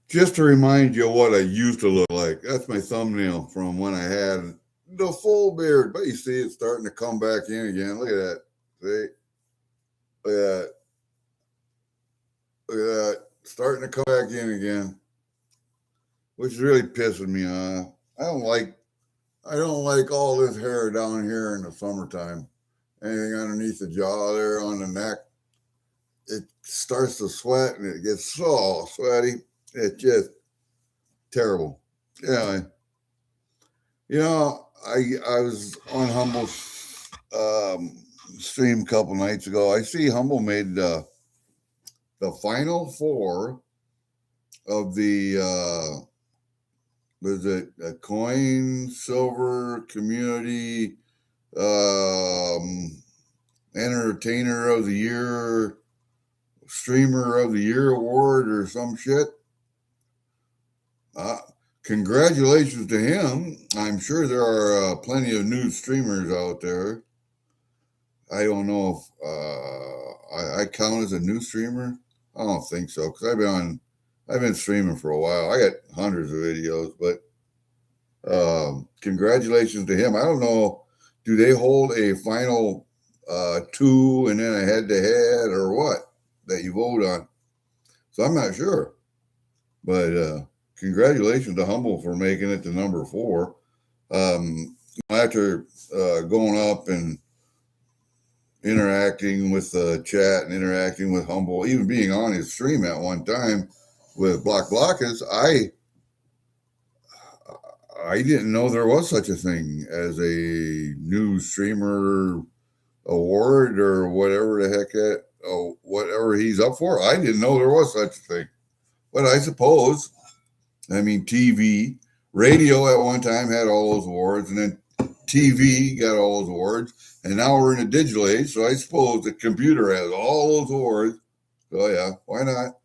Just to remind you what I used to look like. That's my thumbnail from when I had the full beard. But you see it's starting to come back in again. Look at that. See? Look at that. Look at that. Starting to come back in again. Which is really pissing me off. I don't like I don't like all this hair down here in the summertime. Anything underneath the jaw there on the neck. It starts to sweat and it gets so sweaty. It's just terrible. Yeah, I was on Humble's stream a couple nights ago. I see Humble made the final four of the was it a coin silver community um, entertainer of the year, streamer of the year award or some shit. Uh, Congratulations to him. I'm sure there are plenty of new streamers out there. I don't know if I count as a new streamer. I don't think so because I've been streaming for a while. I got hundreds of videos, but congratulations to him. I don't know. Do they hold a final two and then a head to head or what that you vote on? So I'm not sure, but congratulations to Humble for making it to number four. After going up and interacting with the chat and interacting with Humble, even being on his stream at one time with Blockas, I didn't know there was such a thing as a new streamer award or whatever the heck whatever he's up for. I didn't know there was such a thing. But I suppose, TV, radio at one time had all those awards, and then TV got all those awards, and now we're in a digital age, so I suppose the computer has all those awards. So yeah, why not?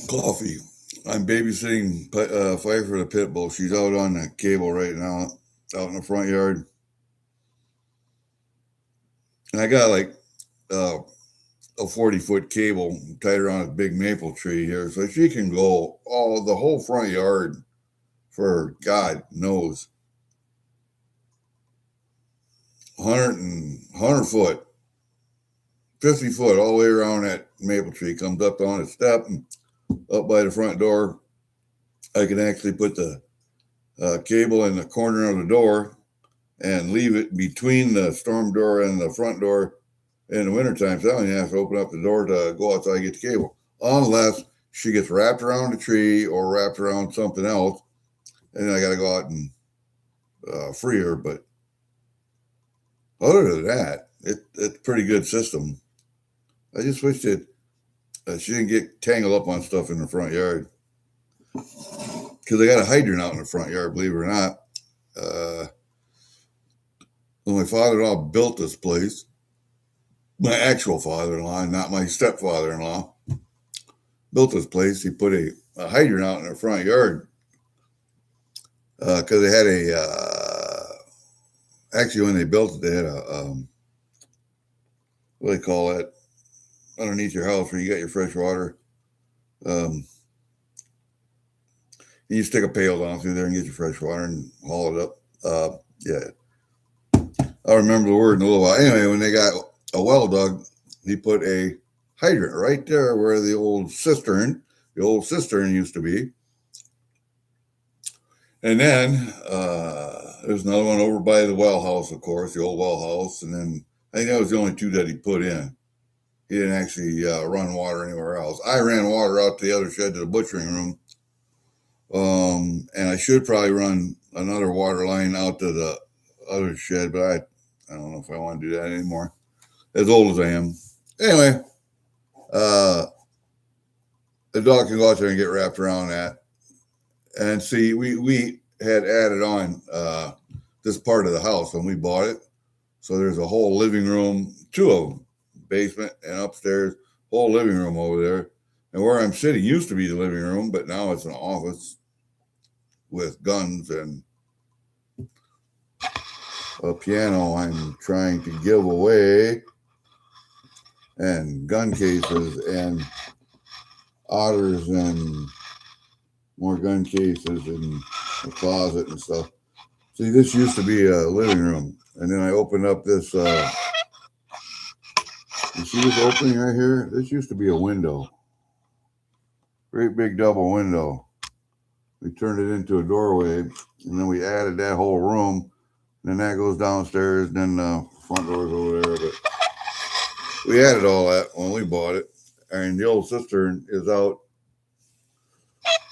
Coffee. I'm babysitting Pfeiffer the pit bull. She's out on the cable right now, out in the front yard. And I got like a 40-foot cable tied around a big maple tree here, so she can go all the whole front yard for God knows 100 foot, 50 foot all the way around that maple tree. Comes up on a step and up by the front door. I can actually put the cable in the corner of the door and leave it between the storm door and the front door in the wintertime. So I only have to open up the door to go outside and get the cable. Unless she gets wrapped around a tree or wrapped around something else. And then I got to go out and free her. But other than that, it's a pretty good system. I just wish that she didn't get tangled up on stuff in the front yard. Because I got a hydrant out in the front yard, believe it or not. When my father-in-law built this place, my actual father-in-law, not my stepfather-in-law, built this place. He put a hydrant out in the front yard because they had actually when they built it, they had what do they call that, underneath your house where you got your fresh water. You stick a pail down through there and get your fresh water and haul it up. Yeah. I'll remember the word in a little while. Anyway, when they got a well dug, he put a hydrant right there where the old cistern used to be. And then there's another one over by the well house, of course, the old well house. And then I think that was the only two that he put in. He didn't actually run water anywhere else. I ran water out to the other shed to the butchering room. And I should probably run another water line out to the other shed, but I don't know if I want to do that anymore. As old as I am. Anyway, the dog can go out there and get wrapped around that. And see, we had added on this part of the house when we bought it. So there's a whole living room, two of them, basement and upstairs, whole living room over there. And where I'm sitting used to be the living room, but now it's an office with guns and a piano I'm trying to give away. and gun cases and otters and more gun cases and a closet and stuff. See, this used to be a living room, and then I opened up this. You see this opening right here? This used to be a window, great big double window. We turned it into a doorway, and then we added that whole room. Then that goes downstairs. Then the front door's over there. But we added all that when we bought it, and the old cistern is out.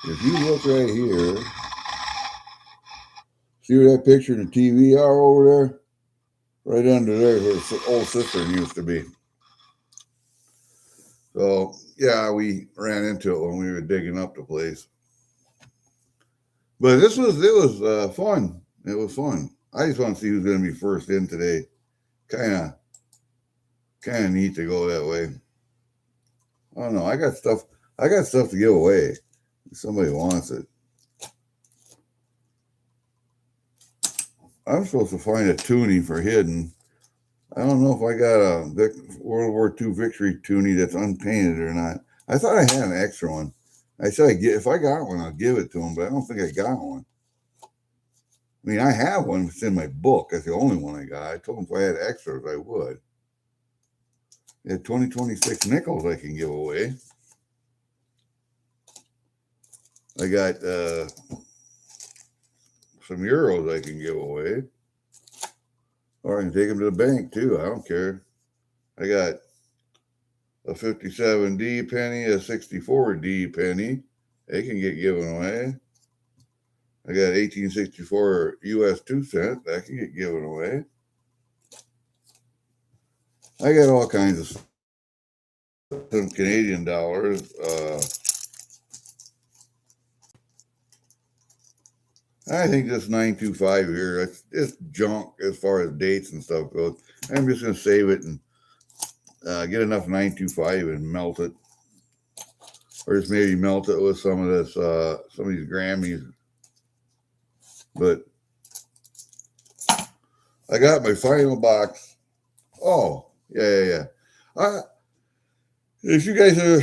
If you look right here, see where that picture in the TV are over there? Right under there where the old cistern used to be. So, yeah, we ran into it when we were digging up the place. But it was fun. It was fun. I just want to see who's going to be first in today. Kind of neat to go that way. I don't know. I got stuff to give away if somebody wants it. I'm supposed to find a toonie for hidden. I don't know if I got a World War II victory toonie that's unpainted or not. I thought I had an extra one. I said if I got one, I'll give it to him, but I don't think I got one. I mean, I have one. It's in my book. That's the only one I got. I told him if I had extras, I would. They had 2026 nickels I can give away. I got some euros I can give away. Or I can take them to the bank, too. I don't care. I got a 57D penny, a 64D penny. They can get given away. I got 1864 US 2 cent. That can get given away. I got all kinds of stuff. Some Canadian dollars. I think this 925 here, it's junk as far as dates and stuff goes. I'm just going to save it and get enough 925 and melt it. Or just maybe melt it with some of this, some of these Grammys. But I got my final box. Oh, yeah. If you guys are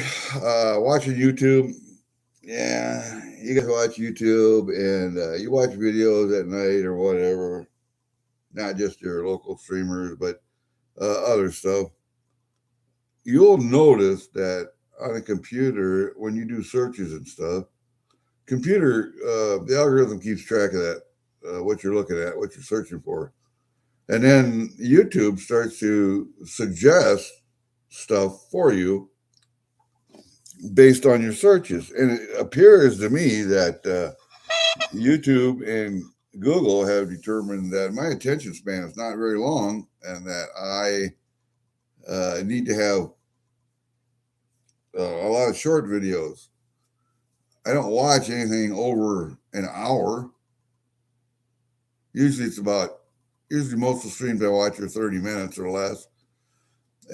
watching YouTube, yeah, you guys watch YouTube and you watch videos at night or whatever, not just your local streamers, but other stuff, you'll notice that on a computer, when you do searches and stuff, the algorithm keeps track of that, what you're looking at, what you're searching for. And then YouTube starts to suggest stuff for you based on your searches. And it appears to me that YouTube and Google have determined that my attention span is not very long and that I need to have a lot of short videos. I don't watch anything over an hour. Usually most of the streams I watch are 30 minutes or less.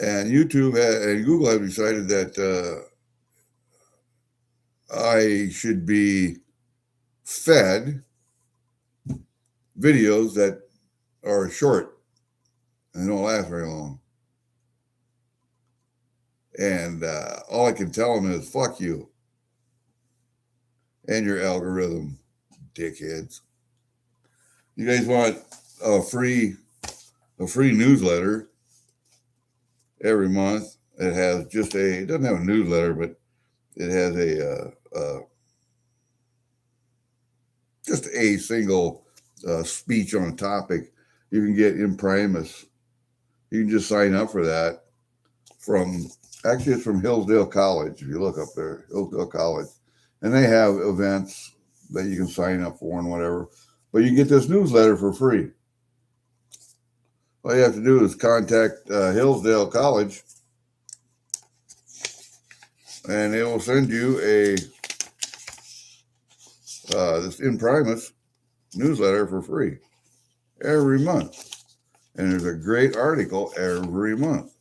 And YouTube and Google have decided that I should be fed videos that are short and don't last very long. And all I can tell them is, fuck you and your algorithm, dickheads. You guys want a free newsletter every month. It has it doesn't have a newsletter, but it has just a single speech on a topic. You can get imprimis. You can just sign up for that it's from Hillsdale College. If you look up there, Hillsdale College, and they have events that you can sign up for and whatever. But you can get this newsletter for free. All you have to do is contact Hillsdale College, and they will send you this imprimis newsletter for free every month. And there's a great article every month.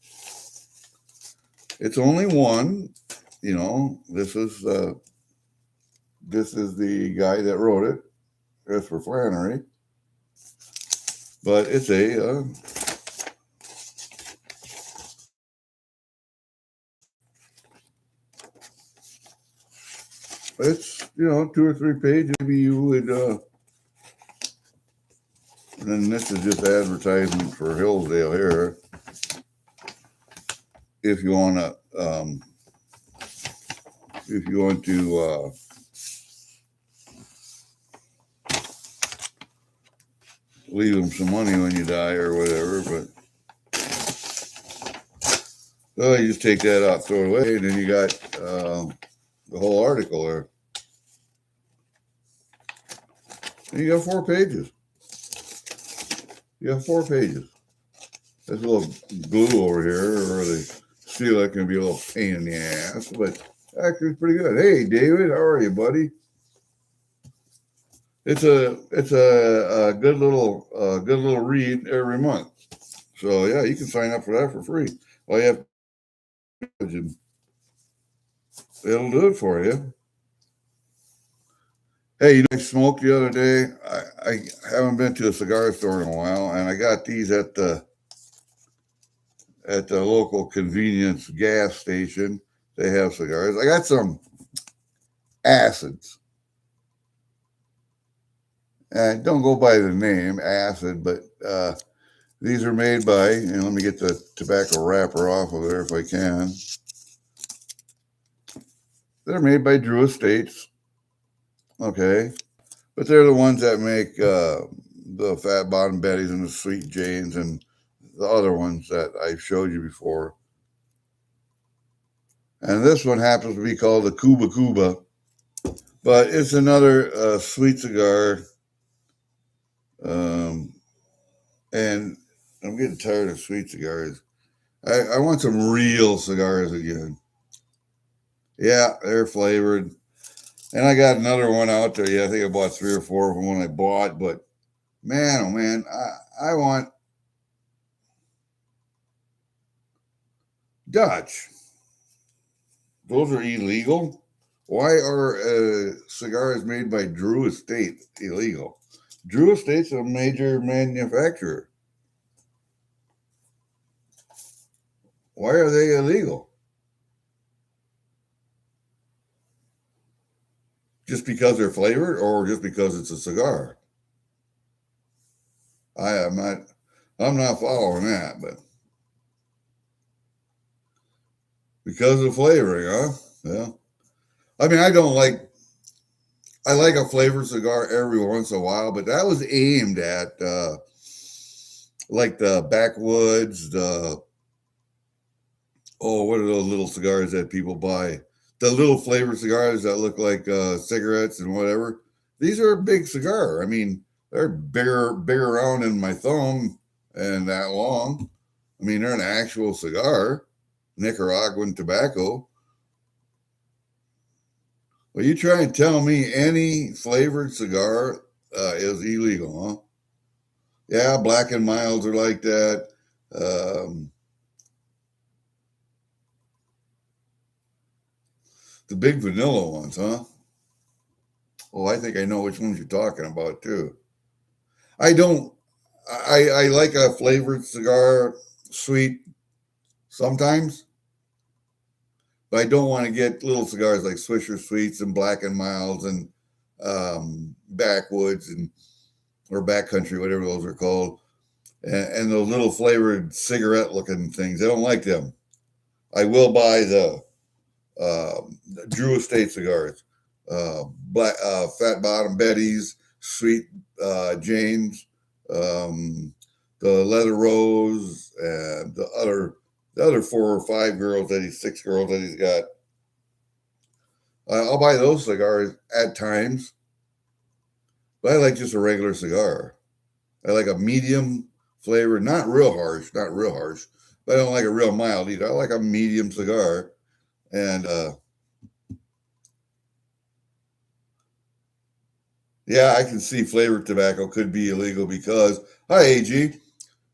It's only one, this is the guy that wrote it, Christopher Flannery. But it's it's, 2 or 3 pages. Maybe you would, and then this is just advertisement for Hillsdale here. If you want to, leave them some money when you die or whatever, but you just take that out, throw it away, and then you got the whole article there. And you got 4 pages. You got 4 pages. There's a little glue over here, or the seal can be a little pain in the ass, but actually it's pretty good. Hey, David, how are you, buddy? It's a good little read every month. So yeah, you can sign up for that for free. All you have to do, it'll do it for you. Hey, I smoked the other day. I haven't been to a cigar store in a while, and I got these at the local convenience gas station. They have cigars. I got some acids. And don't go by the name acid, but these are made by, and let me get the tobacco wrapper off of there if I can. They're made by Drew Estates. Okay. But they're the ones that make the Fat Bottom Betties and the Sweet Janes and the other ones that I've showed you before. And this one happens to be called the Cuba Cuba. But it's another sweet cigar. And I'm getting tired of sweet cigars. I want some real cigars again. Yeah, they're flavored. And I got another one out there. Yeah, I think I bought 3 or 4 from when I bought. But man, oh man, I want Dutch. Those are illegal. Why are cigars made by Drew Estate illegal? Drew Estate's a major manufacturer. Why are they illegal? Just because they're flavored, or just because it's a cigar? I'm not following that, but because of flavoring, huh? Yeah. I mean, I like a flavored cigar every once in a while, but that was aimed at like the backwoods, what are those little cigars that people buy? The little flavored cigars that look like cigarettes and whatever. These are a big cigar. I mean, they're bigger around than my thumb and that long. I mean, they're an actual cigar, Nicaraguan tobacco. Well, you try and tell me any flavored cigar is illegal, huh? Yeah, Black and Milds are like that. The big vanilla ones, huh? Oh, I think I know which ones you're talking about too. I don't. I like a flavored cigar, sweet sometimes, but I don't want to get little cigars like Swisher Sweets and Black and Milds and Backwoods and or Backcountry, whatever those are called, and those little flavored cigarette looking things. I don't like them. I will buy the Drew Estate cigars, Fat Bottom Betties, Sweet Janes, the Leather Rose, and the other 4 or 5 girls that 6 girls that he's got. I'll buy those cigars at times, but I like just a regular cigar. I like a medium flavor, not real harsh, but I don't like a real mild either. I like a medium cigar. And yeah, I can see flavored tobacco could be illegal because, hi, AG,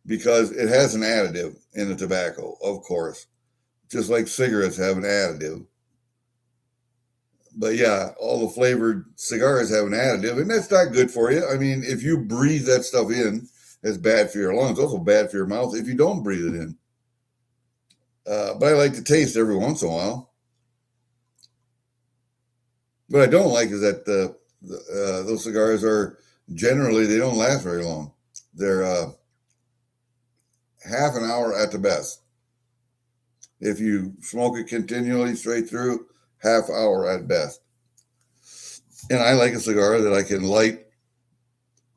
because it has an additive in the tobacco, of course, just like cigarettes have an additive. But yeah, all the flavored cigars have an additive, and that's not good for you. I mean, if you breathe that stuff in, it's bad for your lungs. It's also bad for your mouth if you don't breathe it in. But I like to taste every once in a while. What I don't like is that those cigars are generally, they don't last very long. They're half an hour at the best. If you smoke it continually straight through, half hour at best. And I like a cigar that I can light,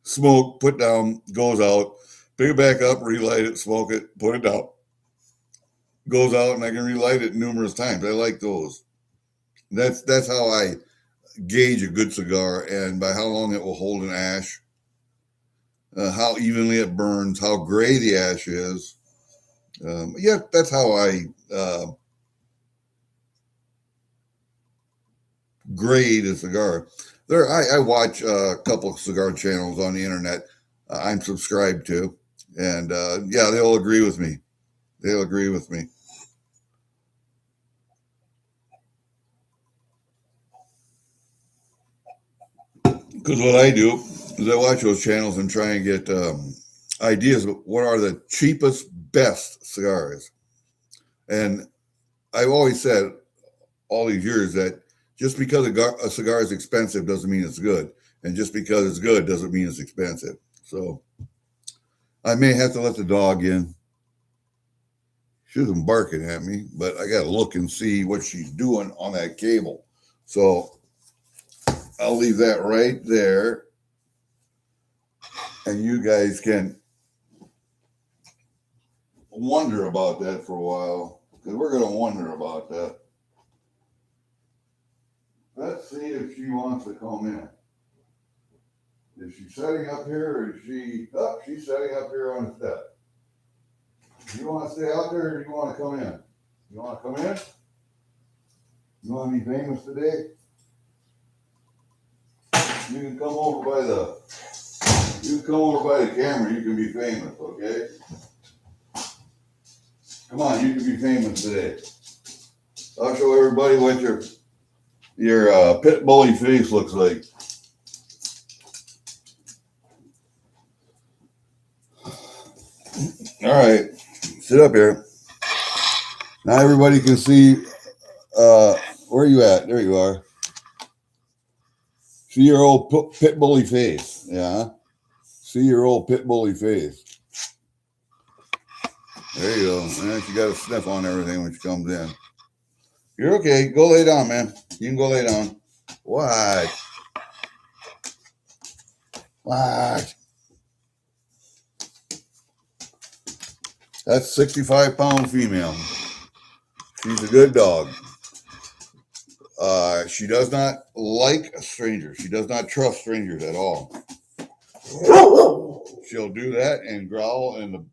smoke, put down, goes out, pick it back up, relight it, smoke it, put it down, goes out, and I can relight it numerous times. I like those. That's how I gauge a good cigar, and by how long it will hold an ash, how evenly it burns, how gray the ash is. Yeah, that's how I grade a cigar. I watch a couple of cigar channels on the internet I'm subscribed to, and yeah, they'll agree with me. They'll agree with me. Because what I do is I watch those channels and try and get ideas of what are the cheapest, best cigars. And I've always said all these years that just because a cigar is expensive doesn't mean it's good. And just because it's good doesn't mean it's expensive. So I may have to let the dog in. She wasn't barking at me, but I got to look and see what she's doing on that cable. So I'll leave that right there. And you guys can wonder about that for a while, because we're going to wonder about that. Let's see if she wants to come in. Is she setting up here, or is she... Oh, she's setting up here on the step. Do you want to stay out there, or do you want to come in? You want to come in? You want to be famous today? You can come over by the... You come over by the camera, you can be famous, okay? Come on, you can be famous today. I'll show everybody what your pit bully face looks like. All right, sit up here. Now everybody can see where you at. There you are. See your old pit bully face, yeah? See your old pit bully face. There you go. And she got a sniff on everything when she comes in. You're okay. Go lay down, man. You can go lay down. What? What? That's 65-pound female. She's a good dog. She does not like strangers. She does not trust strangers at all. She'll do that and growl, and the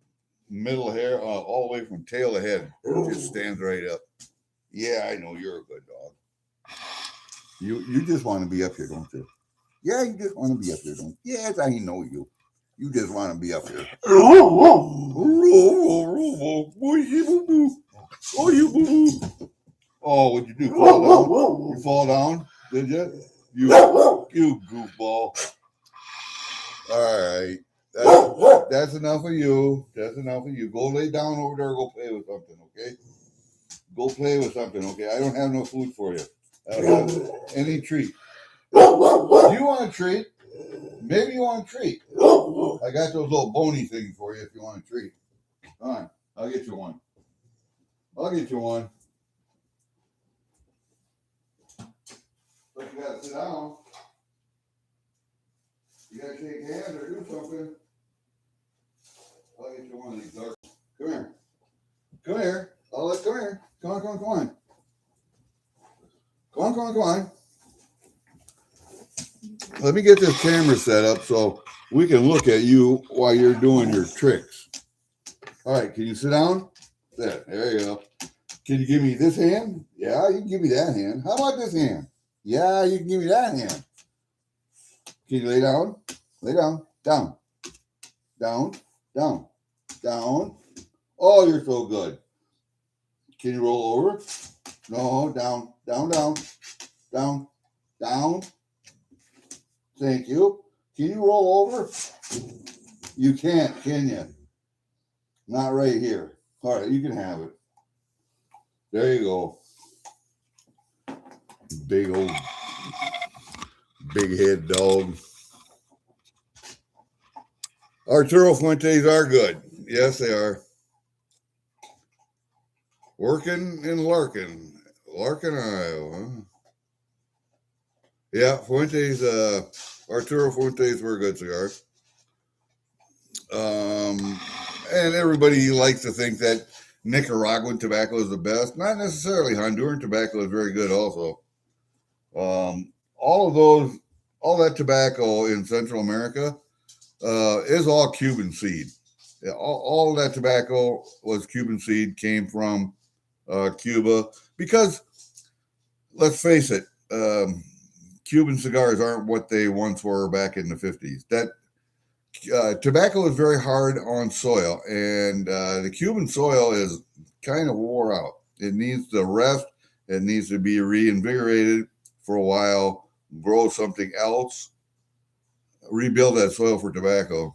middle hair all the way from tail to head just stands right up. Yeah, I know you're a good dog. You just want to be up here, don't you? Yeah, you just want to be up here, don't you? Yes, I know you. You just want to be up here. Oh, what'd you do? Fall down? You fall down? Did you? You goofball. All right. That's enough of you. That's enough of you. Go lay down over there. Go play with something, okay? Go play with something, okay? I don't have no food for you. I don't have any treat. Do you want a treat? Maybe you want a treat. I got those little bony things for you if you want a treat. Come on. I'll get you one. I'll get you one. But you gotta sit down. You gotta shake hands or do something. I'll get you one of these dark. Come here. Come here. Come here. Come on, come on, come on. Come on, come on, come on. Let me get this camera set up so we can look at you while you're doing your tricks. All right, can you sit down? There you go. Can you give me this hand? Yeah, you can give me that hand. How about this hand? Yeah, you can give me that hand. Can you lay down? Lay down. Down. Down. Down. Down. Oh, you're so good. Can you roll over? No, down. Down, down. Down. Down. Thank you. Can you roll over? You can't, can you? Not right here. All right, you can have it. There you go. Big old Big head dog. Arturo Fuentes are good. Yes, they are. Working in Larkin, Iowa. Yeah, Fuentes, Arturo Fuentes were a good cigar. And everybody likes to think that Nicaraguan tobacco is the best. Not necessarily. Honduran tobacco is very good also. All that tobacco in Central America is all Cuban seed. Yeah, all that tobacco was Cuban seed, came from Cuba, because let's face it, Cuban cigars aren't what they once were back in the 50s. That tobacco is very hard on soil, and the Cuban soil is kind of wore out. It needs to rest. It needs to be reinvigorated for a while, grow something else, rebuild that soil for tobacco.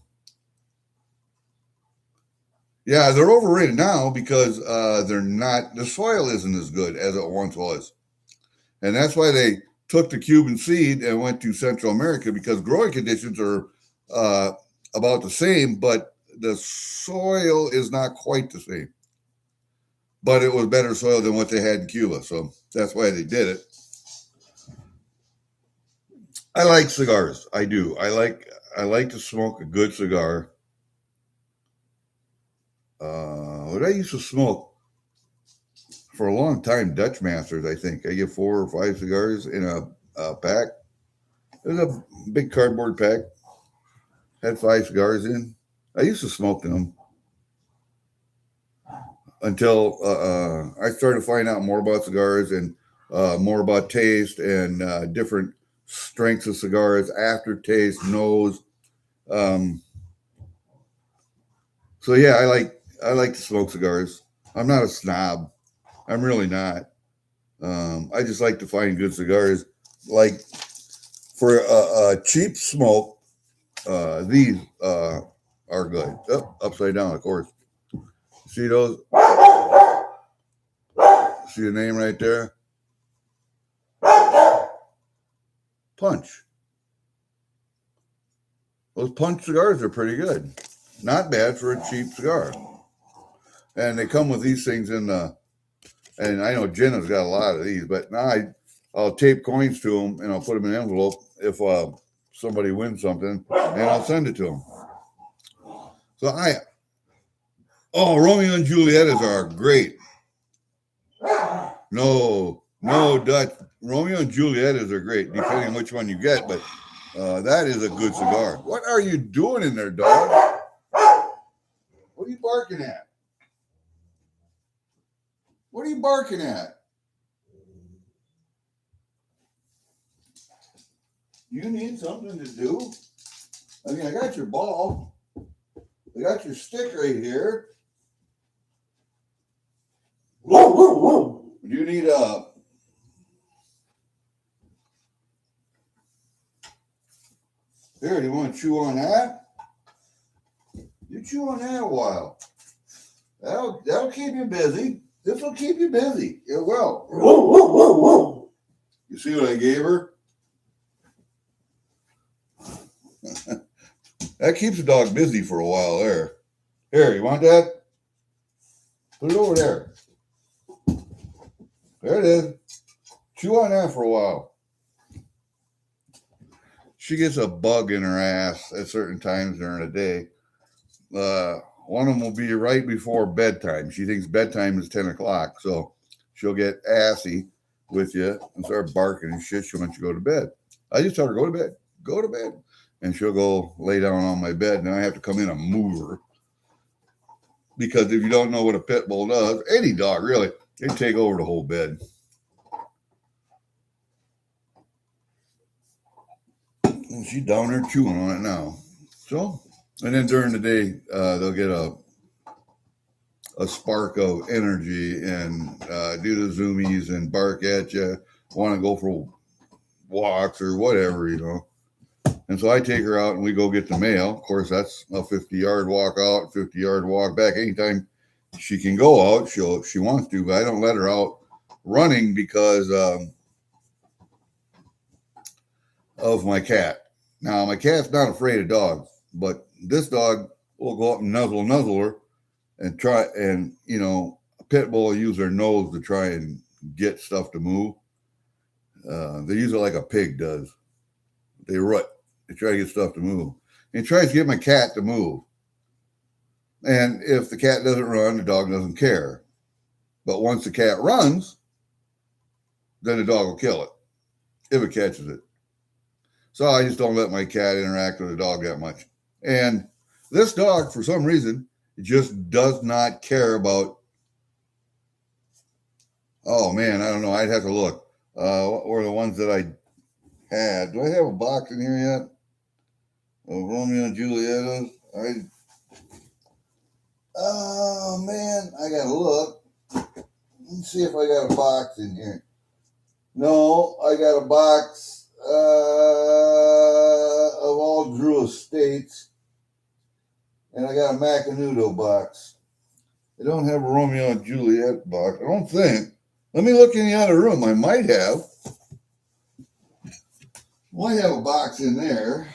Yeah, they're overrated now because the soil isn't as good as it once was. And that's why they took the Cuban seed and went to Central America, because growing conditions are about the same, but the soil is not quite the same. But it was better soil than what they had in Cuba, so that's why they did it. I like cigars. I do. I like to smoke a good cigar. What I used to smoke for a long time, Dutch Masters, I think. I get 4 or 5 cigars in a pack. It was a big cardboard pack. Had 5 cigars in. I used to smoke them until I started to find out more about cigars and more about taste and different strengths of cigars, aftertaste, nose. So yeah, I like to smoke cigars. I'm not a snob. I'm really not. I just like to find good cigars. Like for a cheap smoke, these are good. Oh, upside down, of course. See those? See the name right there? Punch. Those Punch cigars are pretty good. Not bad for a cheap cigar. And they come with these things in the, and I know Jenna's got a lot of these, but now I'll tape coins to them and I'll put them in an envelope if somebody wins something, and I'll send it to them. So Romeo and Julietas are great. No, Dutch. Romeo and Julietas are great, depending on which one you get, but that is a good cigar. What are you doing in there, dog? What are you barking at? What are you barking at? You need something to do? I mean, I got your ball. I got your stick right here. You need Here, do you want to chew on that? You chew on that a while. That'll keep you busy. This will keep you busy. It will. You see what I gave her? That keeps the dog busy for a while there. Here, you want that? Put it over there. There it is. Chew on that for a while. She gets a bug in her ass at certain times during the day. One of them will be right before bedtime. She thinks bedtime is 10 o'clock, so she'll get assy with you and start barking and shit. She wants you to go to bed. I just tell her, go to bed. And she'll go lay down on my bed, and I have to come in and move her. Because if you don't know what a pit bull does, any dog really, they take over the whole bed. And she's down there chewing on it now. So, and then during the day, they'll get a spark of energy and do the zoomies and bark at you, want to go for walks or whatever, you know. And so I take her out and we go get the mail. Of course, that's a 50-yard walk out, 50-yard walk back. Anytime she can go out, she wants to, but I don't let her out running because of my cat. Now, my cat's not afraid of dogs, but this dog will go up and nuzzle her and try, and, a pit bull will use their nose to try and get stuff to move. They use it like a pig does. They rut. They try to get stuff to move. And he tries to get my cat to move. And if the cat doesn't run, the dog doesn't care. But once the cat runs, then the dog will kill it if it catches it. So I just don't let my cat interact with the dog that much. And this dog, for some reason, just does not care about. Oh man, I don't know. I'd have to look. What were the ones that I had? Do I have a box in here yet? Romeo and Juliet. Oh man, I gotta look. Let's see if I got a box in here. No, I got a box of all Drew Estates, and I got a Macanudo box. I don't have a Romeo and Juliet box. I don't think. Let me look in the other room. I might have. Might have a box in there.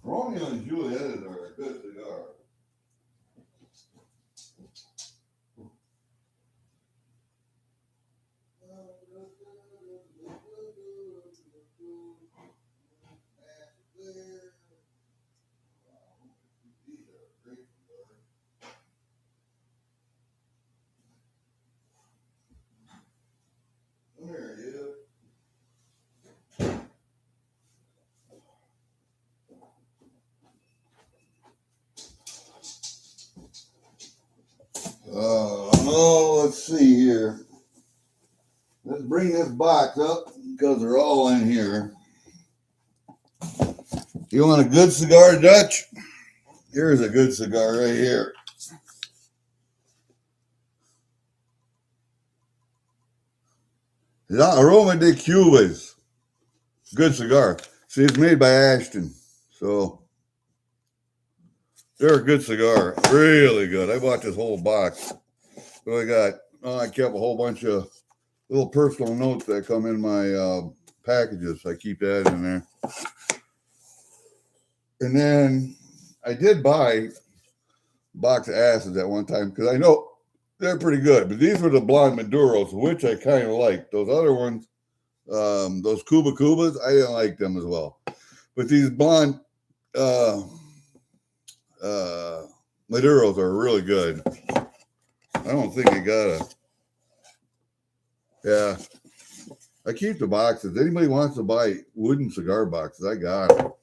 Romeo and Juliet are a good cigar. There he is. Let's see here. Let's bring this box up because they're all in here. You want a good cigar, Dutch? Here's a good cigar right here. La Aroma de Cubas. Good cigar. See, it's made by Ashton. So, they're a good cigar. Really good. I bought this whole box. So I kept a whole bunch of little personal notes that come in my packages. I keep that in there. And then I did buy a box of acids at one time because I know they're pretty good. But these were the blonde Maduros, which I kind of liked. Those other ones, those Cubas, I didn't like them as well. But these blonde Maduros are really good. I don't think I got a. Yeah. I keep the boxes. Anybody wants to buy wooden cigar boxes, I got them.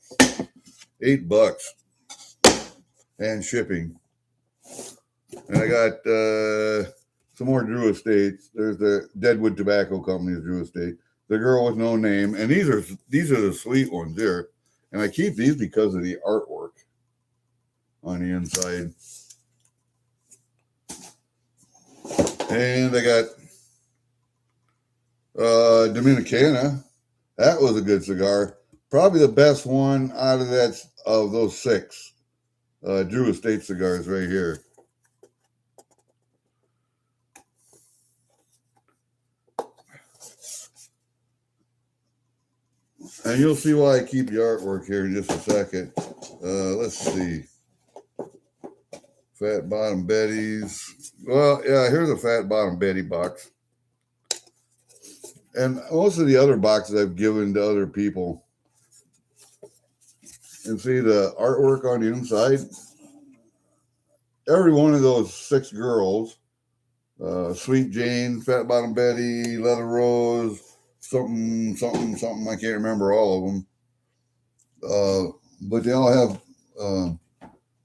$8 and shipping. And I got some more Drew Estates. There's the Deadwood Tobacco Company's Drew Estate. The Girl with No Name. And these are the sweet ones here. And I keep these because of the artwork on the inside. And I got Dominicana. That was a good cigar. Probably the best one out of those 6 Drew Estate cigars right here. And you'll see why I keep the artwork here in just a second. Let's see. Fat Bottom Betty's. Well, yeah, here's a Fat Bottom Betty box. And most of the other boxes I've given to other people. And see the artwork on the inside? Every one of those 6 girls, Sweet Jane, Fat Bottom Betty, Leather Rose, something, I can't remember all of them. But they all have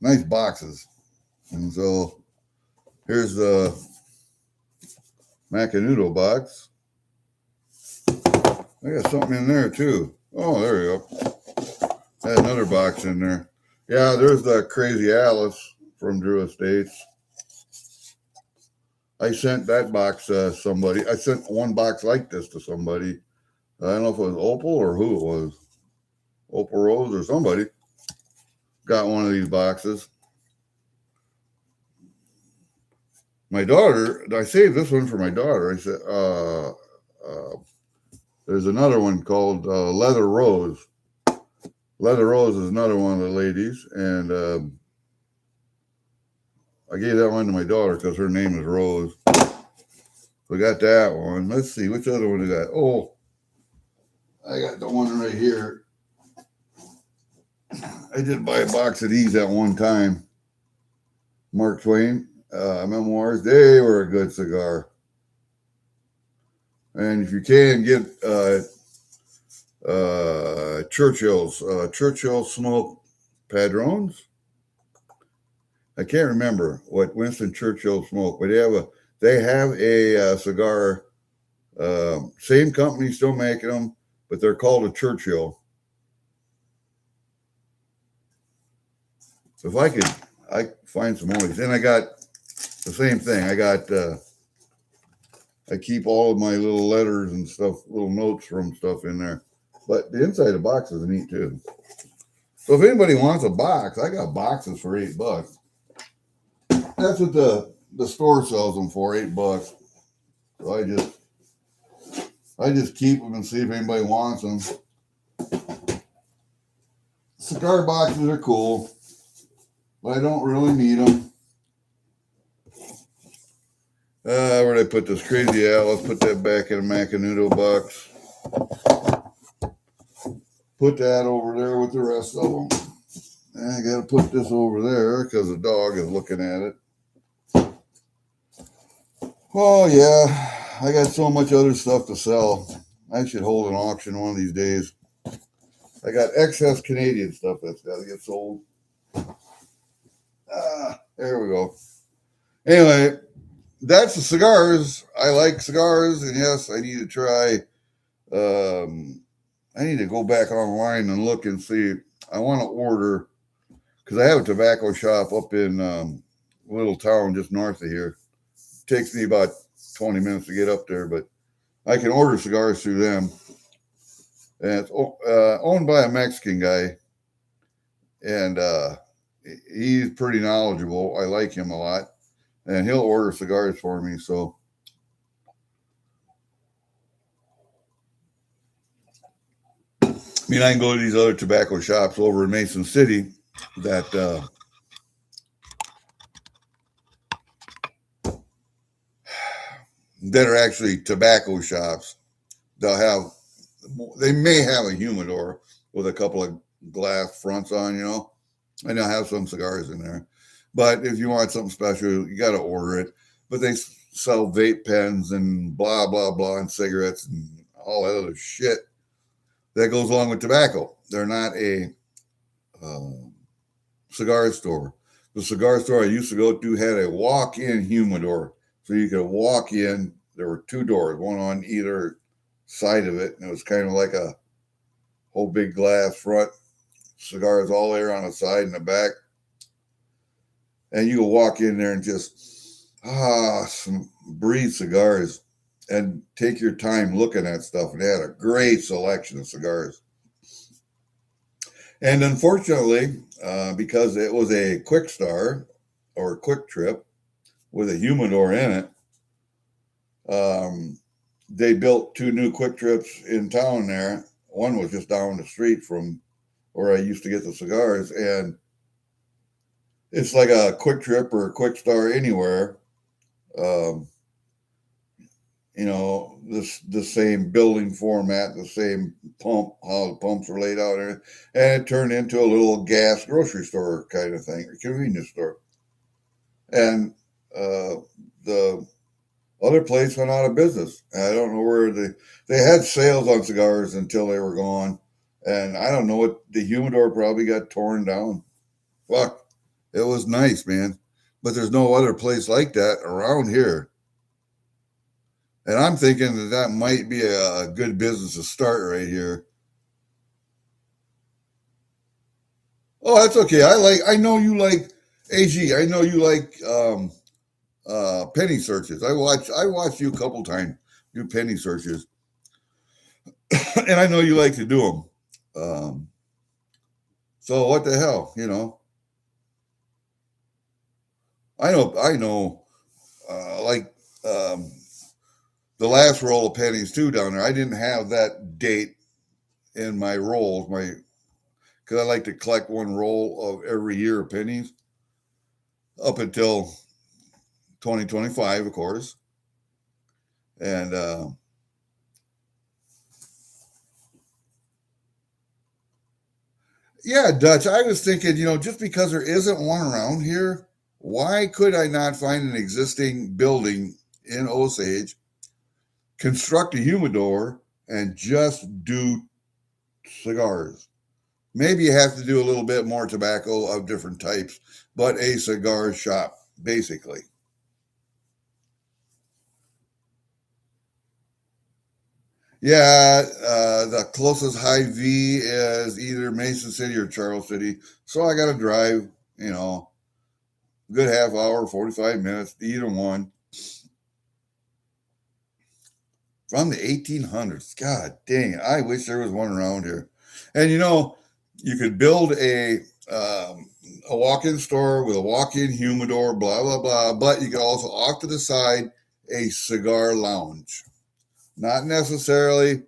nice boxes. And so here's the Macanudo box. I got something in there too. Oh, there you go. Had another box in there. Yeah, there's the Crazy Alice from Drew Estates. I sent that box to somebody. I sent one box like this to somebody. I don't know if it was Opal or who it was. Opal Rose or somebody got one of these boxes. My daughter, I saved this one for my daughter. I said, There's another one called Leather Rose. Leather Rose is another one of the ladies, and I gave that one to my daughter because her name is Rose. We got that one. Let's see, which other one we got? Oh, I got the one right here. I did buy a box of these at one time. Mark Twain memoirs. They were a good cigar. And if you can get Churchill Smoke Padrones. I can't remember what Winston Churchill smoked, but they have a cigar. Same company still making them, but they're called a Churchill. So if I find some more. Then I got the same thing. I keep all of my little letters and stuff, little notes from stuff in there. But the inside of the box is neat too. So if anybody wants a box, I got boxes for $8. That's what the store sells them for, $8. So I just keep them and see if anybody wants them. Cigar boxes are cool, but I don't really need them. Where did I put this crazy out? Let's put that back in a Macanudo box. Put that over there with the rest of them. And I got to put this over there because the dog is looking at it. Oh, yeah. I got so much other stuff to sell. I should hold an auction one of these days. I got excess Canadian stuff that's got to get sold. There we go. Anyway, that's the cigars. I like cigars, and yes, I need to try. I need to go back online and look and see. I want to order, because I have a tobacco shop up in a little town just north of here. It takes me about 20 minutes to get up there, but I can order cigars through them. And it's owned by a Mexican guy, and he's pretty knowledgeable. I like him a lot, and he'll order cigars for me. So I mean, I can go to these other tobacco shops over in Mason City that are actually tobacco shops. They may have a humidor with a couple of glass fronts on, and they'll have some cigars in there. But if you want something special, you got to order it. But they sell vape pens and blah, blah, blah, and cigarettes and all that other shit that goes along with tobacco. They're not a cigar store. The cigar store I used to go to had a walk-in humidor. So you could walk in. There were two doors, one on either side of it. And it was kind of like a whole big glass front. Cigars all there on the side and the back. And you could walk in there and just, breathe cigars and take your time looking at stuff. And they had a great selection of cigars. And unfortunately, because it was a quick star or quick trip with a humidor in it, they built two new quick trips in town there. One was just down the street from where I used to get the cigars. And it's like a quick trip or a quick star anywhere. The same building format, the same pump, how the pumps are laid out there. And it turned into a little gas grocery store kind of thing, or convenience store. And the other place went out of business. I don't know where they had sales on cigars until they were gone. And I don't know what, the humidor probably got torn down. Fuck. It was nice, man. But there's no other place like that around here. And I'm thinking that might be a good business to start right here. Oh, that's okay. I know you like AG. I know you like penny searches. I watched you a couple times do penny searches. And I know you like to do them. So what the hell, I know, the last roll of pennies too down there. I didn't have that date in my rolls, because I like to collect one roll of every year of pennies up until 2025, of course. And yeah, Dutch, I was thinking, just because there isn't one around here, why could I not find an existing building in Osage, construct a humidor, and just do cigars? Maybe you have to do a little bit more tobacco of different types, but a cigar shop, basically. Yeah, the closest high V is either Mason City or Charles City. So I got to drive, good half hour, 45 minutes to either one from the 1800s. God dang it. I wish there was one around here. And you could build a walk-in store with a walk-in humidor, blah, blah, blah. But you could also off to the side a cigar lounge. Not necessarily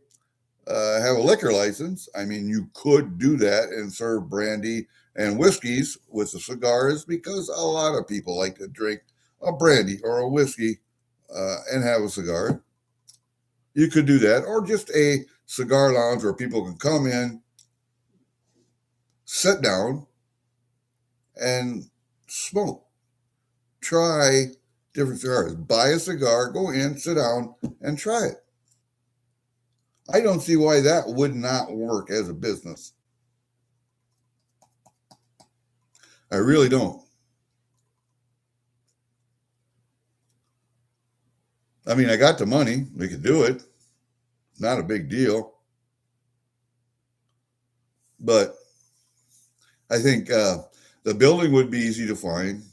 have a liquor license. I mean, you could do that and serve brandy and whiskeys with the cigars because a lot of people like to drink a brandy or a whiskey and have a cigar. You could do that, or just a cigar lounge where people can come in, sit down, and smoke. Try different cigars. Buy a cigar, go in, sit down, and try it. I don't see why that would not work as a business. I really don't. I mean, I got the money. We could do it. Not a big deal. But I think the building would be easy to find.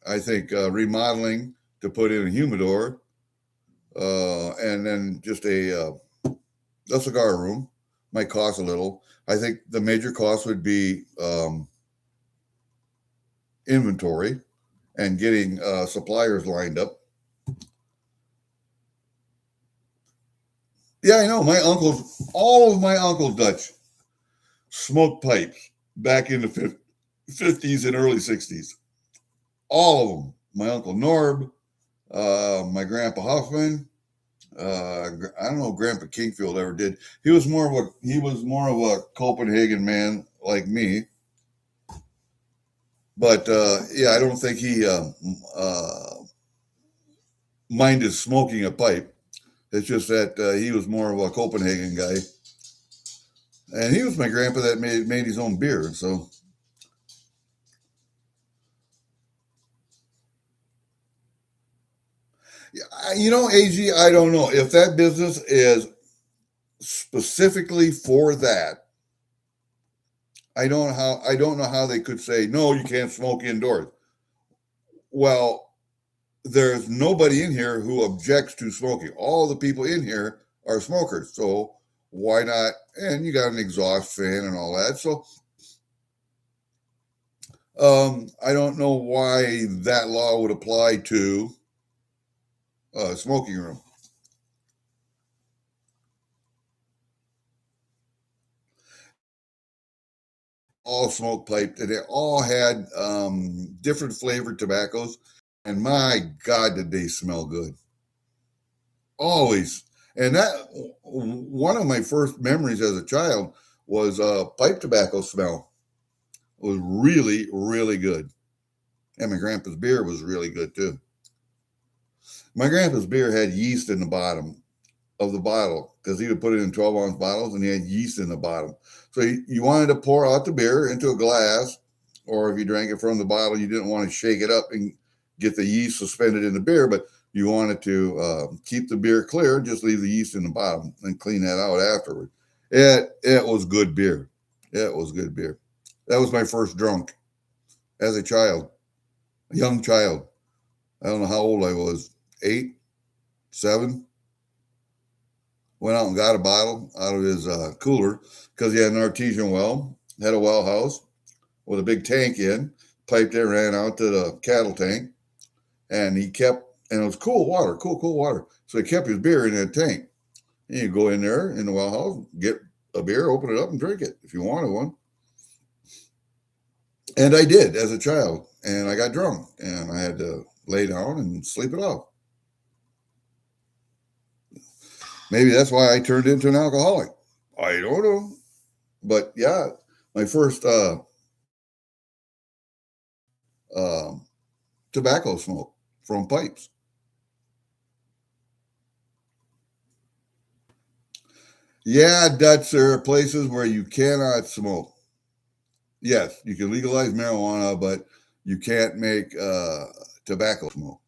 I think remodeling to put in a humidor and then just a cigar room might cost a little. I think the major cost would be inventory and getting suppliers lined up. Yeah, I know. All of my uncles, Dutch, smoked pipes back in the 50s and early 60s. All of them. My uncle Norb, my grandpa Huffman. I don't know if Grandpa Kingfield ever did. He was more of a Copenhagen man like me. But yeah, I don't think he minded smoking a pipe. It's just that he was more of a Copenhagen guy, and he was my grandpa that made his own beer. So, AG, I don't know if that business is specifically for that. I don't know how they could say no, you can't smoke indoors. Well, there's nobody in here who objects to smoking. All the people in here are smokers. So why not? And you got an exhaust fan and all that. So I don't know why that law would apply to a smoking room. All smoke piped, and they all had different flavored tobaccos. And my God, did they smell good! Always. And that one of my first memories as a child was pipe tobacco smell. It was really, really good. And my grandpa's beer was really good too. My grandpa's beer had yeast in the bottom of the bottle because he would put it in 12-ounce bottles and he had yeast in the bottom. So you wanted to pour out the beer into a glass, or if you drank it from the bottle, you didn't want to shake it up and get the yeast suspended in the beer, but you wanted to keep the beer clear, just leave the yeast in the bottom and clean that out afterward. It was good beer. It was good beer. That was my first drunk as a child, a young child. I don't know how old I was, 8, 7. Went out and got a bottle out of his cooler because he had an artesian well, had a well house with a big tank in, piped it, ran out to the cattle tank, and he kept And it was cool water, cool water. So he kept his beer in that tank. And you go in there in the well house, get a beer, open it up, and drink it if you wanted one. And I did as a child. And I got drunk. And I had to lay down and sleep it off. Maybe that's why I turned into an alcoholic. I don't know. But yeah, my first tobacco smoke from pipes. Yeah, Dutch, there are places where you cannot smoke. Yes, you can legalize marijuana, but you can't make tobacco smoke.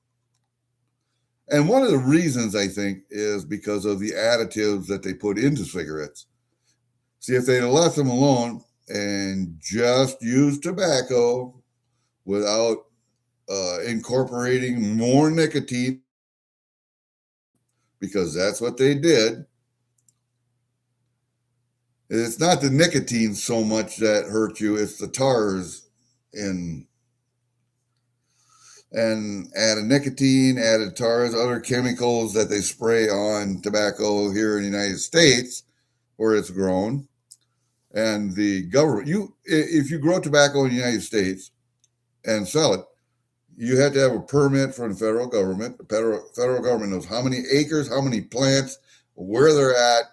And one of the reasons, I think, is because of the additives that they put into cigarettes. See, if they'd have left them alone and just used tobacco without incorporating more nicotine, because that's what they did. It's not the nicotine so much that hurt you, it's the tars and added nicotine, added tars, other chemicals that they spray on tobacco here in the United States where it's grown. And the government, if you grow tobacco in the United States and sell it, you have to have a permit from the federal government. The federal government knows how many acres, how many plants, where they're at,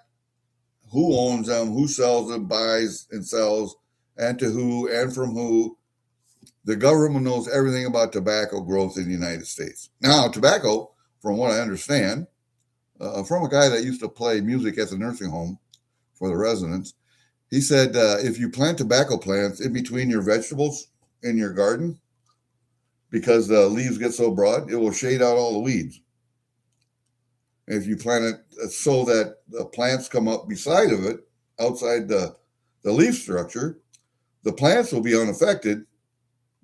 who owns them, who sells them, buys and sells, and to who and from who. The government knows everything about tobacco growth in the United States. Now, tobacco, from what I understand, from a guy that used to play music at the nursing home for the residents, he said if you plant tobacco plants in between your vegetables in your garden, because the leaves get so broad, it will shade out all the weeds. If you plant it so that the plants come up beside of it, outside the leaf structure, the plants will be unaffected.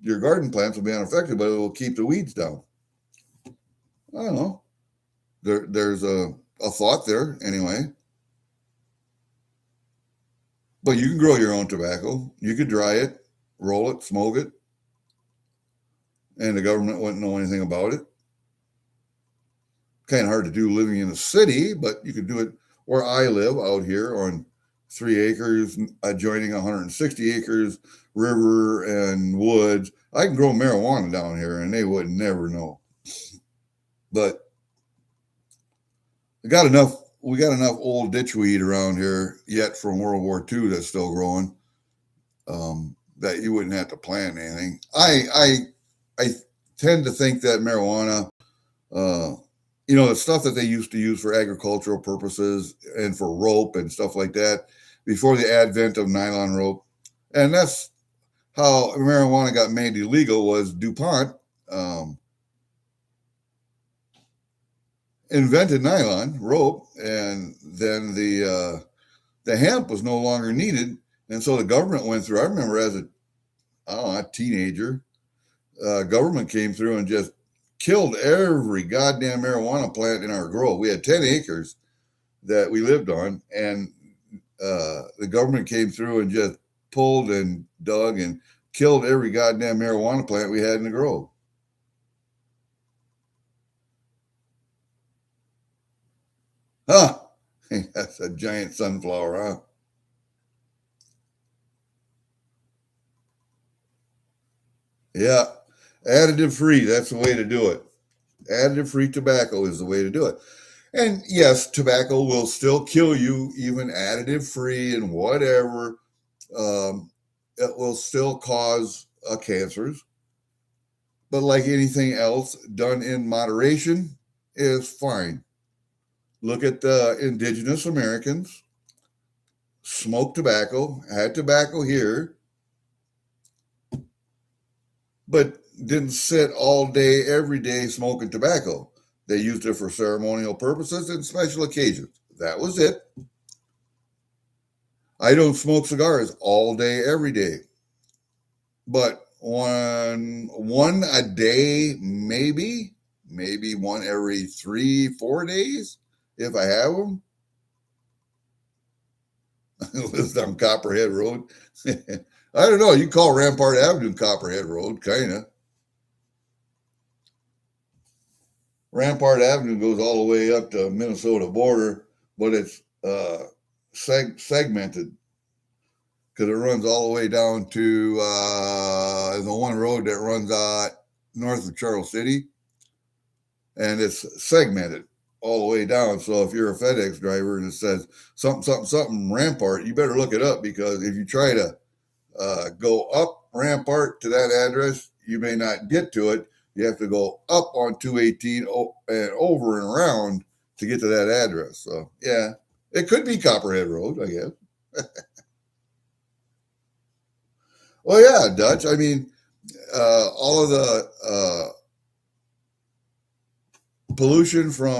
Your garden plants will be unaffected, but it will keep the weeds down. I don't know. There's a thought there anyway. But you can grow your own tobacco. You could dry it, roll it, smoke it, and the government wouldn't know anything about it. Kind of hard to do living in a city, but you could do it where I live out here on 3 acres adjoining 160 acres, river and woods. I can grow marijuana down here and they would never know. But we got enough old ditchweed around here yet from World War II that's still growing that you wouldn't have to plant anything. I tend to think that marijuana, the stuff that they used to use for agricultural purposes and for rope and stuff like that before the advent of nylon rope. And that's how marijuana got made illegal, was DuPont invented nylon rope, and then the hemp was no longer needed. And so the government went through, I remember as a teenager, government came through and just killed every goddamn marijuana plant in our grove. We had 10 acres that we lived on, and the government came through and just pulled and dug and killed every goddamn marijuana plant we had in the grove. Huh? That's a giant sunflower, huh? Yeah. Additive free, that's the way to do it. Additive free tobacco is the way to do it. And yes, tobacco will still kill you, even additive free and whatever. It will still cause cancers. But like anything else, done in moderation is fine. Look at the indigenous Americans, smoked tobacco, had tobacco here, but didn't sit all day, every day smoking tobacco. They used it for ceremonial purposes and special occasions. That was it. I don't smoke cigars all day, every day. But one a day, maybe one every 3-4 days, if I have them. Lives on Copperhead Road. I don't know. You call Rampart Avenue Copperhead Road, kind of. Rampart Avenue goes all the way up to Minnesota border, but it's segmented because it runs all the way down to the one road that runs north of Charles City, and it's segmented all the way down. So if you're a FedEx driver and it says something Rampart, you better look it up, because if you try to go up Rampart to that address, you may not get to it. You have to go up on 218 and over and around to get to that address. So, yeah, it could be Copperhead Road, I guess. Well, yeah, Dutch. I mean, all of the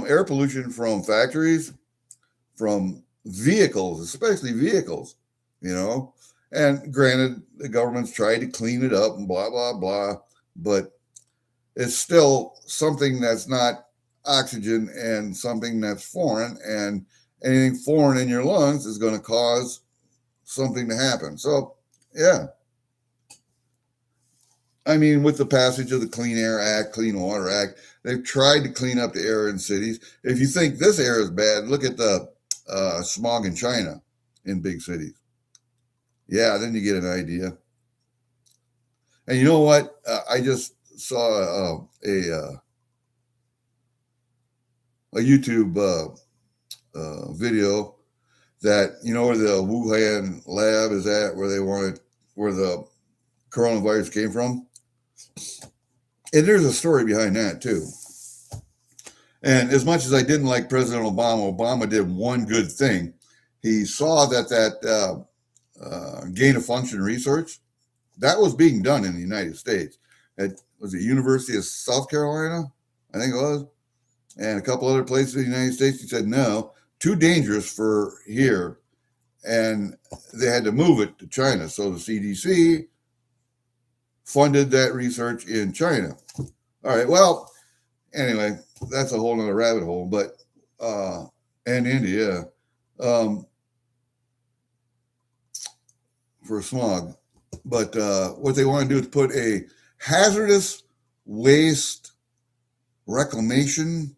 air pollution from factories, from vehicles, especially vehicles, and granted, the government's tried to clean it up and blah, blah, blah, but it's still something that's not oxygen and something that's foreign, and anything foreign in your lungs is going to cause something to happen. So, yeah. I mean, with the passage of the Clean Air Act, Clean Water Act, they've tried to clean up the air in cities. If you think this air is bad, look at the smog in China in big cities. Yeah, then you get an idea. And you know what? I just saw a YouTube video that, where the Wuhan lab is at, where the coronavirus came from. And there's a story behind that too. And as much as I didn't like President Obama did one good thing. He saw that gain of function research, that was being done in the United States. Was it University of South Carolina? I think it was. And a couple other places in the United States. He said, no, too dangerous for here. And they had to move it to China. So the CDC funded that research in China. All right. Well, anyway, that's a whole nother rabbit hole, but, and India, for smog. But what they want to do is put a hazardous waste reclamation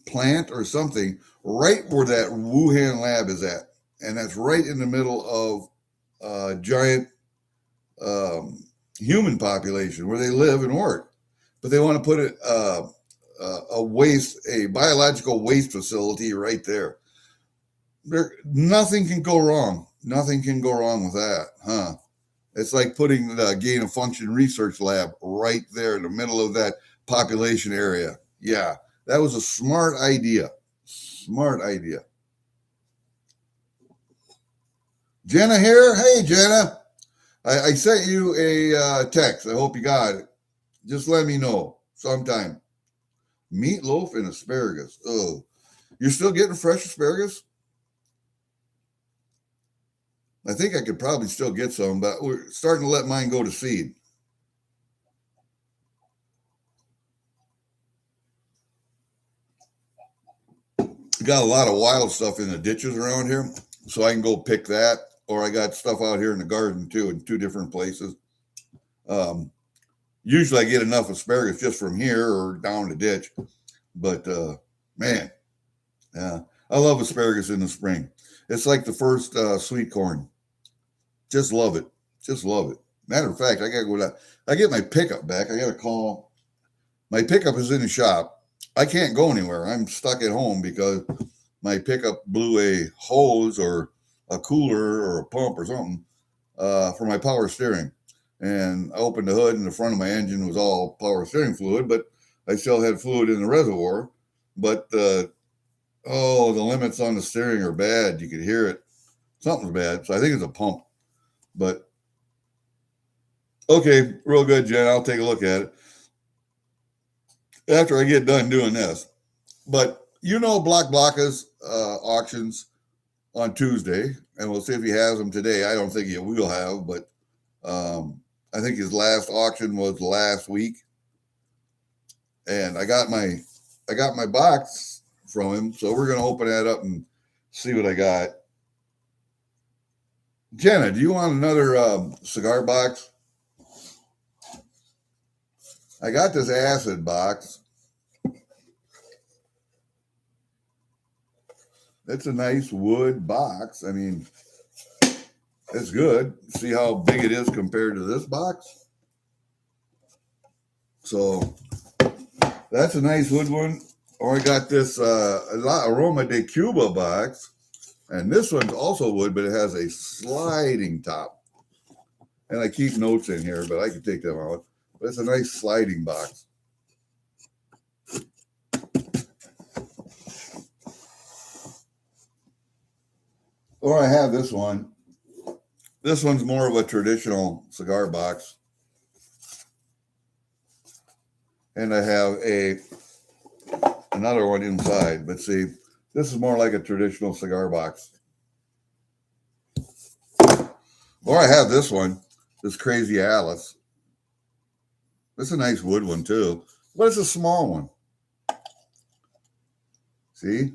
plant or something right where that Wuhan lab is at. And that's right in the middle of a giant human population where they live and work. But they want to put it a biological waste facility right there. Nothing can go wrong. Nothing can go wrong with that, huh? It's like putting the gain of function research lab right there in the middle of that population area. Yeah, that was a smart idea. Smart idea. Jenna here. Hey, Jenna. I sent you a text. I hope you got it. Just let me know sometime. Meatloaf and asparagus. Oh, you're still getting fresh asparagus? I think I could probably still get some, but we're starting to let mine go to seed. Got a lot of wild stuff in the ditches around here, so I can go pick that. Or I got stuff out here in the garden too, in two different places. Usually I get enough asparagus just from here or down the ditch. But man, yeah, I love asparagus in the spring. It's like the first sweet corn. Just love it. Just love it. Matter of fact, I got to go down. I get my pickup back. I got to call. My pickup is in the shop. I can't go anywhere. I'm stuck at home because my pickup blew a hose or a cooler or a pump or something for my power steering. And I opened the hood and the front of my engine was all power steering fluid, but I still had fluid in the reservoir. But the limits on the steering are bad. You could hear it. Something's bad. So I think it's a pump. But okay, real good, Jen. I'll take a look at it after I get done doing this. But Blockas auctions on Tuesday, and we'll see if he has them today. I don't think he will have, but I think his last auction was last week, and I got my box from him, so we're gonna open that up and see what I got. Jenna, do you want another cigar box? I got this acid box. It's a nice wood box. I mean, it's good. See how big it is compared to this box? So that's a nice wood one. Or I got this La Aroma de Cuba box. And this one's also wood, but it has a sliding top. And I keep notes in here, but I can take them out. But it's a nice sliding box. Or I have this one. This one's more of a traditional cigar box. And I have another one inside. But see, this is more like a traditional cigar box. Or I have this one, this Crazy Alice. This is a nice wood one too, but it's a small one. See?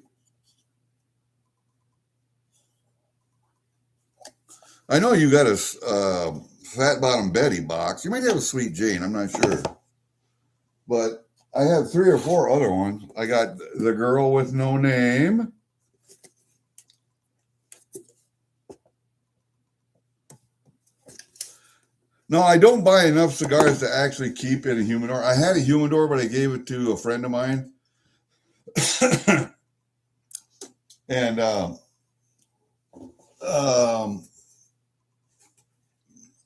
I know you got a Fat Bottom Betty box. You might have a Sweet Jane, I'm not sure. But I have 3 or 4 other ones. I got the Girl with No Name. No, I don't buy enough cigars to actually keep in a humidor. I had a humidor, but I gave it to a friend of mine. And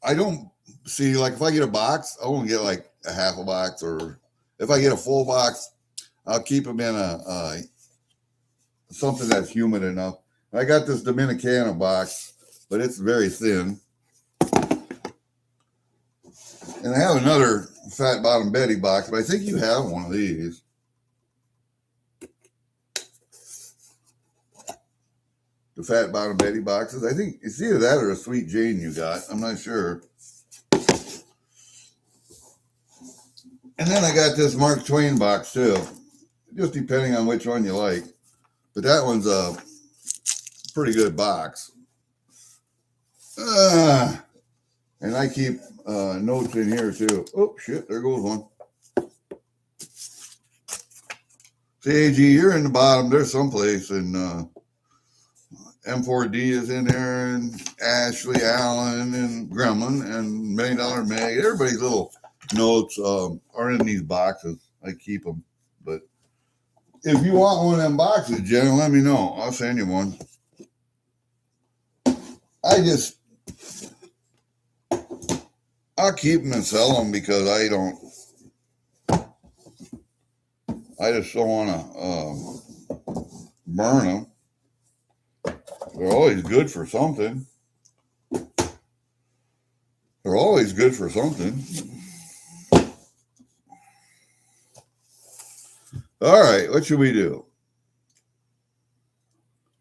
I don't see, like, if I get a box, I won't get like a half a box, or if I get a full box, I'll keep them in a something that's humid enough. I got this Dominicana box, but it's very thin. And I have another Fat Bottom Betty box, but I think you have one of these. The Fat Bottom Betty boxes. I think it's either that or a Sweet Jane you got. I'm not sure. And then I got this Mark Twain box too, just depending on which one you like. But that one's a pretty good box. And I keep notes in here too. Oh, shit, there goes one. See, AG, you're in the bottom. There's someplace, and M4D is in there, and Ashley Allen, and Gremlin, and $1 Million Meg. Everybody's little notes are in these boxes. I keep them. But if you want one of them boxes, Jen, let me know. I'll send you one. I'll keep them and sell them because I just don't want to burn them. They're always good for something. They're always good for something. All right, what should we do?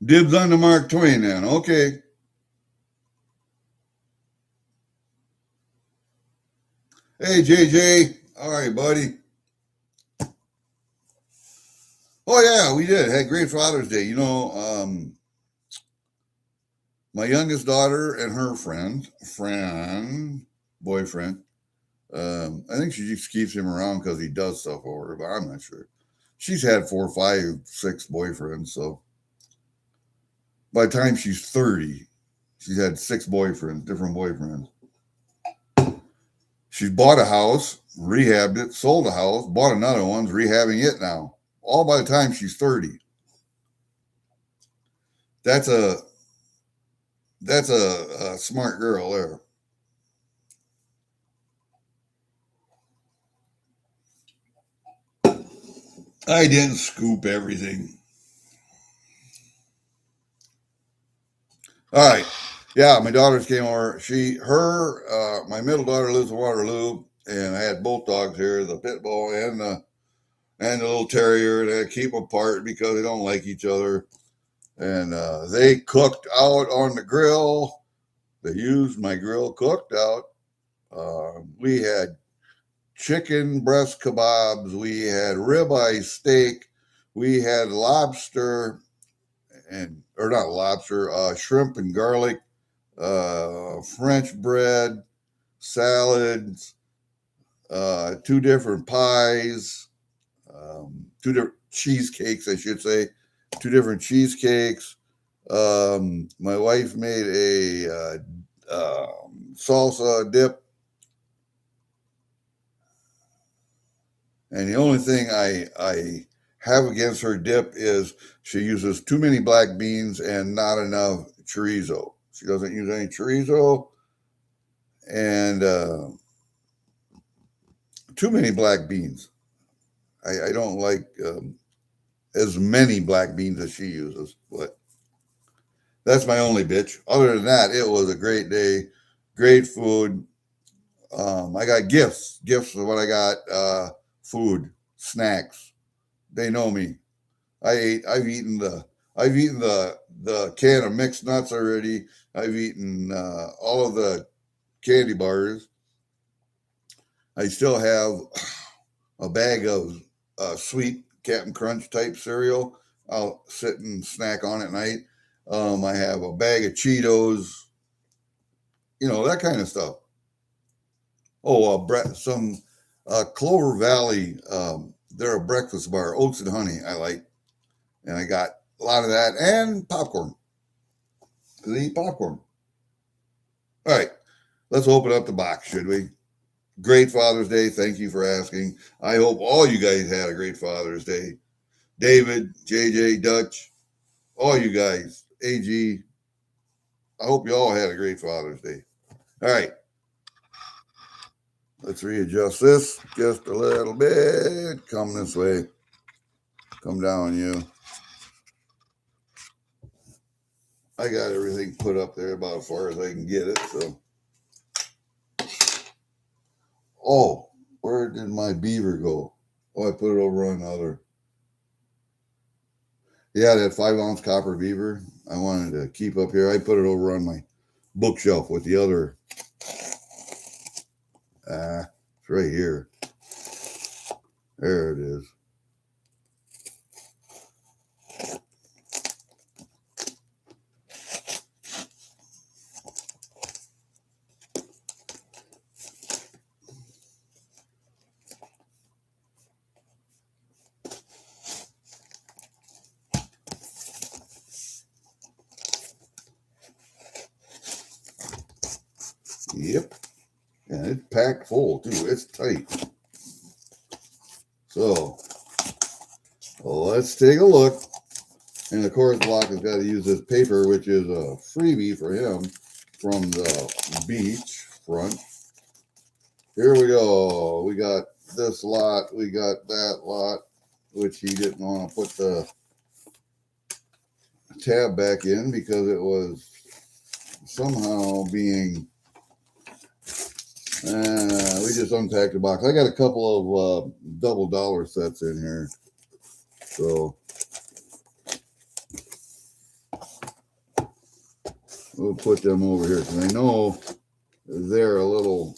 Dibs on the Mark Twain then. Okay. Hey, JJ. All right, buddy. Oh, yeah, we did. Had great Father's Day. You know, my youngest daughter and her boyfriend, I think she just keeps him around because he does stuff over her, but I'm not sure. She's had 4, 5, 6 boyfriends. So by the time she's 30, she's had 6 boyfriends, different boyfriends. She's bought a house, rehabbed it, sold a house, bought another one, rehabbing it now. All by the time she's 30. That's a smart girl there. I didn't scoop everything. All right. Yeah, my daughters came over. My middle daughter lives in Waterloo, and I had both dogs here, the pit bull and the little terrier. They keep them apart because they don't like each other. And they cooked out on the grill. They used my grill, cooked out. We had chicken breast kebabs. We had ribeye steak. We had lobster or not lobster, shrimp and garlic, French bread, salads, 2 different pies, 2 different cheesecakes, I should say. 2 different cheesecakes. My wife made a salsa dip. And the only thing I have against her dip is she uses too many black beans and not enough chorizo. She doesn't use any chorizo and too many black beans. I don't like as many black beans as she uses, but that's my only bitch. Other than that, it was a great day, great food. I got gifts. Gifts of what I got. Food, snacks. They know me. I've eaten the can of mixed nuts already. I've eaten all of the candy bars. I still have a bag of sweet Captain Crunch type cereal. I'll sit and snack on at night. I have a bag of Cheetos, that kind of stuff. Oh, some Clover Valley. They're a breakfast bar, oats and honey. I like, and I got a lot of that and popcorn. Cause I eat popcorn. All right, let's open up the box, should we? Great Father's Day. Thank you for asking. I hope all you guys had a great Father's Day. David, JJ, Dutch, all you guys, AG. I hope you all had a great Father's Day. All right. Let's readjust this just a little bit. Come this way. Come down, you. I got everything put up there about as far as I can get it, so. Oh, where did my beaver go? Oh, I put it over on the other. Yeah, that 5-ounce copper beaver I wanted to keep up here. I put it over on my bookshelf with the other. It's right here. There it is. Yep. And it's packed full too. It's tight. So let's take a look. And of course, Block has got to use this paper, which is a freebie for him from the beach front. Here we go. We got this lot. We got that lot, which he didn't want to put the tab back in because it was somehow being. We just unpacked the box. I got a couple of double dollar sets in here. So we'll put them over here because I know they're a little.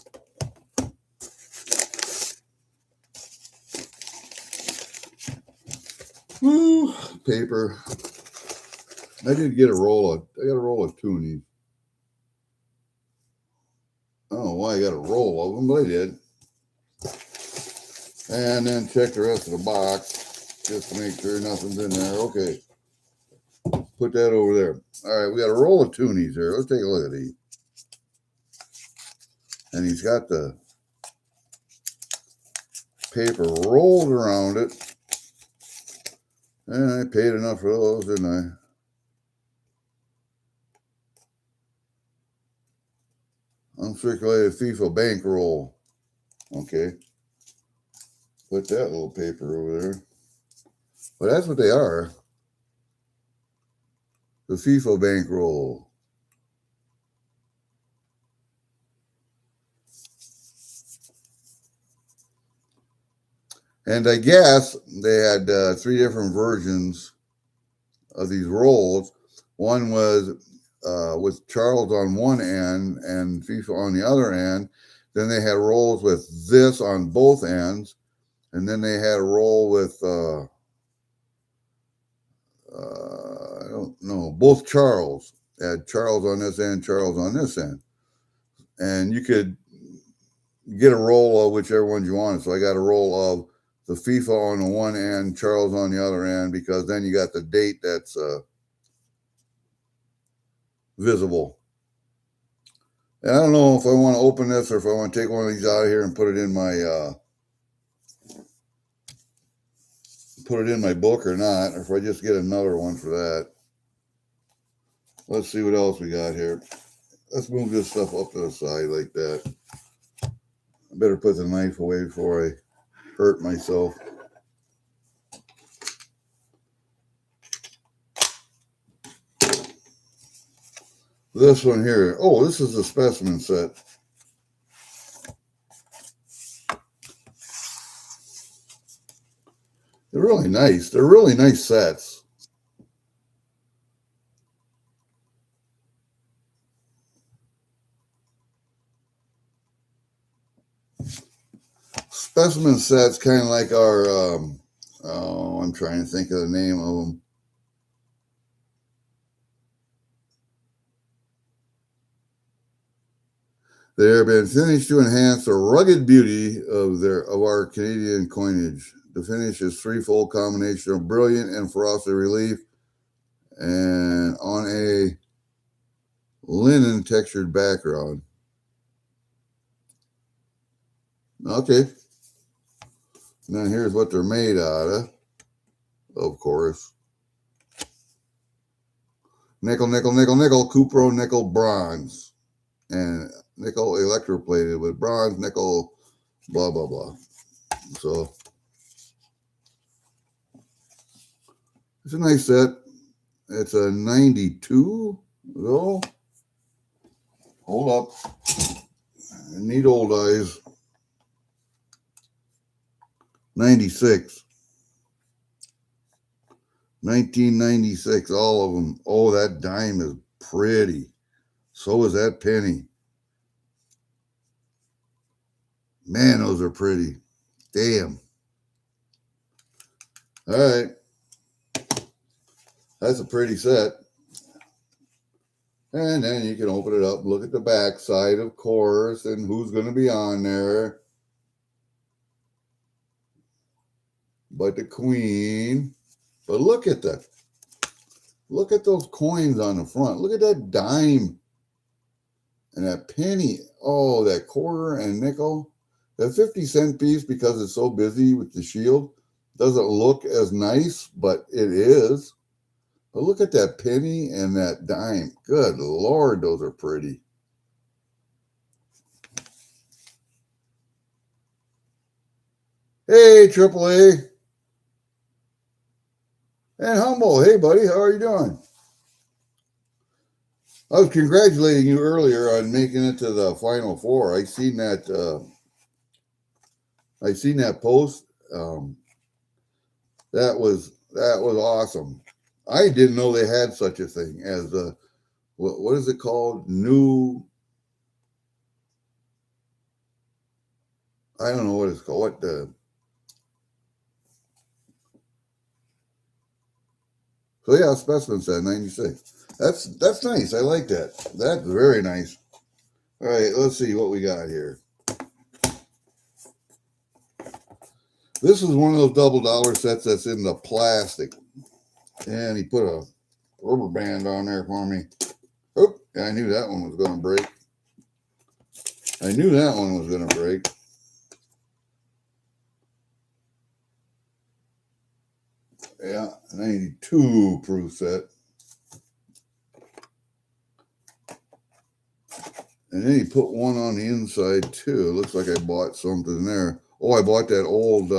Woo, paper. I did get I got a roll of toonies. I don't know why I got a roll of them, but I did. And then check the rest of the box just to make sure nothing's in there. Okay. Put that over there. All right, we got a roll of toonies here. Let's take a look at these. And he's got the paper rolled around it. And I paid enough for those, didn't I? Uncirculated FIFA bankroll. Okay. Put that little paper over there. But that's what they are. The FIFA bankroll. And I guess they had 3 different versions of these rolls. One was with Charles on one end and FIFA on the other end. Then they had rolls with this on both ends. And then they had a roll with, I don't know, both Charles. They had Charles on this end, Charles on this end. And you could get a roll of whichever ones you wanted. So I got a roll of the FIFA on the one end, Charles on the other end, because then you got the date that's visible. And I don't know if I want to open this or if I want to take one of these out of here and put it in my book or not, or if I just get another one for that. Let's see what else we got here. Let's move this stuff up to the side like that. I better put the knife away before I hurt myself. This one here. Oh, this is a specimen set. They're really nice. They're really nice sets. Specimen sets, kind of like our, I'm trying to think of the name of them. They have been finished to enhance the rugged beauty of our Canadian coinage. The finish is threefold combination of brilliant and frosted relief and on a linen textured background. Okay. Now here's what they're made out of course. Nickel, nickel, nickel, nickel, cupro, nickel, bronze. And nickel electroplated with bronze, nickel, blah, blah, blah. So it's a nice set. It's a 92, though. Hold up. I need old eyes. 96. 1996, all of them. Oh, that dime is pretty. So is that penny. Man, those are pretty. Damn. All right. That's a pretty set. And then you can open it up and look at the back side, of course, and who's going to be on there. But the queen. But look at that. Look at those coins on the front. Look at that dime. And that penny. Oh, that quarter and nickel. That 50-cent piece, because it's so busy with the shield, doesn't look as nice, but it is. But look at that penny and that dime. Good Lord, those are pretty. Hey, AAA. And Humble. Hey, buddy, how are you doing? I was congratulating you earlier on making it to the Final Four. I seen that post. That was awesome. I didn't know they had such a thing as what is it called? I don't know what it's called. So yeah, specimen set 96. That's nice. I like that. That's very nice. All right, let's see what we got here. This is one of those double dollar sets that's in the plastic. And he put a rubber band on there for me. Oh, I knew that one was going to break. Yeah, 92 proof set. And then he put one on the inside too. It looks like I bought something there. Oh, I bought that old,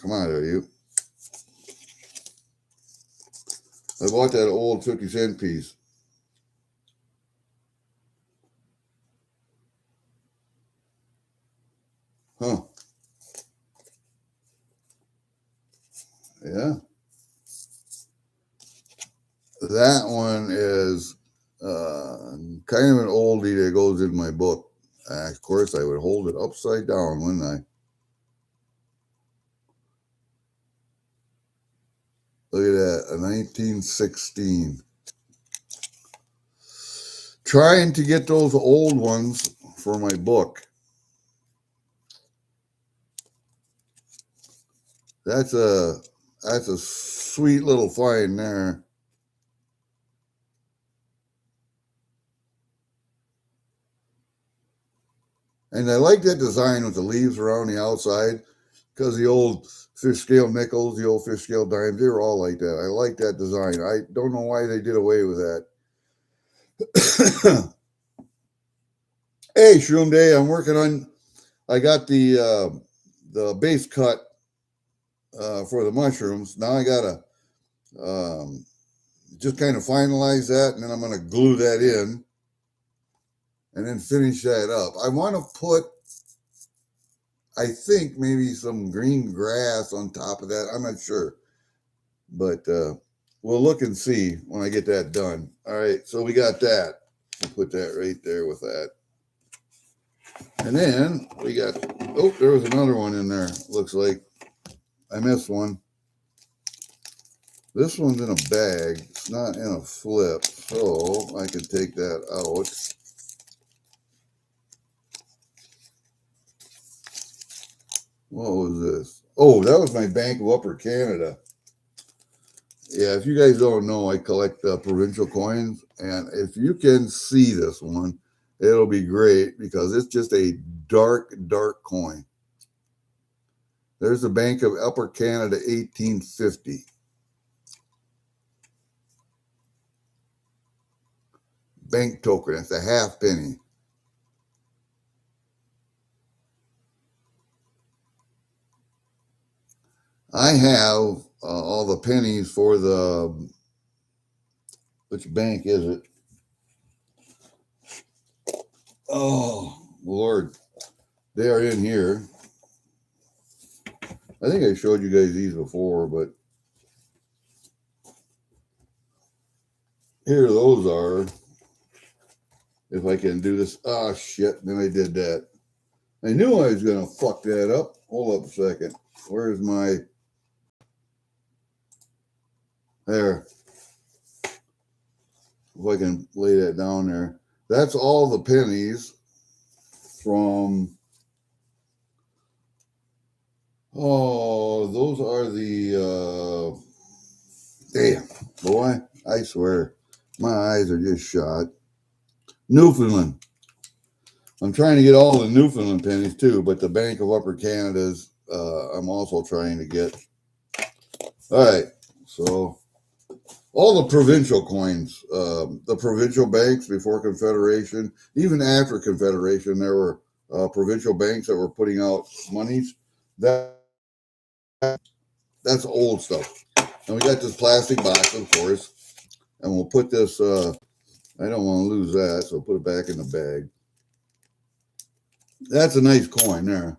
come on there, you. I bought that old 50-cent piece. Huh. Yeah. That one is kind of an oldie that goes in my book. Of course, I would hold it upside down, wouldn't I? Look at that, a 1916. Trying to get those old ones for my book. That's a sweet little find there. And I like that design with the leaves around the outside because the old fish scale nickels, the old fish scale dimes, they were all like that. I like that design. I don't know why they did away with that. Hey, Shroom Day, I'm working on. I got the base cut for the mushrooms. Now I gotta just kind of finalize that, and then I'm gonna glue that in, and then finish that up. I want to put, I think maybe some green grass on top of that. I'm not sure, but we'll look and see when I get that done. All right, so we got that. We'll put that right there with that. And then we got, oh, there was another one in there. Looks like I missed one. This one's in a bag. It's not in a flip, so I can take that out. What was this? Oh, that was my Bank of Upper Canada. Yeah, if you guys don't know, I collect provincial coins, and if you can see this one, it'll be great because it's just a dark, dark coin. There's the Bank of Upper Canada 1850. Bank token. It's a half penny. I have all the pennies for the, which bank is it? Oh, Lord. They are in here. I think I showed you guys these before, but here those are. If I can do this. Ah, shit. Then I did that. I knew I was going to fuck that up. Hold up a second. Where's my... There. If I can lay that down there. That's all the pennies from... Oh, those are the... Damn, boy. I swear. My eyes are just shot. Newfoundland. I'm trying to get all the Newfoundland pennies too, but the Bank of Upper Canada's I'm also trying to get. All right, so all the provincial coins, the provincial banks before Confederation, even after Confederation, there were provincial banks that were putting out monies. That's old stuff. And we got this plastic box, of course, and we'll put this. I don't want to lose that, so put it back in the bag. That's a nice coin there.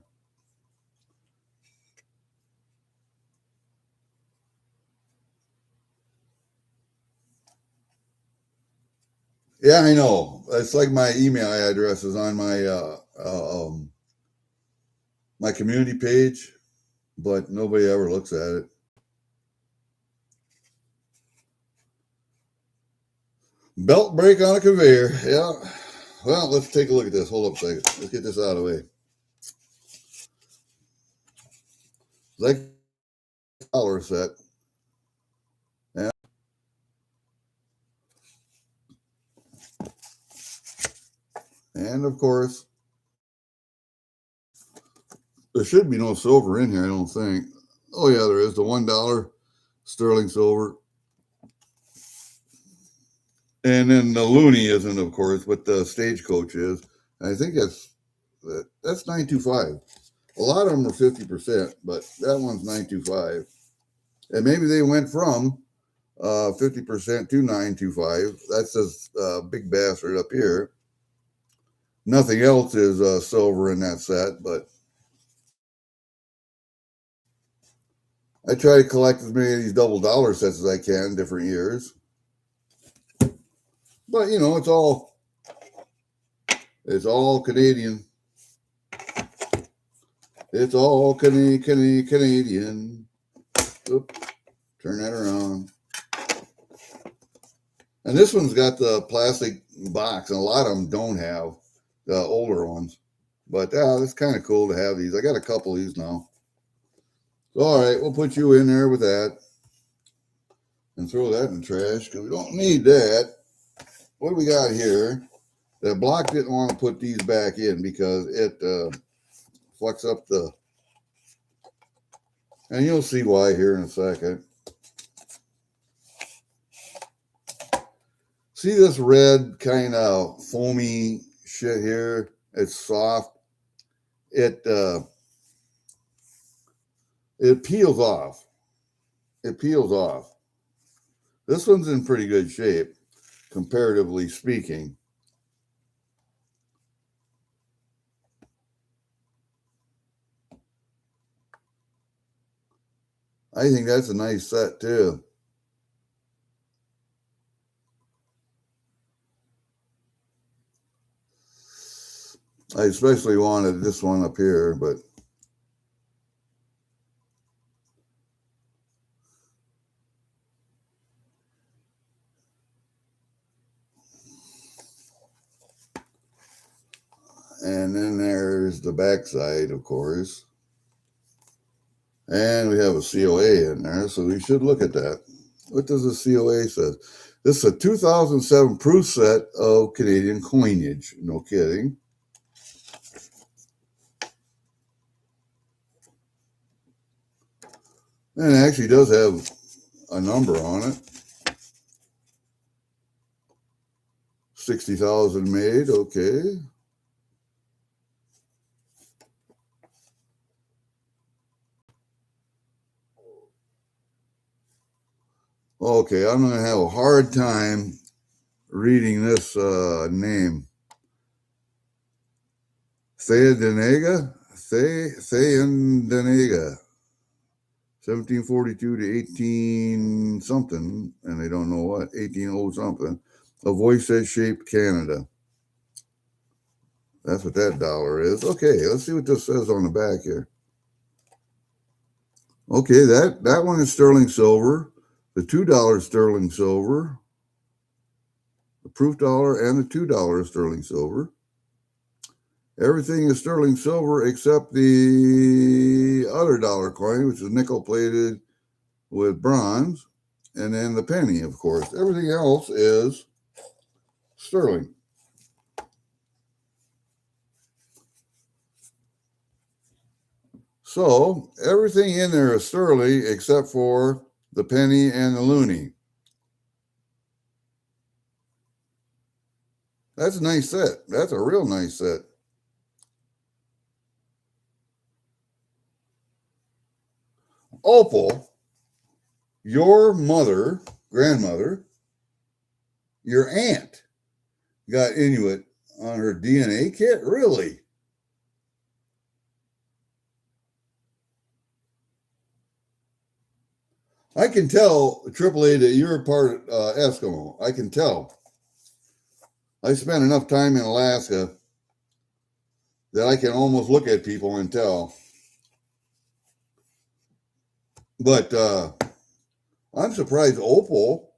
Yeah, I know. It's like my email address is on my community page, but nobody ever looks at it. Belt break on a conveyor. Yeah. Well, let's take a look at this. Hold up a second. Let's get this out of the way. Like dollar set. Yeah. And of course, there should be no silver in here, I don't think. Oh yeah, there is. The $1 sterling silver. And then the loonie isn't, of course, but the stagecoach is. I think that's 925. A lot of them are 50%, but that one's 925. And maybe they went from 50% to 925. That's this big bastard up here. Nothing else is silver in that set, but I try to collect as many of these double dollar sets as I can, different years. But you know, it's all Canadian. It's all Canadian. Oop, turn that around. And this one's got the plastic box, and a lot of them don't have the older ones. But it's kind of cool to have these. I got a couple of these now. So, all right, we'll put you in there with that and throw that in the trash because we don't need that. What do we got here? The Block didn't want to put these back in because it flex up the, and you'll see why here in a second. See this red kind of foamy shit here? It's soft. It peels off. It peels off. This one's in pretty good shape, comparatively speaking. I think that's a nice set too. I especially wanted this one up here, but and then there's the backside, of course. And we have a COA in there, so we should look at that. What does the COA say? This is a 2007 proof set of Canadian coinage. No kidding. And it actually does have a number on it. 60,000 made, okay. Okay, I'm going to have a hard time reading this name. Thayendanegea? Thayendanegea. 1742 to 18 something, and they don't know what, 1800 something. A voice that shaped Canada. That's what that dollar is. Okay, let's see what this says on the back here. Okay, that one is sterling silver. The $2 sterling silver. The proof dollar and the $2 sterling silver. Everything is sterling silver except the other dollar coin, which is nickel plated with bronze. And then the penny, of course. Everything else is sterling. So everything in there is sterling except for the penny and the loonie. That's a nice set. That's a real nice set. Opal, your mother, grandmother, your aunt got Inuit on her DNA kit? Really? I can tell, AAA, that you're a part Eskimo. I can tell. I spent enough time in Alaska that I can almost look at people and tell. But I'm surprised Opal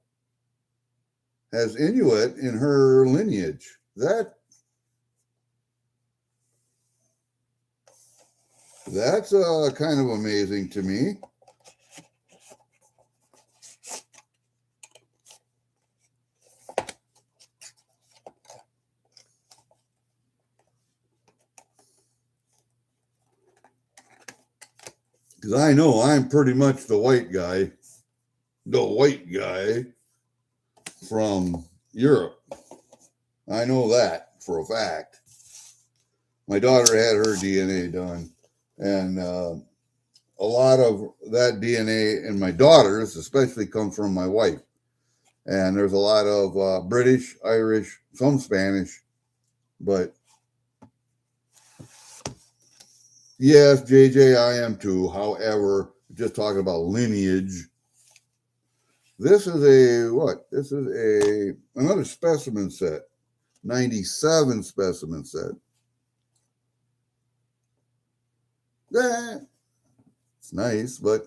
has Inuit in her lineage. That's kind of amazing to me. Because I know I'm pretty much the white guy from Europe. I know that for a fact. My daughter had her DNA done, and a lot of that DNA in my daughters, especially, comes from my wife. And there's a lot of British, Irish, some Spanish, but yes, JJ, I am too. However, just talking about lineage. This is a what? This is another specimen set, 97 specimen set. It's nice, but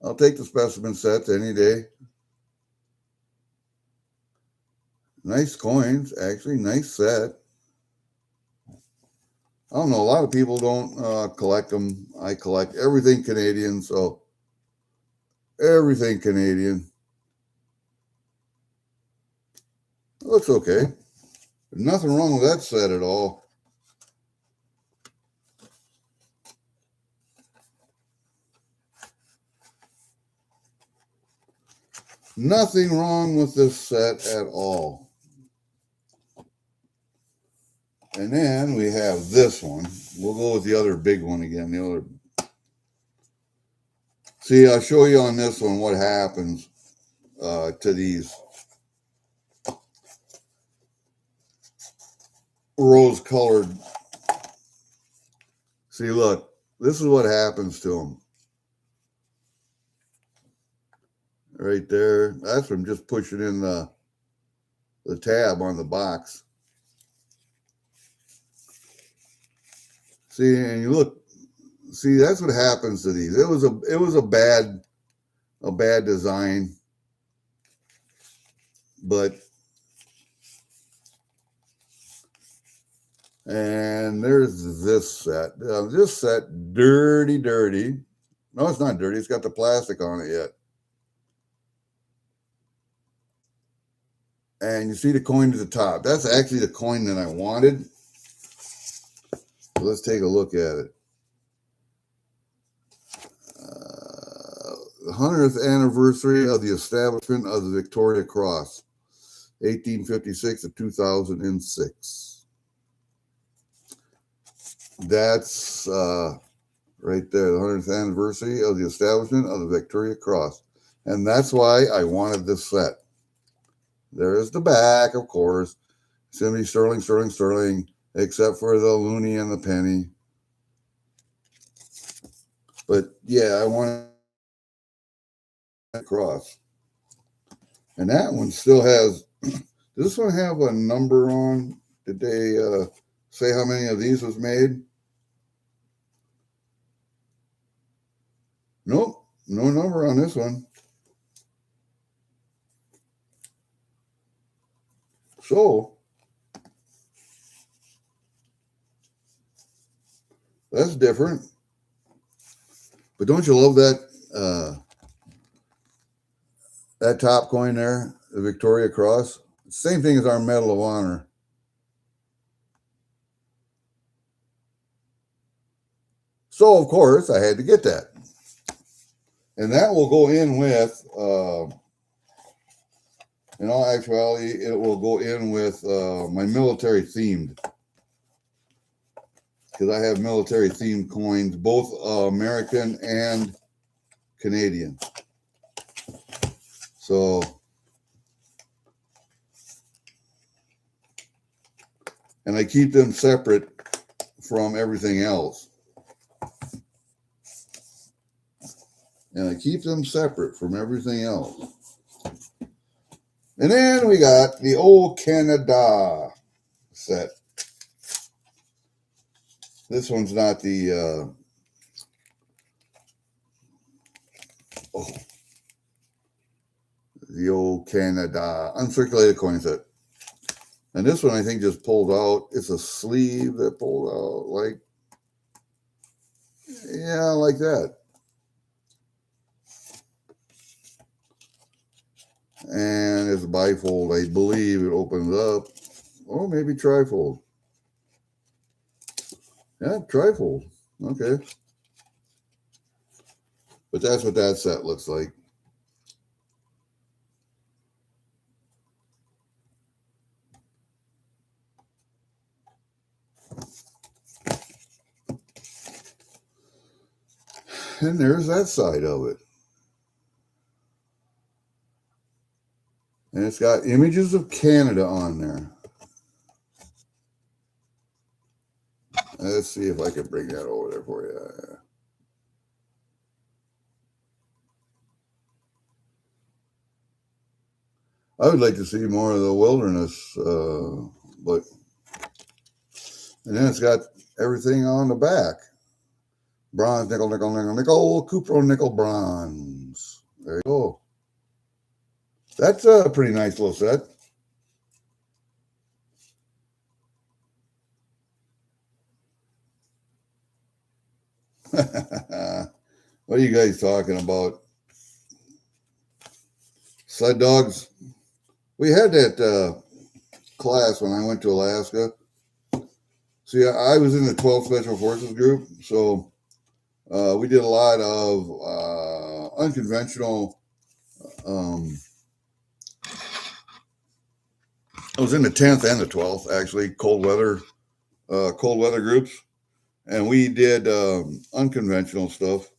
I'll take the specimen sets any day. Nice coins, actually, nice set. I don't know. A lot of people don't collect them. I collect everything Canadian, so everything Canadian. It looks okay. There's nothing wrong with that set at all. Nothing wrong with this set at all. And then we have this one. We'll go with the other big one again. The other. See, I'll show you on this one what happens to these rose-colored. See, look, this is what happens to them. Right there. That's from just pushing in the tab on the box. See, and you look. See, that's what happens to these. It was a bad design, but and there's this set. This set, dirty. No, it's not dirty. It's got the plastic on it yet. And you see the coin at the top. That's actually the coin that I wanted. So let's take a look at it. The 100th anniversary of the establishment of the Victoria Cross, 1856 to 2006. That's right there, the 100th anniversary of the establishment of the Victoria Cross. And that's why I wanted this set. There's the back, of course. It's going to be sterling, except for the loonie and the penny. But yeah, I wanted cross. And that one still has, does this one have a number on? Did they say how many of these was made? Nope, no number on this one. So, that's different. But don't you love that that top coin there, the Victoria Cross? Same thing as our Medal of Honor. So, of course, I had to get that. And that will go in with, in all actuality, it will go in with my military themed. Because I have military themed coins, both American and Canadian. So, and I keep them separate from everything else. And I keep them separate from everything else. And then we got the old Canada set. This one's not the the old Canada uncirculated coin set. And this one I think just pulled out. It's a sleeve that pulled out like, yeah, like that. And it's bifold. I believe it opens up. Or maybe trifold. Yeah, trifold. Okay. But that's what that set looks like. And there's that side of it. And it's got images of Canada on there. Let's see if I can bring that over there for you. I would like to see more of the wilderness, but and then it's got everything on the back. Bronze, nickel, cupro, nickel, bronze. There you go. That's a pretty nice little set. What are you guys talking about? Sled dogs? We had that class when I went to Alaska. See, I was in the 12 Special Forces group, so we did a lot of unconventional. Um, I was in the 10th and the 12th, actually, cold weather groups, and we did unconventional stuff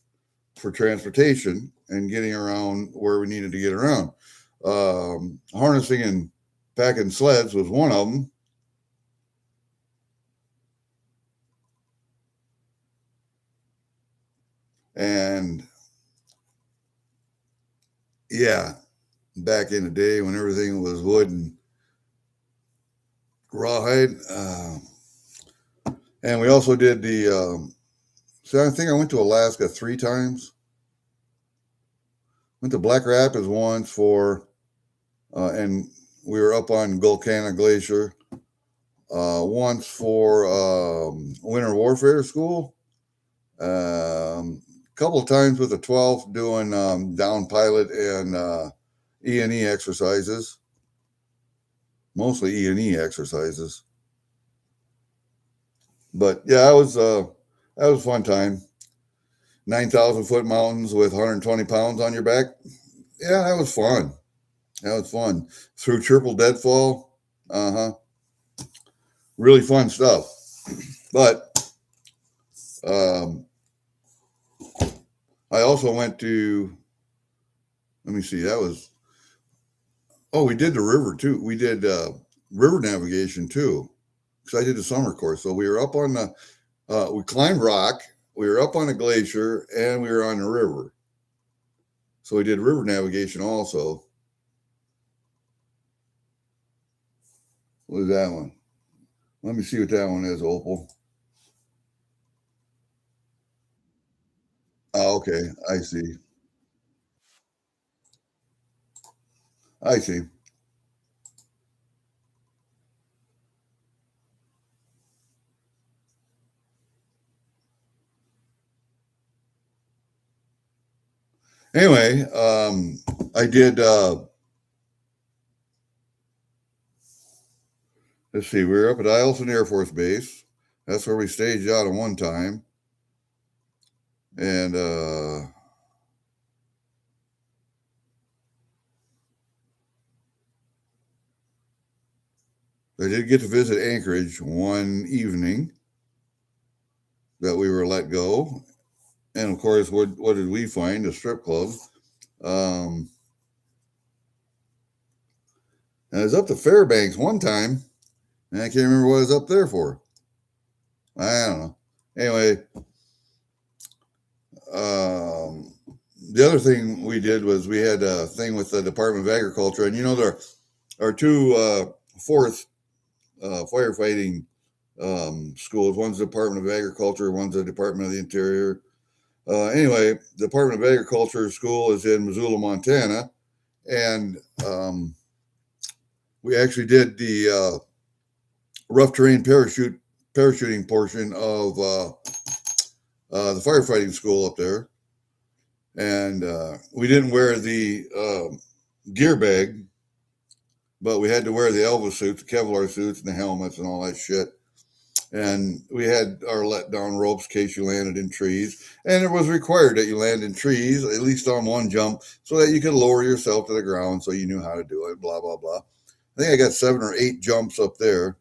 for transportation and getting around where we needed to get around. Harnessing and packing sleds was one of them. And yeah, back in the day when everything was wood and rawhide. And we also did so I think I went to Alaska 3 times. Went to Black Rapids once and we were up on Gulkana Glacier. Once for winter warfare school. A couple of times with the 12th doing down pilot and E&E exercises. Mostly E&E exercises. But yeah, that was a fun time. 9,000 foot mountains with 120 pounds on your back. Yeah, that was fun. That was fun. Through triple deadfall. Really fun stuff. But I also went to, let me see, we did the river too. We did river navigation too. Because I did the summer course. So we were up on we climbed rock, we were up on a glacier, and we were on the river. So we did river navigation also. What is that one? Let me see what that one is, Opal. Oh, okay. I see. I see. Anyway, I did, let's see, we were up at Eielson Air Force Base. That's where we staged out at one time. And I did get to visit Anchorage one evening that we were let go. And of course, what did we find? A strip club. And I was up to Fairbanks one time, and I can't remember what I was up there for. I don't know. Anyway, the other thing we did was we had a thing with the Department of Agriculture, and there are two fourth firefighting schools. One's the Department of Agriculture, one's the Department of the Interior. Anyway, the Department of Agriculture school is in Missoula, Montana, and we actually did the rough terrain parachuting portion of the firefighting school up there. And we didn't wear the gear bag, but we had to wear the Elvis suits, the Kevlar suits, and the helmets and all that shit. And we had our let down ropes in case you landed in trees. And it was required that you land in trees, at least on one jump, so that you could lower yourself to the ground so you knew how to do it, blah, blah, blah. I think I got 7 or 8 jumps up there.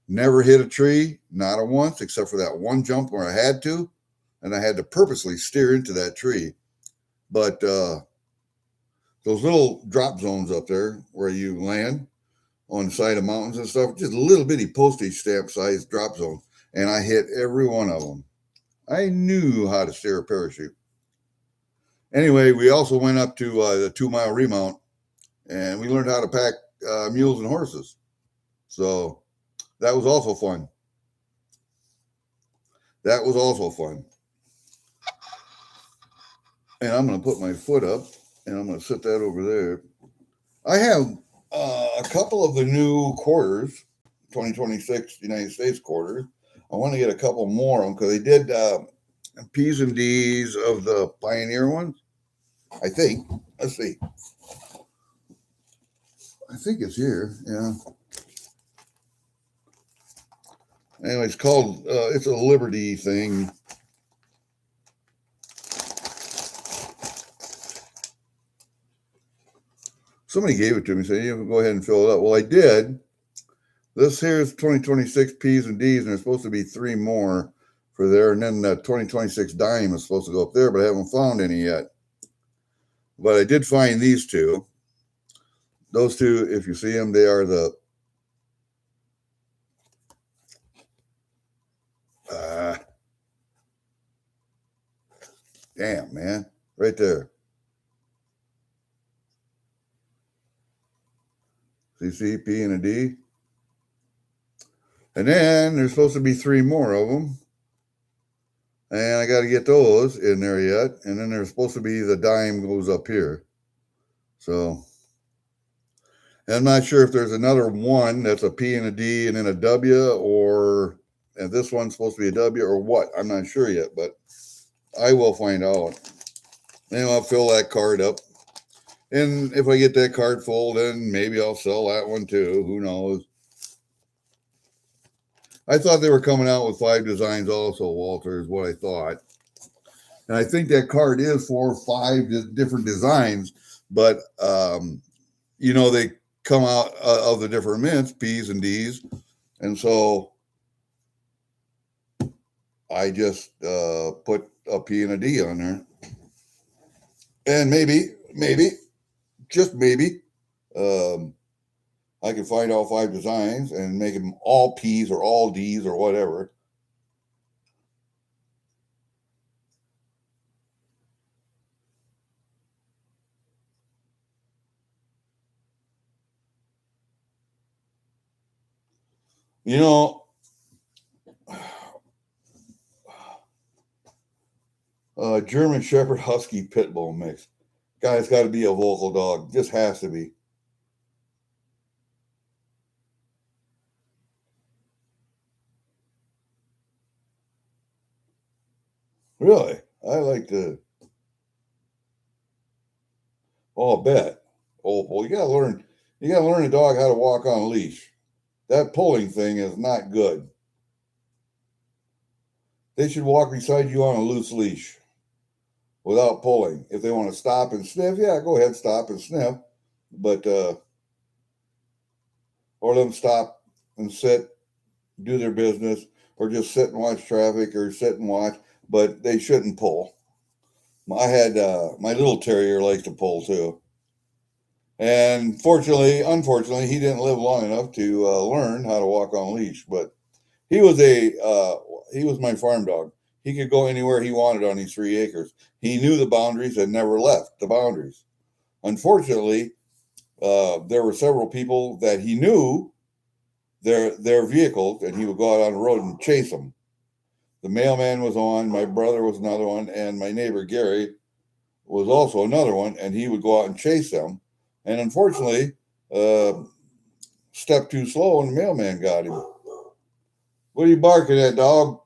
Never hit a tree, not a once, except for that one jump where I had to. And I had to purposely steer into that tree. But those little drop zones up there where you land on the side of mountains and stuff, just little bitty postage stamp sized drop zones. And I hit every one of them. I knew how to steer a parachute. Anyway, we also went up to the 2-mile remount, and we learned how to pack mules and horses. So that was also fun. That was also fun. And I'm going to put my foot up, and I'm going to set that over there. I have a couple of the new quarters, 2026 United States quarters. I want to get a couple more of them because they did P's and D's of the Pioneer ones. I think. Let's see. I think it's here. Yeah. Anyway, it's called. It's a Liberty thing. Somebody gave it to me. Said, "You go ahead and fill it up." Well, I did. This here is 2026 P's and D's, and there's supposed to be 3 more for there. And then the 2026 dime is supposed to go up there, but I haven't found any yet. But I did find these 2. Those 2, if you see them, they are the damn, man, right there. See, P and a D. And then there's supposed to be 3 more of them. And I got to get those in there yet. And then there's supposed to be the dime goes up here. So I'm not sure if there's another one that's a P and a D and then a W, or and this one's supposed to be a W or what. I'm not sure yet, but I will find out. And I'll fill that card up. And if I get that card full, then maybe I'll sell that one too. Who knows? I thought they were coming out with 5 designs also, Walter, is what I thought. And I think that card is for 5 different designs, but, they come out of the different mints, P's and D's. And so I just put a P and a D on there. And maybe, just maybe, I can find all 5 designs and make them all P's or all D's or whatever. German Shepherd Husky Pit Bull mix. Guy's got to be a vocal dog. Just has to be. Really? I like to. Oh, I bet. Oh, well, you gotta learn a dog how to walk on a leash. That pulling thing is not good. They should walk beside you on a loose leash without pulling. If they want to stop and sniff, yeah, go ahead, stop and sniff. But or let them stop and sit, do their business, or just sit and watch traffic or sit and watch, but they shouldn't pull. I had my little terrier likes to pull too. And unfortunately, he didn't live long enough to learn how to walk on a leash. But he was my farm dog. He could go anywhere he wanted on these 3 acres. He knew the boundaries and never left the boundaries. Unfortunately, there were several people that he knew their vehicles, and he would go out on the road and chase them. The mailman was on, my brother was another one, and my neighbor Gary was also another one, and he would go out and chase them. And unfortunately, stepped too slow, and the mailman got him. What are you barking at, dog?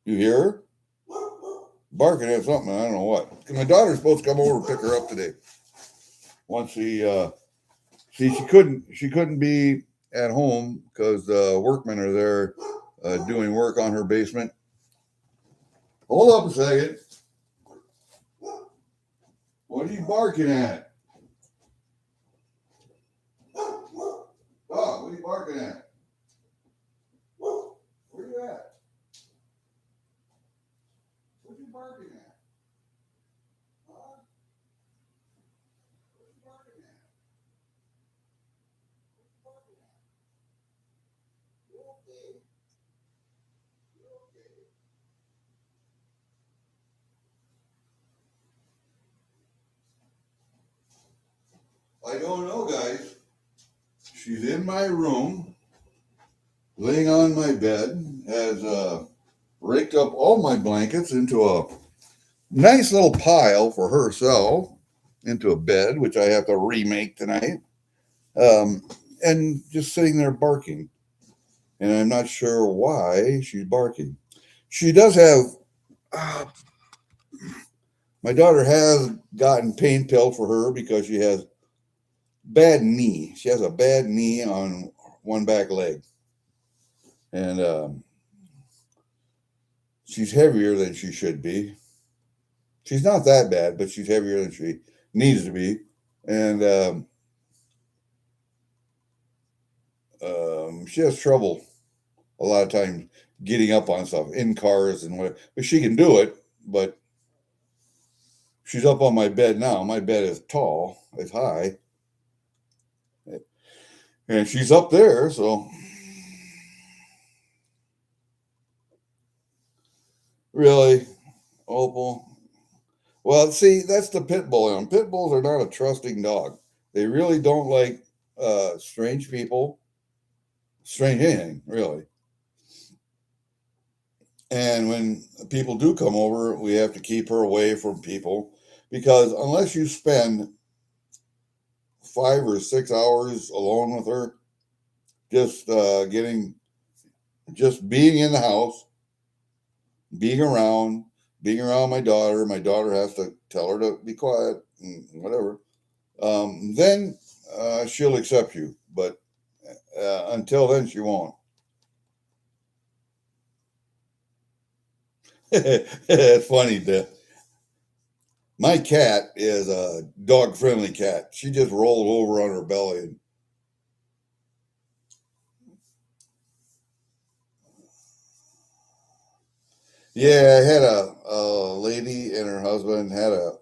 You hear her? Barking at something, I don't know what. My daughter's supposed to come over and pick her up today. Once she couldn't be at home because workmen are there doing work on her basement. Hold up a second. What are you barking at? Oh, what are you barking at? Where are you at? What are you barking at? Huh? What are you barking at? What are you barking at? You okay? You okay? I don't know, guys. She's in my room, laying on my bed, has raked up all my blankets into a nice little pile for herself, into a bed, which I have to remake tonight, and just sitting there barking. and I'm not sure why she's barking. She does have, uh, my daughter has gotten pain pills for her because she has bad knee. She has a bad knee on one back leg, and she's heavier than she should be. She's not that bad, but she's heavier than she needs to be, and she has trouble a lot of times getting up on stuff in cars and whatever. But she can do it. But she's up on my bed now. My bed is tall, it's high, and she's up there. So really, Opal. Well, see, that's the pit bull in them. Pit bulls are not a trusting dog. They really don't like strange people, strange anything, really. And when people do come over, we have to keep her away from people because unless you spend 5 or 6 hours alone with her, just just being in the house, being around, being around my daughter. My daughter has to tell her to be quiet and whatever. Then she'll accept you, but until then, she won't. It's funny that my cat is a dog friendly cat. She just rolled over on her belly. And, yeah, I had a lady and her husband had a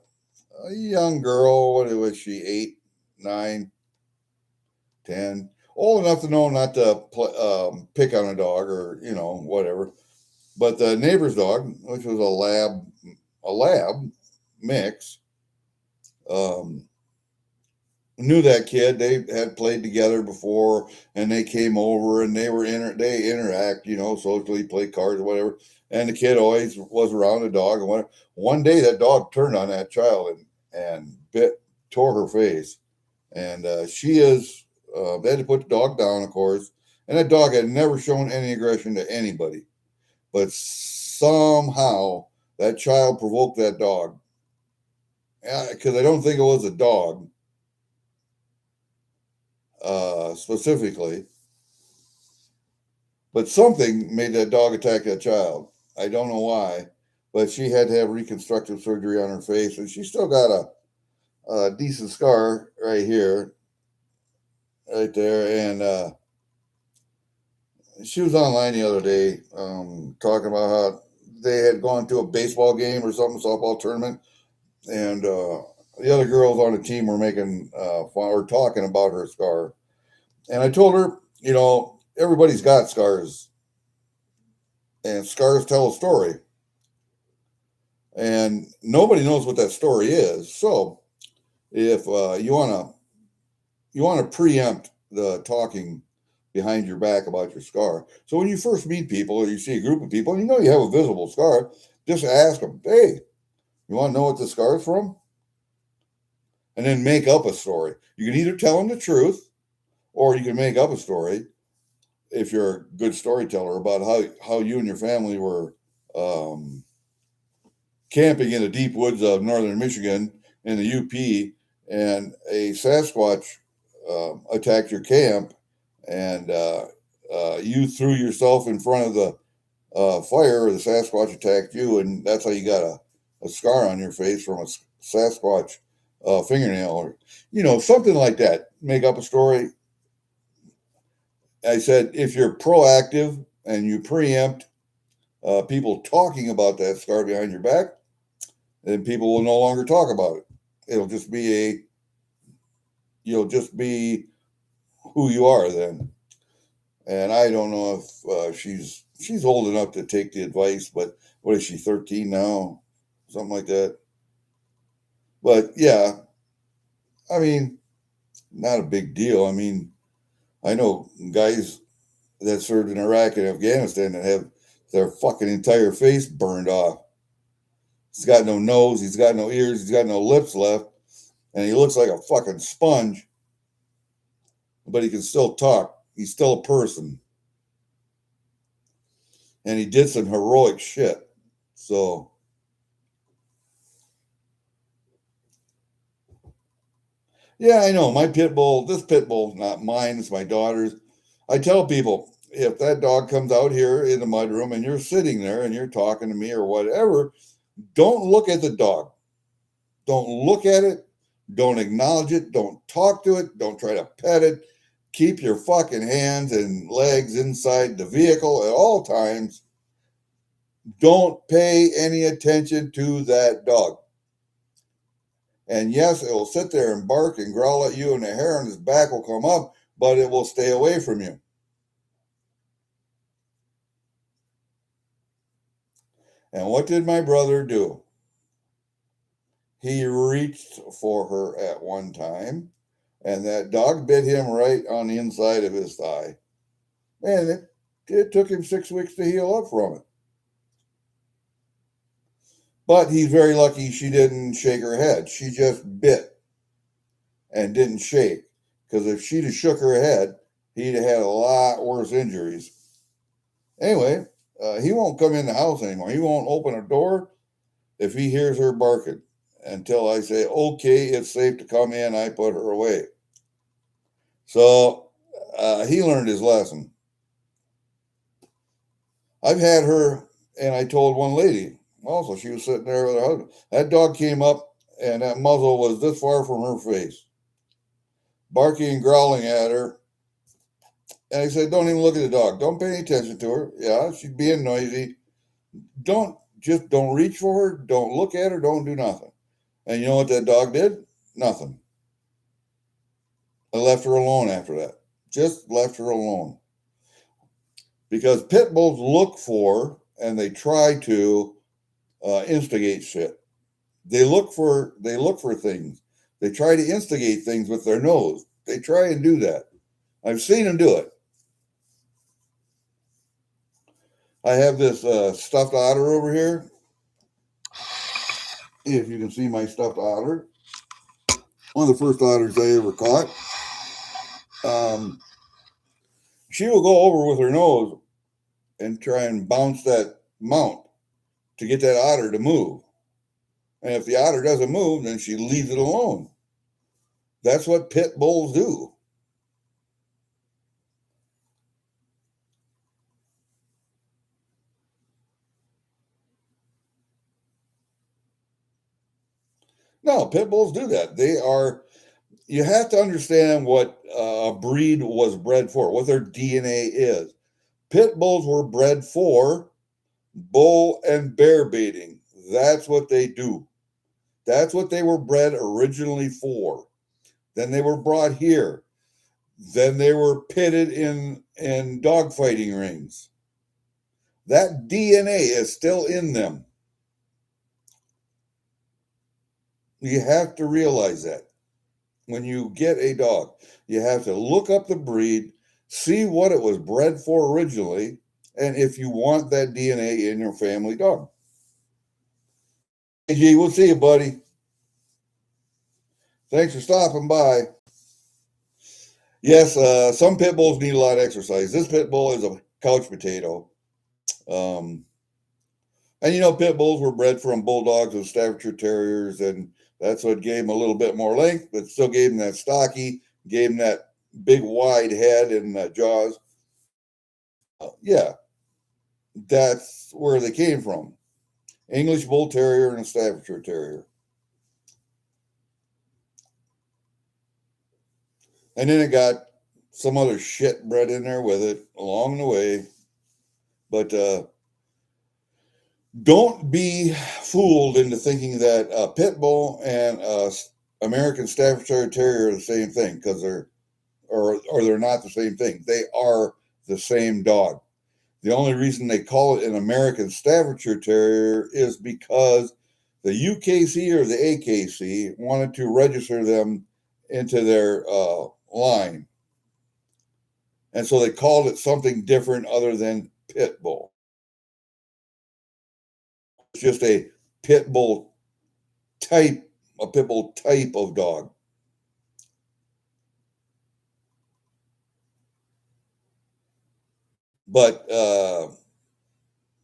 young girl. What was she? 8, 9, 10, old enough to know not to pick on a dog or whatever. But the neighbor's dog, which was a lab mix, um, knew that kid. They had played together before, and they came over and they interact, socially, play cards or whatever. And the kid always was around the dog. And one day that dog turned on that child and tore her face. And she is. They had to put the dog down, of course. And that dog had never shown any aggression to anybody. But somehow that child provoked that dog. Because I don't think it was a dog specifically, but something made that dog attack that child. I don't know why, but she had to have reconstructive surgery on her face, and she still got a decent scar right here, right there. And she was online the other day talking about how they had gone to a baseball game or something, softball tournament, and the other girls on the team were making fun or talking about her scar. And I told her, everybody's got scars, and scars tell a story, and nobody knows what that story is. So if you want to preempt the talking behind your back about your scar. So when you first meet people or you see a group of people and you have a visible scar, just ask them, "Hey, you want to know what the scar is from?" And then make up a story. You can either tell them the truth or you can make up a story if you're a good storyteller about how you and your family were um, camping in the deep woods of northern Michigan in the UP, and a Sasquatch attacked your camp, and you threw yourself in front of the fire. The Sasquatch attacked you, and that's how you got a scar on your face from a Sasquatch fingernail, or something like that. Make up a story. I said if you're proactive and you preempt people talking about that scar behind your back, then people will no longer talk about it. It'll just be you'll just be who you are then. And I don't know if she's old enough to take the advice, but what is she, 13 now? Something like that. But yeah, I mean, not a big deal. I mean, I know guys that served in Iraq and Afghanistan that have their fucking entire face burned off. He's got no nose, he's got no ears, he's got no lips left, and he looks like a fucking sponge, but he can still talk. He's still a person. and he did some heroic shit. So, yeah, I know this pit bull, not mine, it's my daughter's. I tell people, if that dog comes out here in the mudroom and you're sitting there and you're talking to me or whatever, don't look at the dog. Don't look at it. Don't acknowledge it. Don't talk to it. Don't try to pet it. Keep your fucking hands and legs inside the vehicle at all times. Don't pay any attention to that dog. And yes, it will sit there and bark and growl at you, and the hair on his back will come up, but it will stay away from you. And what did my brother do? He reached for her at one time, and that dog bit him right on the inside of his thigh. And it took him 6 weeks to heal up from it. But he's very lucky she didn't shake her head. She just bit and didn't shake. Because if she'd have shook her head, he'd have had a lot worse injuries. Anyway, he won't come in the house anymore. He won't open a door if he hears her barking until I say, okay, it's safe to come in. I put her away. So he learned his lesson. I've had her, and I told one lady, also, she was sitting there with her husband. That dog came up, and that muzzle was this far from her face, barking and growling at her. And I said, don't even look at the dog. Don't pay any attention to her. Yeah, she's being noisy. Don't reach for her. Don't look at her. Don't do nothing. And you know what that dog did? Nothing. I left her alone after that. Just left her alone. Because pit bulls look for, and they try to instigate shit. They look for things. They try to instigate things with their nose. They try and do that. I've seen them do it. I have this stuffed otter over here. If you can see my stuffed otter. One of the first otters I ever caught. She will go over with her nose and try and bounce that mount to get that otter to move. And if the otter doesn't move, then she leaves it alone. That's what pit bulls do. No, pit bulls do that. You have to understand what a breed was bred for, what their DNA is. Pit bulls were bred for bull and bear baiting. That's what they do. That's what they were bred originally for. Then they were brought here. Then they were pitted in dogfighting rings. That DNA is still in them. You have to realize that. When you get a dog, you have to look up the breed, see what it was bred for originally, and if you want that DNA in your family dog. Hey, G, we'll see you, buddy. Thanks for stopping by. Yes, some pit bulls need a lot of exercise. This pit bull is a couch potato. And pit bulls were bred from bulldogs and Staffordshire Terriers, and that's what gave him a little bit more length, but still gave him that stocky, gave him that big wide head and jaws. Yeah, that's where they came from. English Bull Terrier and a Staffordshire Terrier. And then it got some other shit bred in there with it along the way. But don't be fooled into thinking that a pit bull and American Staffordshire Terrier are the same thing, because they're not the same thing. They are the same dog. The only reason they call it an American Staffordshire Terrier is because the UKC or the AKC wanted to register them into their line. And so they called it something different other than pit bull. It's just a pit bull type of dog. But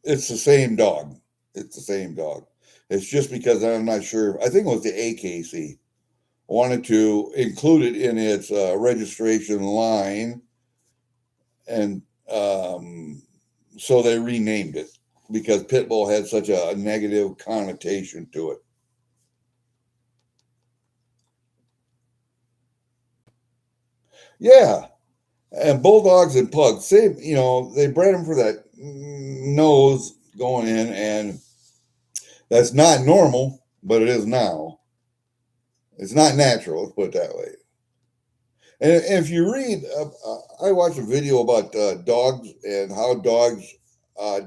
It's the same dog. It's the same dog. It's just because I'm not sure. I think it was the AKC wanted to include it in its registration line, and so they renamed it because pit bull had such a negative connotation to it. Yeah, and bulldogs and pugs, same. They bred them for that nose going in, and that's not normal, but it is now. It's not natural. Let's put it that way. And if you read, I watched a video about dogs and how dogs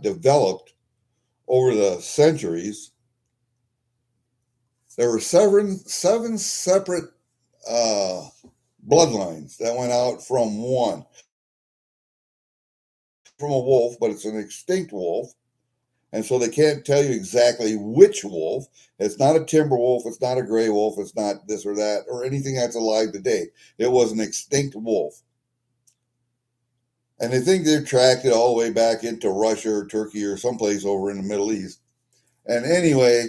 developed over the centuries. There were seven separate uh, bloodlines that went out from a wolf, but it's an extinct wolf. And so they can't tell you exactly which wolf. It's not a timber wolf. It's not a gray wolf. It's not this or that or anything that's alive today. It was an extinct wolf. And they think they've tracked it all the way back into Russia or Turkey or someplace over in the Middle East. And anyway,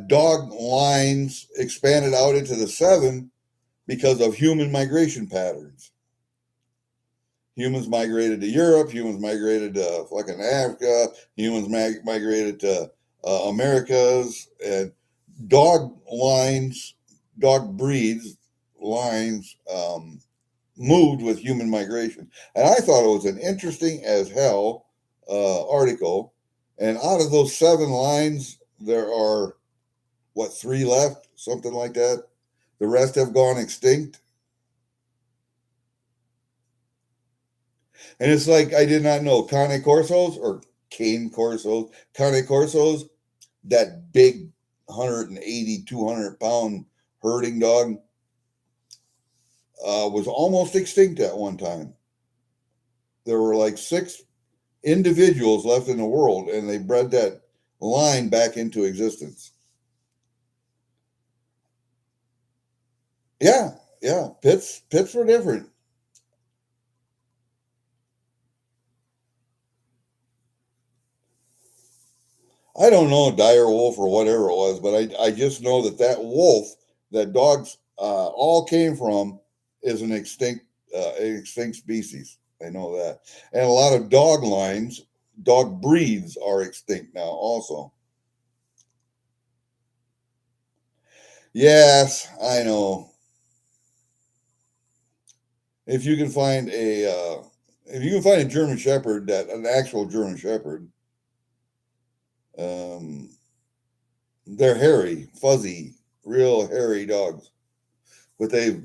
dog lines expanded out into the seven because of human migration patterns. Humans migrated to Europe. Humans migrated to fucking Africa. Humans migrated to Americas. And dog lines, dog breeds, lines moved with human migration. And I thought it was an interesting as hell article. And out of those seven lines, there are, what, three left? Something like that. The rest have gone extinct. And it's like I did not know Cane Corsos or Cane Corsos. Cane Corsos, that big 180, 200-pound herding dog, was almost extinct at one time. There were like 6 individuals left in the world, and they bred that line back into existence. Yeah, yeah. Pits were different. I don't know, dire wolf or whatever it was, but I just know that wolf that dogs all came from is an extinct species. I know that, and a lot of dog lines, dog breeds are extinct now also. Yes, I know. If you can find a German Shepherd, that an actual German Shepherd, um, they're hairy, fuzzy, real hairy dogs, but they've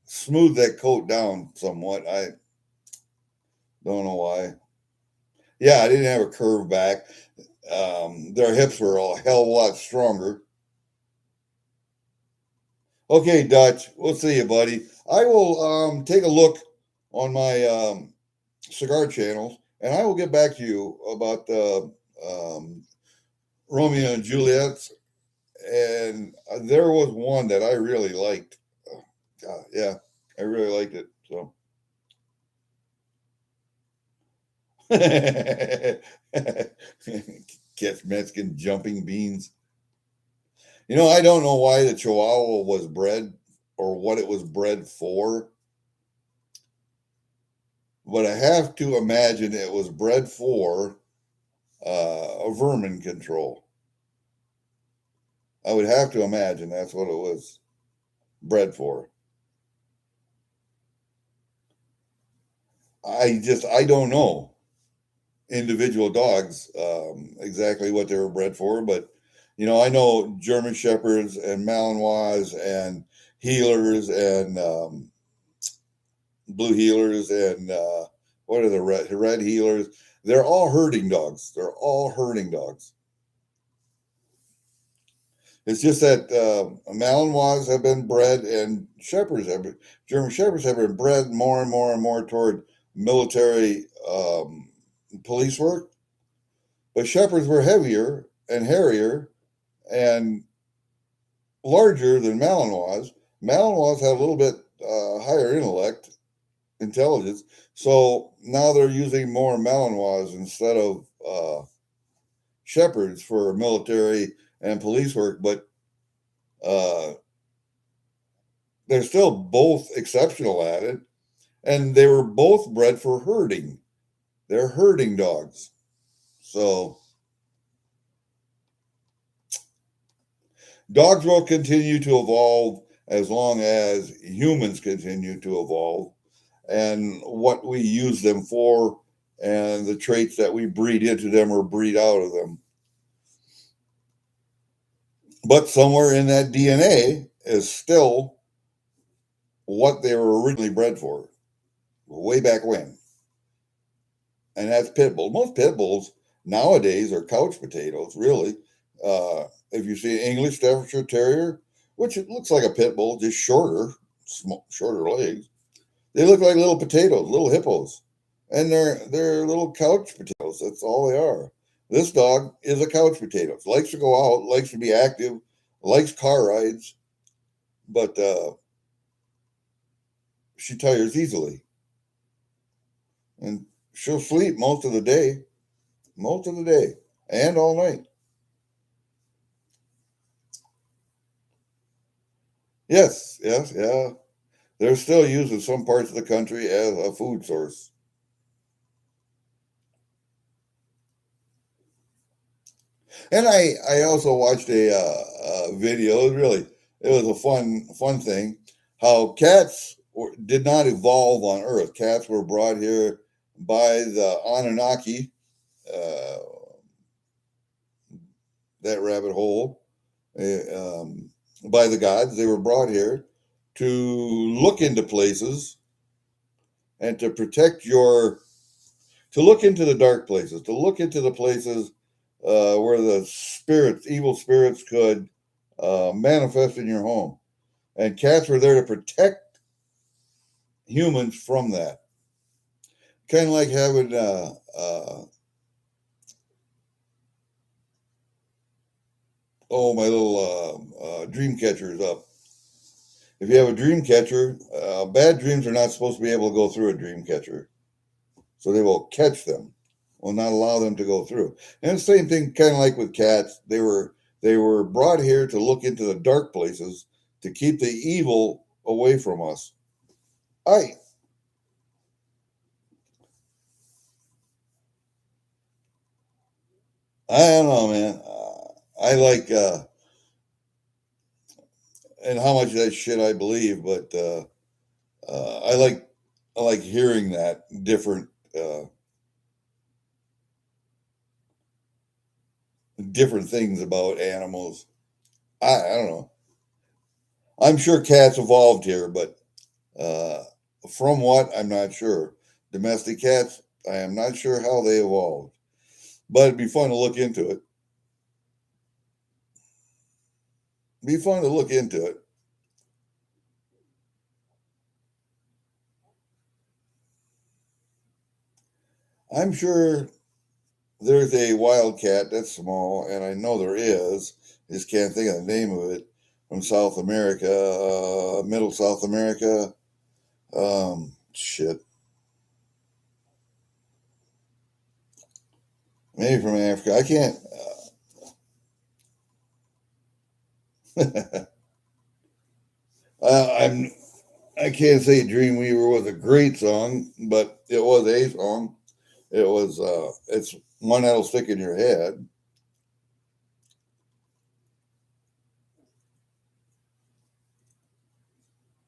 smoothed that coat down somewhat. I don't know why. Yeah, I didn't have a curve back. Their hips were a hell of a lot stronger. Okay, Dutch, we'll see you, buddy. I will take a look on my cigar channels, and I will get back to you about the Romeo and Juliet's. And there was one that I really liked. Yeah, I really liked it. So. Catch Mexican jumping beans. I don't know why the Chihuahua was bred or what it was bred for, but I have to imagine it was bred for a vermin control. I would have to imagine that's what it was bred for. I don't know individual dogs exactly what they were bred for, but I know German Shepherds and Malinois and healers and blue healers and what are the red healers? They're all herding dogs. They're all herding dogs. It's just that Malinois have been bred and German Shepherds have been bred more and more and more toward military police work. But Shepherds were heavier and hairier and larger than Malinois. Malinois had a little bit higher intelligence. So now they're using more Malinois instead of shepherds for military and police work, but uh, they're still both exceptional at it. And they were both bred for herding. They're herding dogs. So dogs will continue to evolve as long as humans continue to evolve, and what we use them for and the traits that we breed into them or breed out of them. But somewhere in that DNA is still what they were originally bred for, way back when. And that's pit bulls. Most pit bulls nowadays are couch potatoes, really. If you see an English Staffordshire Terrier, which it looks like a pit bull, just shorter, shorter legs, they look like little potatoes, little hippos, and they're little couch potatoes. That's all they are. This dog is a couch potato. Likes to go out, likes to be active, likes car rides, but she tires easily, and she'll sleep most of the day, and all night. Yes, yes, yeah. They're still used in some parts of the country as a food source. And I also watched a video. It was a fun thing. How cats did not evolve on Earth. Cats were brought here by the Anunnaki, uh, that rabbit hole, by the gods. They were brought here to look into places and to protect to look into the dark places, to look into the places where the spirits, evil spirits, could manifest in your home. And cats were there to protect humans from that. Kind of like having my little dream catcher is up. If you have a dream catcher, bad dreams are not supposed to be able to go through a dream catcher, so they will catch them, will not allow them to go through. And the same thing, kind of like with cats, they were brought here to look into the dark places to keep the evil away from us. I I don't know, man. I like and how much of that shit I believe, but uh, I like I like hearing that different things about animals. I don't know. I'm sure cats evolved here, but uh, from what I'm not sure. Domestic cats, I am not sure how they evolved, but it'd be fun to look into it. Be fun to look into it. I'm sure there's a wildcat that's small, and I know there is. Just can't think of the name of it. From South America, Middle South America. Shit. Maybe from Africa. I can't. I'm. I can't say Dreamweaver was a great song, but it was a song. It was. It's one that'll stick in your head.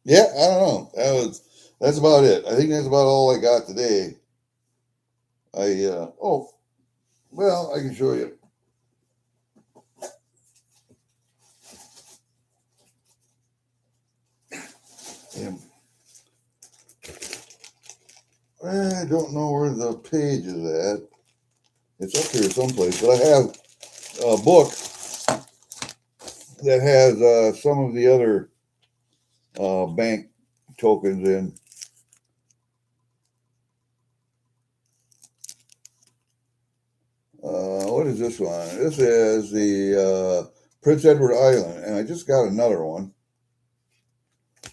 Yeah, I don't know. That's about it. I think that's about all I got today. Oh, well, I can show you. Damn. I don't know where the page is at. It's up here someplace, but I have a book that has some of the other bank tokens in. What is this one? This is the Prince Edward Island, and I just got another one.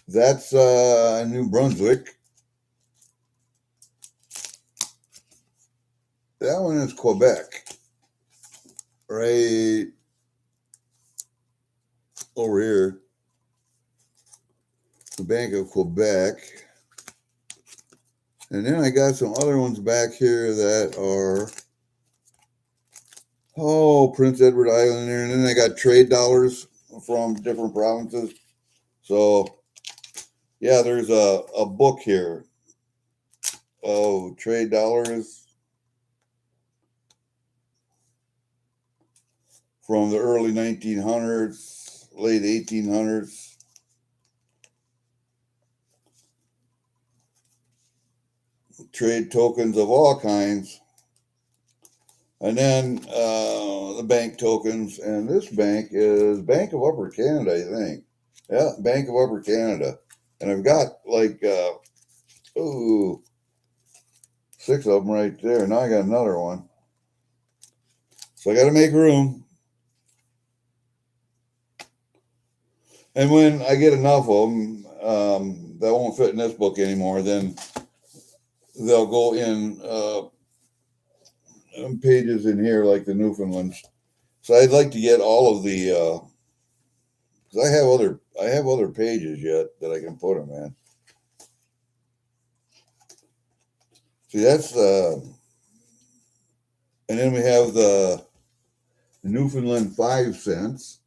That's New Brunswick. That one is Quebec. right over here, the Bank of Quebec. And then I got some other ones back here that are, Prince Edward Island there. And then I got trade dollars from different provinces. So, yeah, there's a book here of trade dollars from the early 1900s, late 1800s. Trade tokens of all kinds. And then the bank tokens. And this bank is Bank of Upper Canada, I think. Yeah, Bank of Upper Canada. And I've got like, 6 of them right there. Now I got another one. So I got to make room. And when I get enough of them that won't fit in this book anymore, then they'll go in pages in here like the Newfoundlands. So I'd like to get all of the, because I have other pages yet that I can put them in. See, that's and then we have the Newfoundland 5 cents.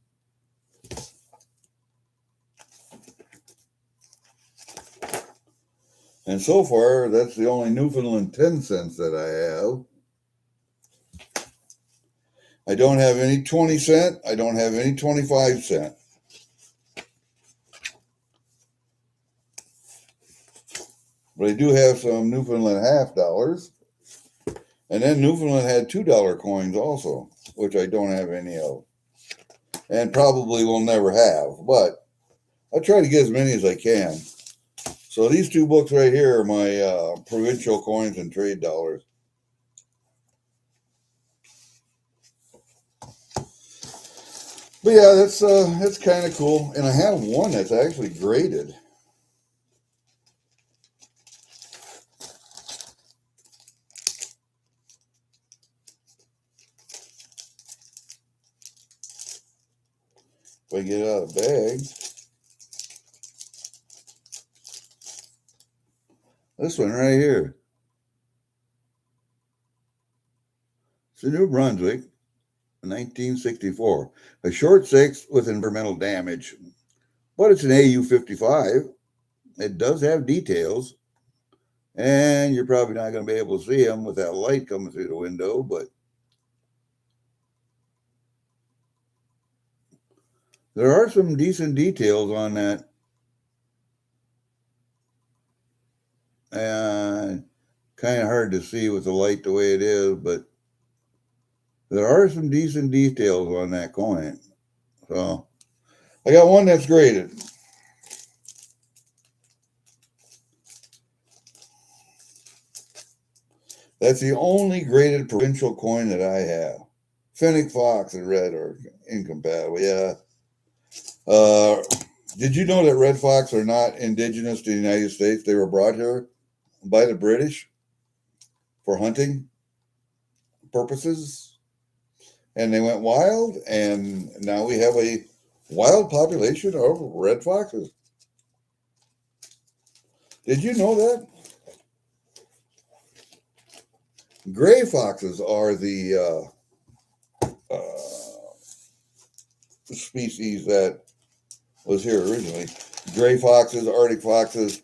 And so far, that's the only Newfoundland 10 cents that I have. I don't have any 20 cent. I don't have any 25 cent. But I do have some Newfoundland half dollars. And then Newfoundland had $2 coins also, which I don't have any of. And probably will never have. But I try to get as many as I can. So these 2 books right here are my provincial coins and trade dollars. But yeah, that's kind of cool. And I have one that's actually graded. If I get it out of the bag. This one right here. It's the New Brunswick, 1964. A short 6 with environmental damage. But it's an AU-55. It does have details. And you're probably not going to be able to see them with that light coming through the window, but there are some decent details on that. And kind of hard to see with the light the way it is, but there are some decent details on that coin. So I got one that's graded. That's the only graded provincial coin that I have. Fennec Fox and red are incompatible. Yeah. Did you know that red fox are not indigenous to the United States? They were brought here by the British for hunting purposes. And they went wild, and now we have a wild population of red foxes. Did you know that? Gray foxes are the species that was here originally. Gray foxes, Arctic foxes,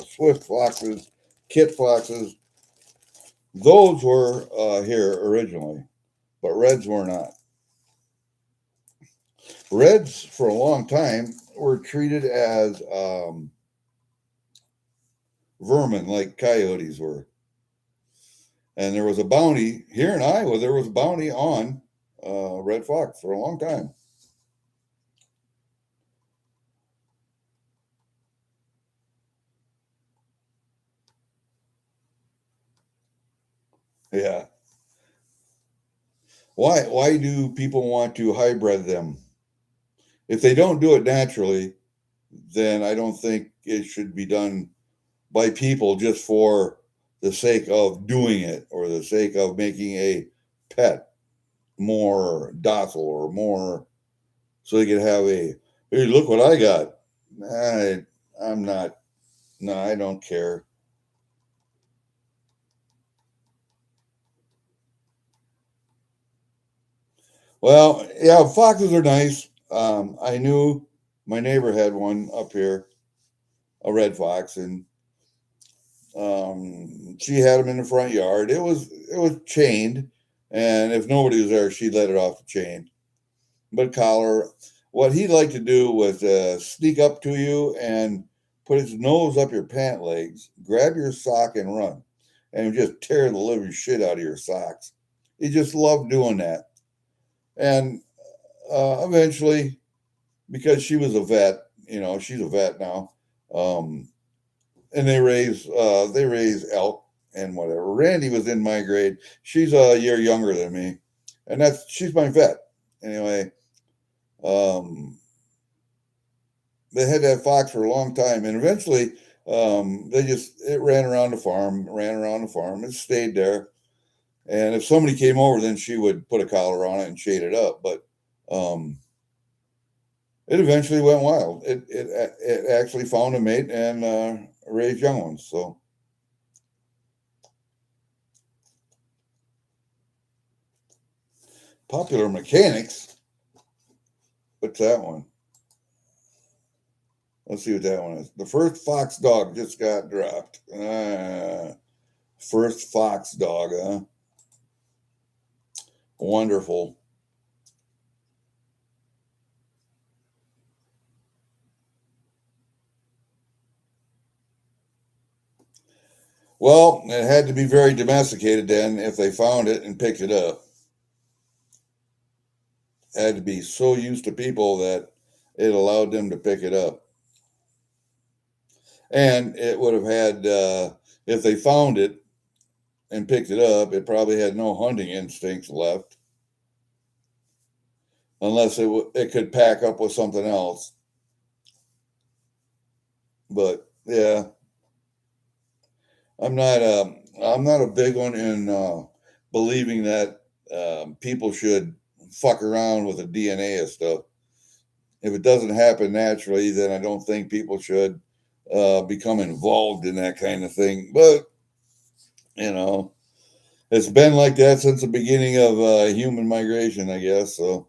swift foxes, kit foxes. Those were here originally, but reds were not. Reds, for a long time, were treated as vermin, like coyotes were. And there was a bounty here in Iowa. There was a bounty on red fox for a long time. Yeah. Why do people want to hybrid them? If they don't do it naturally, then I don't think it should be done by people just for the sake of doing it or the sake of making a pet more docile or more so they could have a, hey, look what I got. I'm not, no, I don't care. Well, yeah, foxes are nice. I knew my neighbor had one up here, a red fox, and she had him in the front yard. It was chained, and if nobody was there, she'd let it off the chain. But collar, what he'd like to do was sneak up to you and put his nose up your pant legs, grab your sock and run, and just tear the living shit out of your socks. He just loved doing that. And eventually, because she was a vet, she's a vet now, um, and they raise elk and whatever. Randy was in my grade. She's a year younger than me, and she's my vet. Anyway, um, they had that fox for a long time, and eventually, it ran around the farm, it stayed there. And if somebody came over, then she would put a collar on it and shade it up. But um, it eventually went wild. It actually found a mate and raised young ones. So Popular Mechanics. What's that one? Let's see what that one is. The first fox dog just got dropped. First fox dog, huh? Wonderful. Well, it had to be very domesticated then if they found it and picked it up. It had to be so used to people that it allowed them to pick it up. And it would have had, if they found it and picked it up, it probably had no hunting instincts left, unless it could pack up with something else. But yeah, I'm not a big one in believing that people should fuck around with the DNA and stuff. If it doesn't happen naturally, then I don't think people should become involved in that kind of thing. But you know, it's been like that since the beginning of human migration, I guess. So,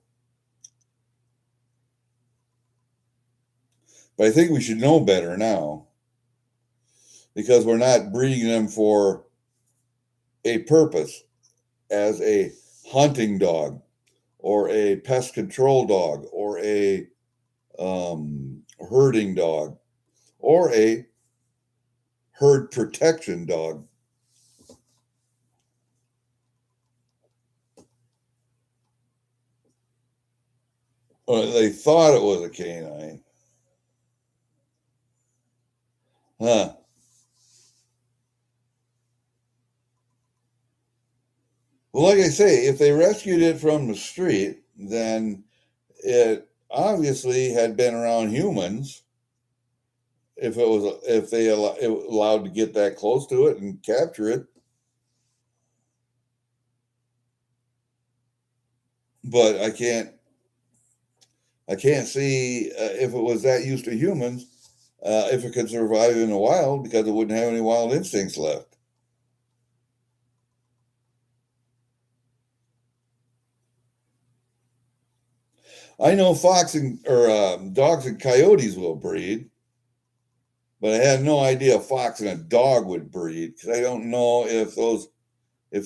but I think we should know better now because we're not breeding them for a purpose as a hunting dog or a pest control dog or a herding dog or a herd protection dog. They thought it was a canine. Huh. Well, like I say, if they rescued it from the street, then it obviously had been around humans. If they allowed to get that close to it and capture it, but I can't see if it was that used to humans, if it could survive in the wild because it wouldn't have any wild instincts left. I know dogs and coyotes will breed, but I had no idea a fox and a dog would breed because I don't know if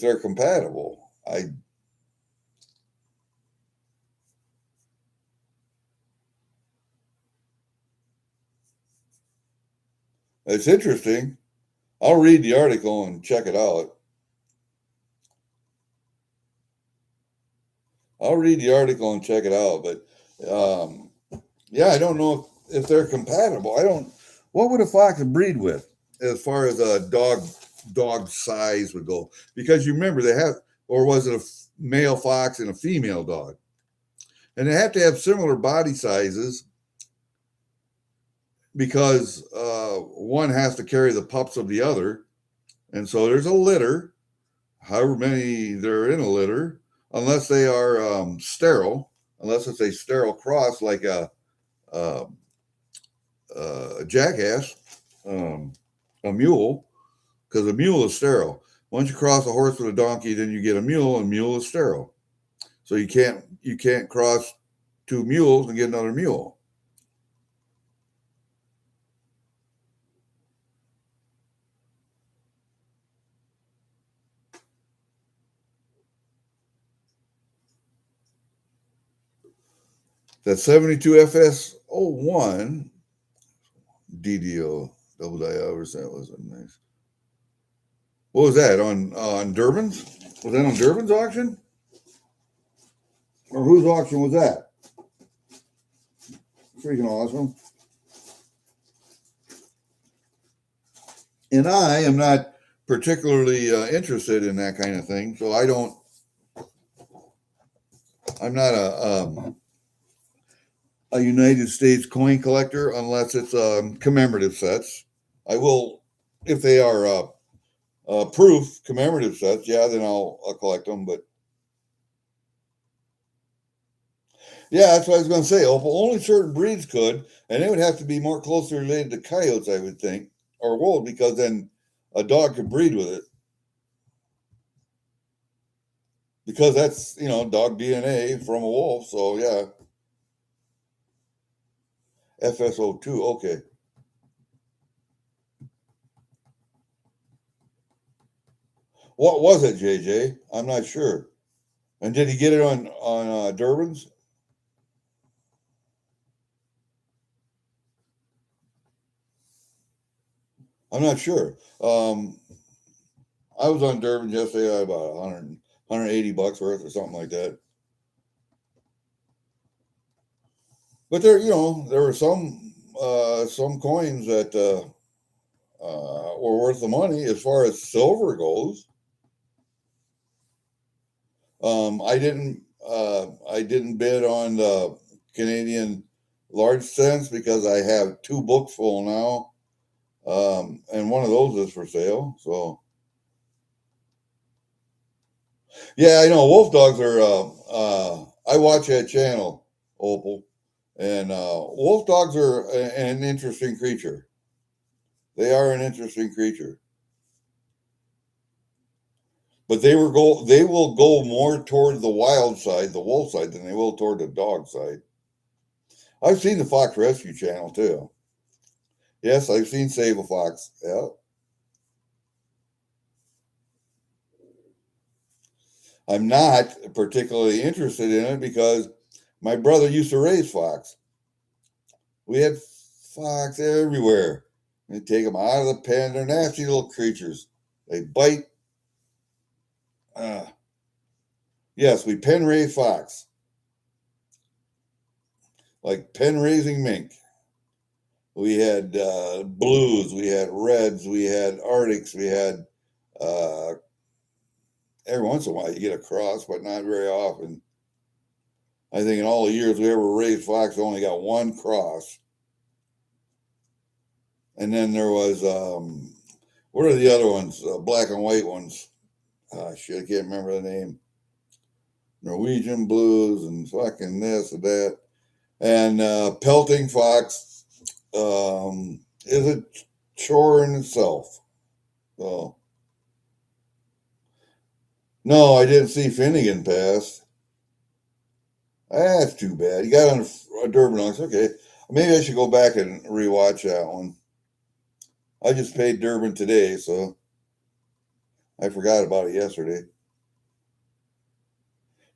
they're compatible. It's interesting. I'll read the article and check it out. I'll read the article and check it out, but yeah, I don't know if they're compatible. I don't. What would a fox breed with, as far as a dog size would go? Because you remember or was it a male fox and a female dog? And they have to have similar body sizes because one has to carry the pups of the other. And so there's a litter, however many there are in a litter, unless they are sterile, unless it's a sterile cross like a, a jackass, um, a mule, because a mule is sterile. Once you cross a horse with a donkey, then you get a mule, and mule is sterile. So you can't cross two mules and get another mule. That 72FS01 DDO double diode, that was nice. What was that on Durbin's? Was that on Durbin's auction? Or whose auction was that? Freaking awesome. And I am not particularly interested in that kind of thing, so I'm not a United States coin collector unless it's commemorative sets. I will, if they are proof commemorative sets, yeah, then I'll collect them. But yeah, that's what I was going to say. Only certain breeds could, and they would have to be more closely related to coyotes, I would think, or wolves, because then a dog could breed with it. Because that's, dog DNA from a wolf. So yeah, FSO2. Okay. What was it, JJ? I'm not sure. And did he get it on Durbin's? I'm not sure. I was on Durbin yesterday. I had about 180 bucks worth or something like that. But there were some coins that were worth the money as far as silver goes. I didn't bid on the Canadian large cents because I have two books full now, and one of those is for sale. So yeah, I know wolf dogs are. I watch that channel, Opal, and wolf dogs are an interesting creature. They are an interesting creature, but they will go more toward the wild side, the wolf side, than they will toward the dog side. I've seen the Fox Rescue Channel too. Yes, I've seen Save a Fox. Yeah. I'm not particularly interested in it because my brother used to raise fox. We had fox everywhere. We take them out of the pen. They're nasty little creatures. They bite. Yes, we pen raise fox. Like pen raising mink. We had blues, we had reds, we had arctics, we had every once in a while you get a cross, but not very often. I think in all the years we ever raised fox, we only got one cross. And then there was, what are the other ones? Black and white ones. Shit, I can't remember the name. Norwegian blues and fucking this and that. And pelting fox is a chore in itself. So, no, I didn't see Finnegan pass. That's too bad. He got on a Durbin. Okay, maybe I should go back and rewatch that one. I just paid Durbin today, so I forgot about it yesterday.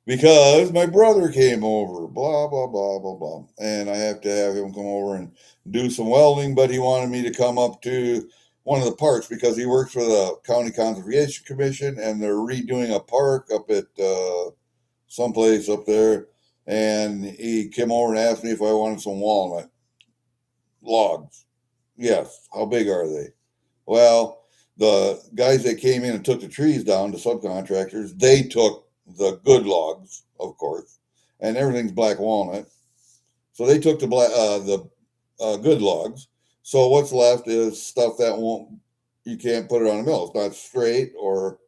Because my brother came over, blah, blah, blah, blah, blah. And I have to have him come over and do some welding, but he wanted me to come up to one of the parks because he works for the County Conservation Commission and they're redoing a park up at someplace up there. And he came over and asked me if I wanted some walnut logs. Yes. How big are they? Well, the guys that came in and took the trees down, the subcontractors, they took the good logs, of course, and everything's black walnut. So they took the good logs. So what's left is stuff that won't you can't put it on a mill. It's not straight or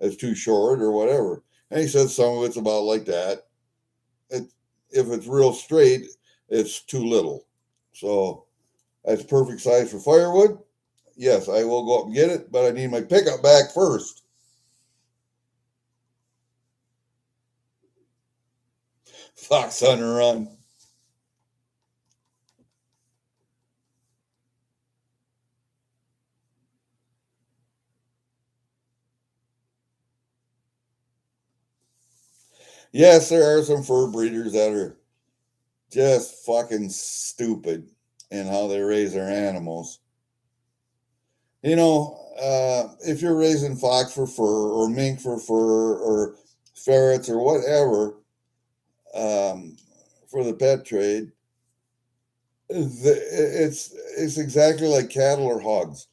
it's too short or whatever. And he said some of it's about like that. If it's real straight, it's too little. So that's perfect size for firewood. Yes, I will go up and get it, but I need my pickup back first. Fox on the run. Yes, there are some fur breeders that are just fucking stupid in how they raise their animals. You know, if you're raising fox for fur or mink for fur or ferrets or whatever for the pet trade, it's exactly like cattle or hogs.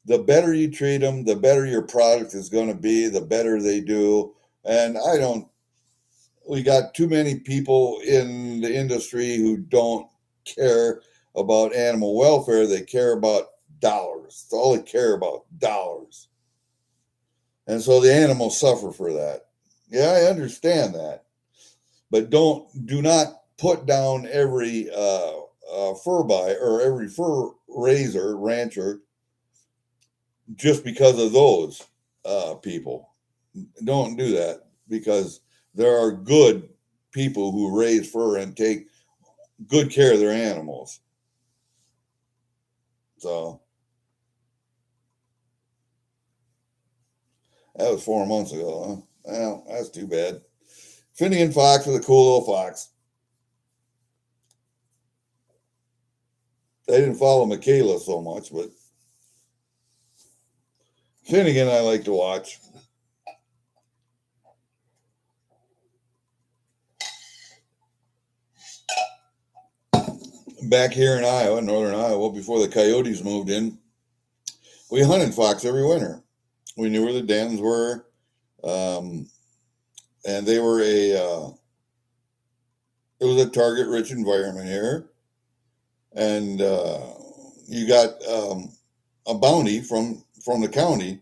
The better you treat them, the better your product is going to be, the better they do. And we got too many people in the industry who don't care about animal welfare. They care about dollars. It's all they care about, dollars. And so the animals suffer for that. Yeah, I understand that. But do not put down every fur buyer or every fur rancher just because of those people. Don't do that, because there are good people who raise fur and take good care of their animals. So that was 4 months ago, huh? Well, that's too bad. Finnegan Fox was a cool little fox. I didn't follow Michaela so much, but Finnegan I like to watch. Back here in Iowa, northern Iowa, before the coyotes moved in, we hunted fox every winter. We knew where the dens were, and they were it was a target-rich environment here, and you got a bounty from the county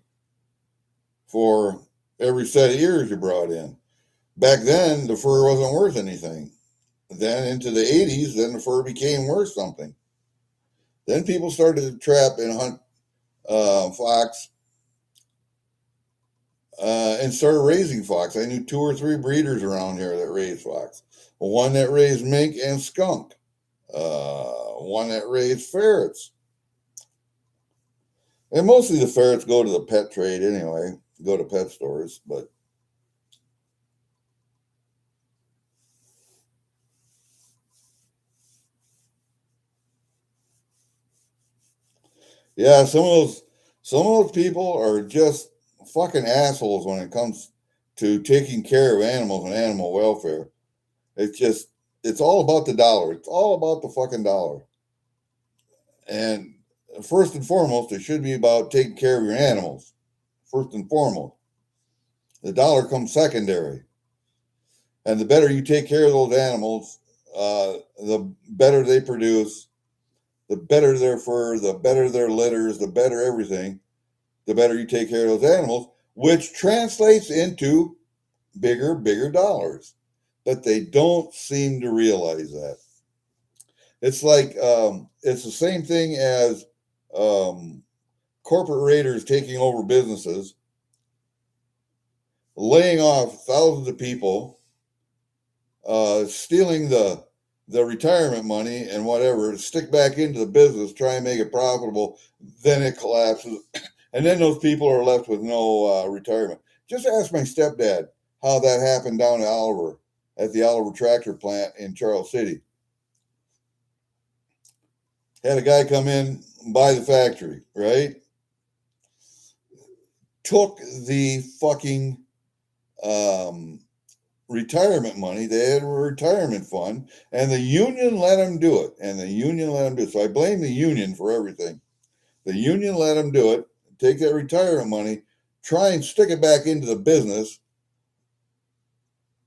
for every set of ears you brought in. Back then, the fur wasn't worth anything. Then into the 80s, then the fur became worth something. Then people started to trap and hunt fox and started raising fox. I knew 2 or 3 breeders around here that raised fox. One that raised mink and skunk. One that raised ferrets. And mostly the ferrets go to the pet trade anyway, go to pet stores, but yeah, some of those people are just fucking assholes when it comes to taking care of animals and animal welfare. It's all about the dollar. It's all about the fucking dollar. And first and foremost, it should be about taking care of your animals. First and foremost. The dollar comes secondary. And the better you take care of those animals, the better they produce, the better their fur, the better their litters, the better everything, the better you take care of those animals, which translates into bigger dollars. But they don't seem to realize that. It's like it's the same thing as corporate raiders taking over businesses, laying off thousands of people, stealing the retirement money and whatever, stick back into the business, try and make it profitable, then it collapses, and then those people are left with no retirement. Just ask my stepdad how that happened down at the Oliver tractor plant in Charles City. Had a guy come in, buy the factory, right? Took the fucking retirement money. They had a retirement fund, and the union let him do it. So I blame the union for everything. The union let him do it, take that retirement money, try and stick it back into the business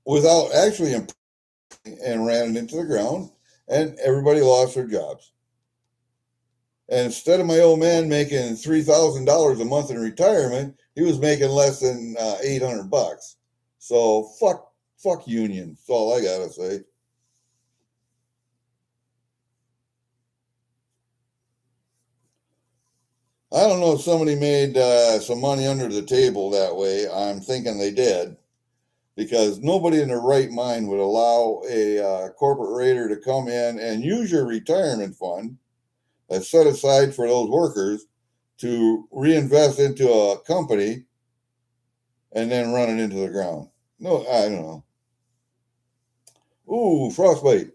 without actually and ran it into the ground, and everybody lost their jobs. And instead of my old man making $3,000 a month in retirement, he was making less than $800. So fuck union. That's all I gotta say. I don't know if somebody made some money under the table that way. I'm thinking they did because nobody in their right mind would allow a corporate raider to come in and use your retirement fund that's set aside for those workers to reinvest into a company and then run it into the ground. No, I don't know. Ooh, frostbite.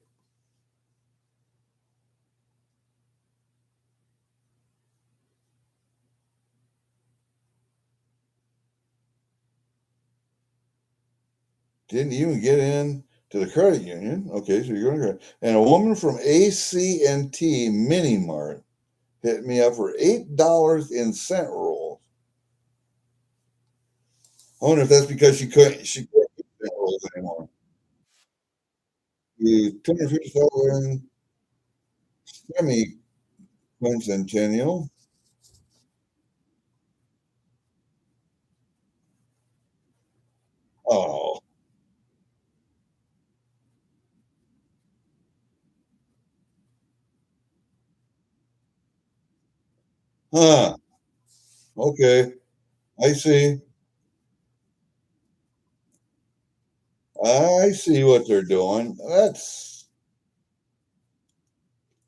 Didn't even get in to the credit union. Okay, so you're going to and a woman from ACNT Mini Mart hit me up for $8 in cent rolls. I wonder if that's because she couldn't get cent rolls anymore. The 250,000 semi quincentennial. Oh, huh. Okay, I see. I see what they're doing. That's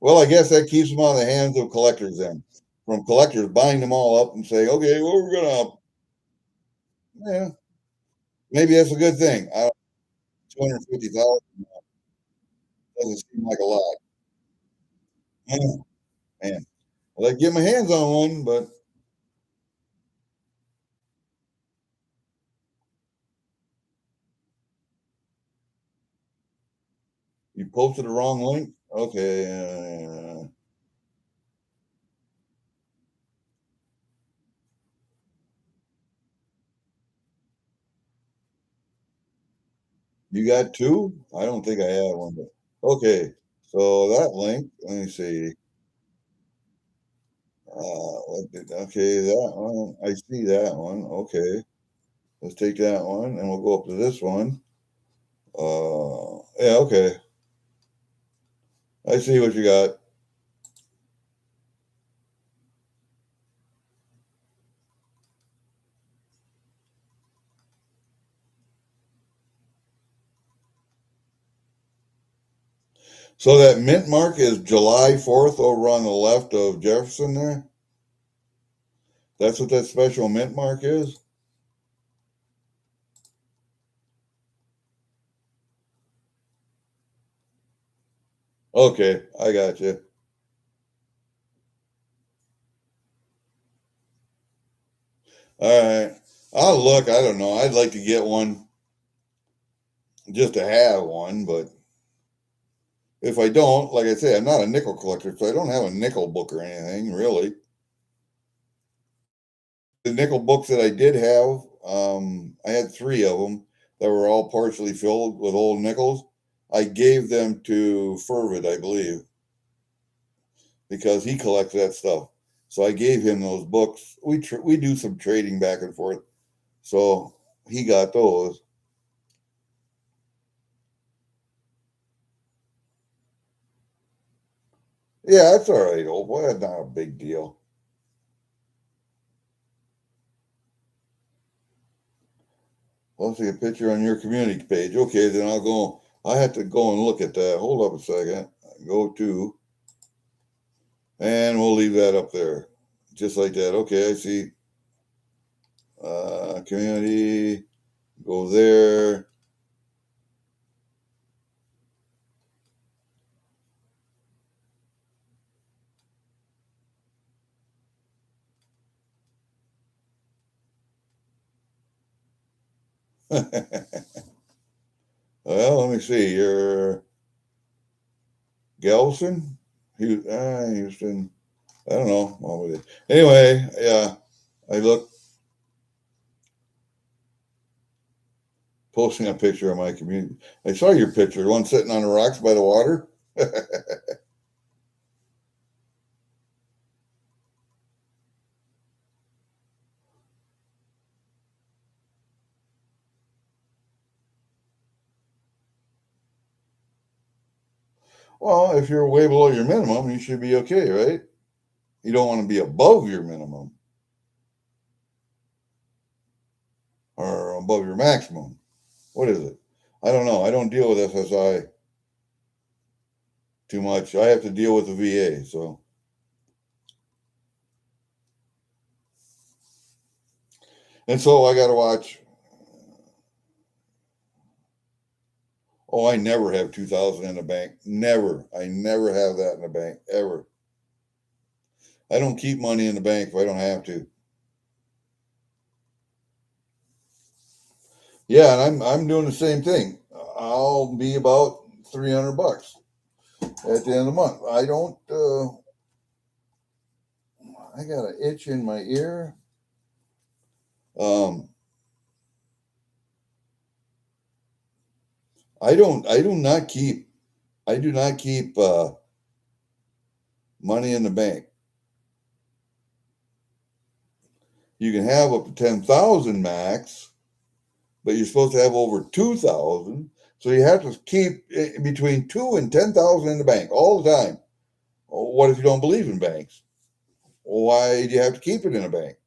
well, I guess that keeps them out of the hands of collectors then. From collectors buying them all up and saying, okay, well, we're gonna, yeah, maybe that's a good thing. 250,000 doesn't seem like a lot. Yeah, man, I'd like to get my hands on one, but you posted the wrong link. Okay, you got two? I don't think I had one, but okay. So that link, let me see. Okay, that one. I see that one. Okay, let's take that one, and we'll go up to this one. Yeah, okay. I see what you got. So that mint mark is July 4th over on the left of Jefferson there. That's what that special mint mark is. Okay, I got you. All right. I'll look. I don't know. I'd like to get one just to have one, but if I don't, like I say, I'm not a nickel collector, so I don't have a nickel book or anything really. The nickel books that I did have, I had three of them that were all partially filled with old nickels. I gave them to Fervid, I believe, because he collects that stuff. So I gave him those books. We do some trading back and forth. So he got those. Yeah, that's all right, old boy. That's not a big deal. I'll see a picture on your community page. Okay, then I'll go. I have to go and look at that. Hold up a second. Go to, and we'll leave that up there, just like that. Okay, I see. Community. Go there. Well, let me see. You're Galveston, Houston. I don't know. Anyway, yeah. I look posting a picture of my community. I saw your picture, the one sitting on the rocks by the water. Well, if you're way below your minimum, you should be okay, right? You don't want to be above your minimum or above your maximum. What is it? I don't know. I don't deal with SSI too much. I have to deal with the VA, so. And so I got to watch. Oh, I never have 2,000 in the bank. Never. I never have that in the bank ever. I don't keep money in the bank if I don't have to. Yeah, and I'm doing the same thing. I'll be about $300 at the end of the month. I don't. I got an itch in my ear. Um, I don't. I do not keep. I do not keep money in the bank. You can have up to 10,000 max, but you're supposed to have over 2,000. So you have to keep between 2 and 10,000 in the bank all the time. What if you don't believe in banks? Why do you have to keep it in a bank?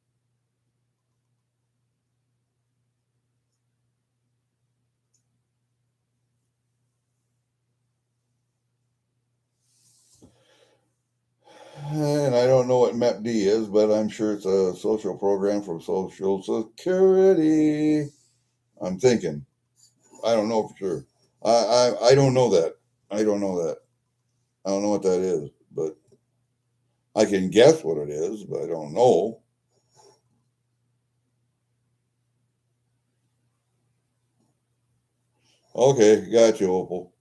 And I don't know what MAPD is, but I'm sure it's a social program from Social Security. I'm thinking. I don't know for sure. I don't know that. I don't know that. I don't know what that is, but I can guess what it is, but I don't know. Okay, got you, Opal.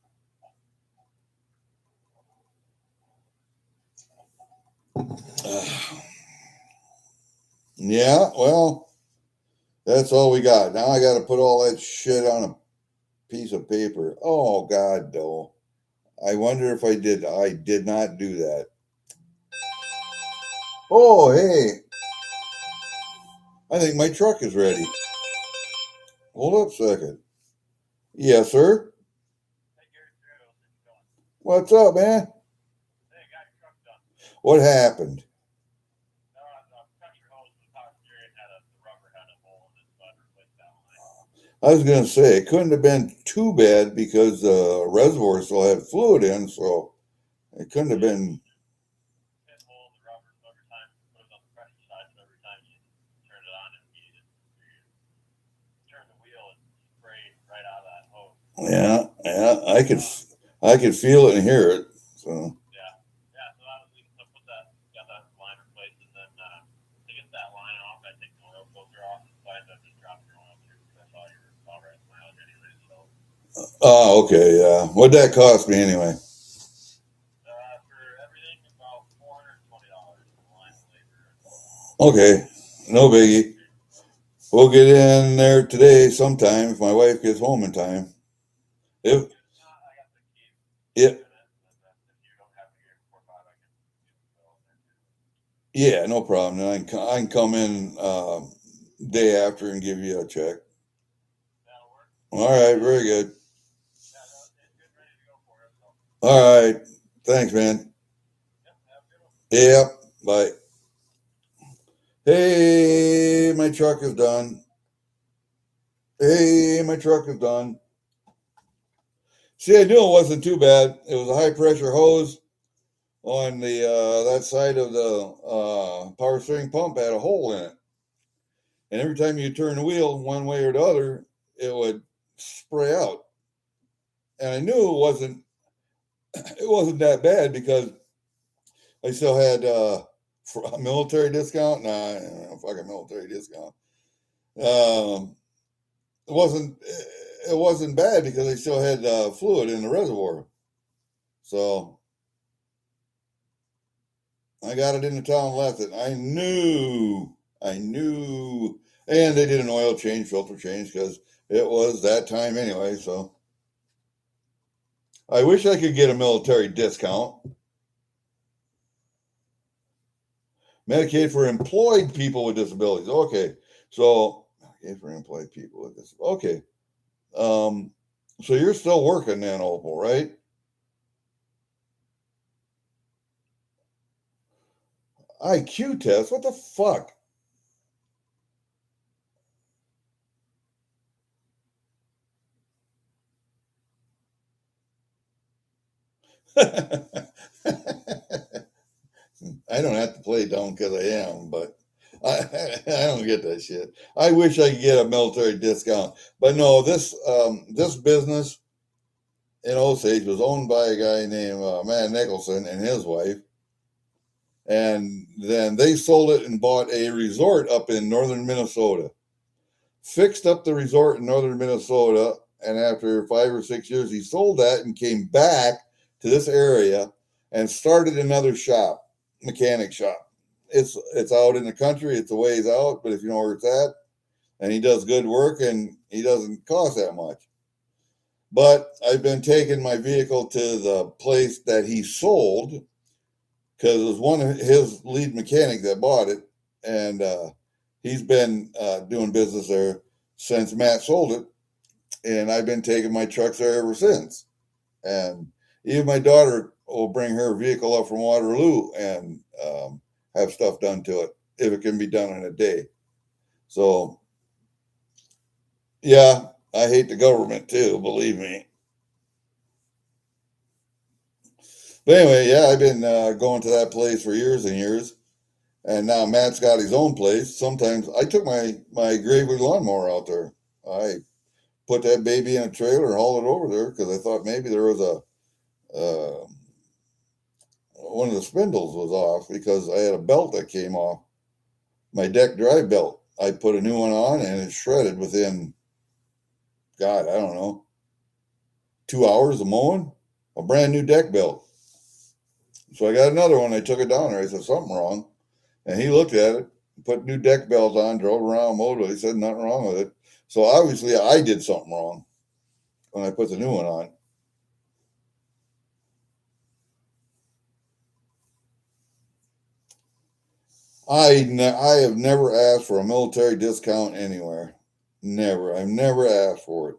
Yeah, well, that's all we got. Now I got to put all that shit on a piece of paper. Oh God, no. I wonder if I did. I did not do that. Oh, hey, I think my truck is ready. Hold up a second. Yes, sir. What's up, man? What happened? I was going to say it couldn't have been too bad because the reservoir still had fluid in, so it couldn't have been. Yeah, yeah, I could feel it and hear it. So. Oh, okay, yeah. What'd that cost me anyway? Okay, no biggie. We'll get in there today sometime if my wife gets home in time. If it, yeah, no problem. Then I can come in day after and give you a check. All right, very good. All right, thanks, man. Yep, bye. Hey, my truck is done. Hey, my truck is done. See, I knew it wasn't too bad. It was a high pressure hose on the that side of the power steering pump had a hole in it, and every time you turn the wheel one way or the other, it would spray out. And I knew it wasn't that bad because I still had a military discount. Nah, I don't know, fucking military discount. Um, it wasn't bad because I still had fluid in the reservoir. So I got it in the town and left it. I knew, and they did an oil change, filter change because it was that time anyway. So I wish I could get a military discount. Medicaid for employed people with disabilities. Okay, so Medicaid for employed people with disabilities. Okay, so you're still working then, Opal, right? IQ test? What the fuck? I don't have to play dumb because I am, but I don't get that shit. I wish I could get a military discount, but no. This business in Osage was owned by a guy named Matt Nicholson and his wife, and then they sold it and bought a resort up in northern Minnesota. Fixed up the resort in northern Minnesota, and after 5 or 6 years, he sold that and came back to this area and started another shop, mechanic shop. It's out in the country. It's a ways out, but if you know where it's at, and he does good work, and he doesn't cost that much. But I've been taking my vehicle to the place that he sold because it was one of his lead mechanic that bought it, and he's been doing business there since Matt sold it, and I've been taking my trucks there ever since. And even my daughter will bring her vehicle up from Waterloo and have stuff done to it if it can be done in a day. So, yeah, I hate the government too, believe me. But anyway, yeah, I've been going to that place for years and years, and now Matt's got his own place. Sometimes I took my gravely lawnmower out there. I put that baby in a trailer and hauled it over there because I thought maybe there was uh, one of the spindles was off because I had a belt that came off, my deck drive belt. I put a new one on and it shredded within, God, I don't know, 2 hours of mowing, a brand new deck belt. So I got another one. I took it down there. I said, something wrong. And he looked at it, put new deck belts on, drove around, mowed it. He said, nothing wrong with it. So obviously I did something wrong when I put the new one on. I have never asked for a military discount anywhere. Never. I've never asked for it.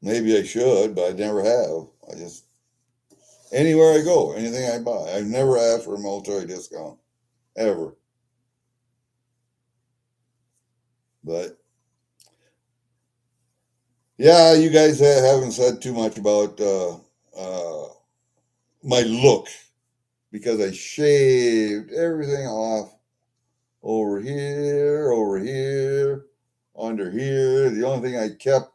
Maybe I should, but I never have. I just, anywhere I go, anything I buy, I've never asked for a military discount. Ever. But yeah, you guys haven't said too much about uh, my look because I shaved everything off over here, under here. The only thing I kept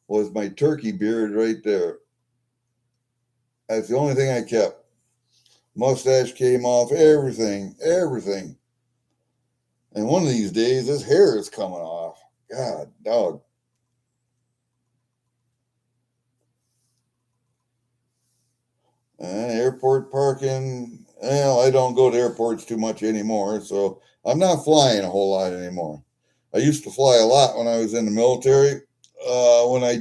was my turkey beard right there. That's the only thing I kept. Mustache came off, everything, everything. And one of these days, this hair is coming off. God, dog. Airport parking. Well, I don't go to airports too much anymore, so I'm not flying a whole lot anymore. I used to fly a lot when I was in the military. When I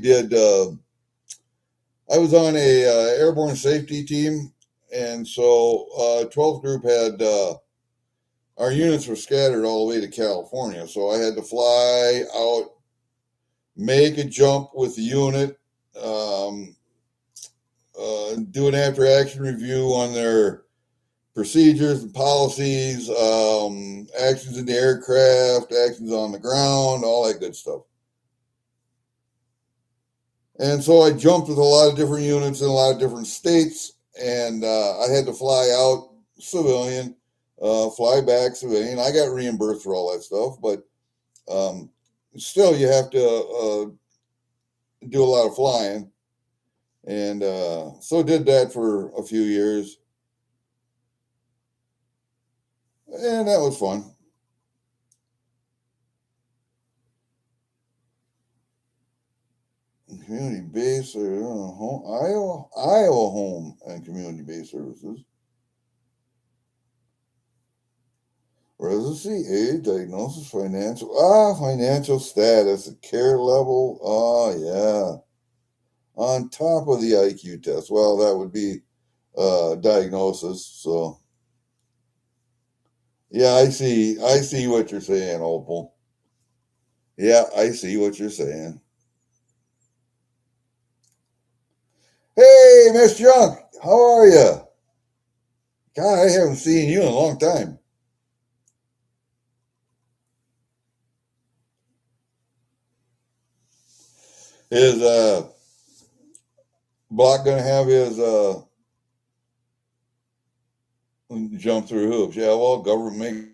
was on a airborne safety team, and so 12th group had our units were scattered all the way to California, so I had to fly out, make a jump with the unit, um, do an after action review on their procedures and policies, actions in the aircraft, actions on the ground, all that good stuff. And so I jumped with a lot of different units in a lot of different states, and I had to fly out civilian, fly back civilian. I got reimbursed for all that stuff, but um, still, you have to do a lot of flying. And so did that for a few years, and that was fun. Community based home, Iowa home and community based services. Residency, age, diagnosis, financial status, care level. Oh yeah, on top of the IQ test. Well, that would be diagnosis. So yeah, I see what you're saying, Opal. Yeah, I see what you're saying. Hey, Miss Junk, how are you? God, I haven't seen you in a long time. Is Block gonna have his jump through hoops? Yeah, well, government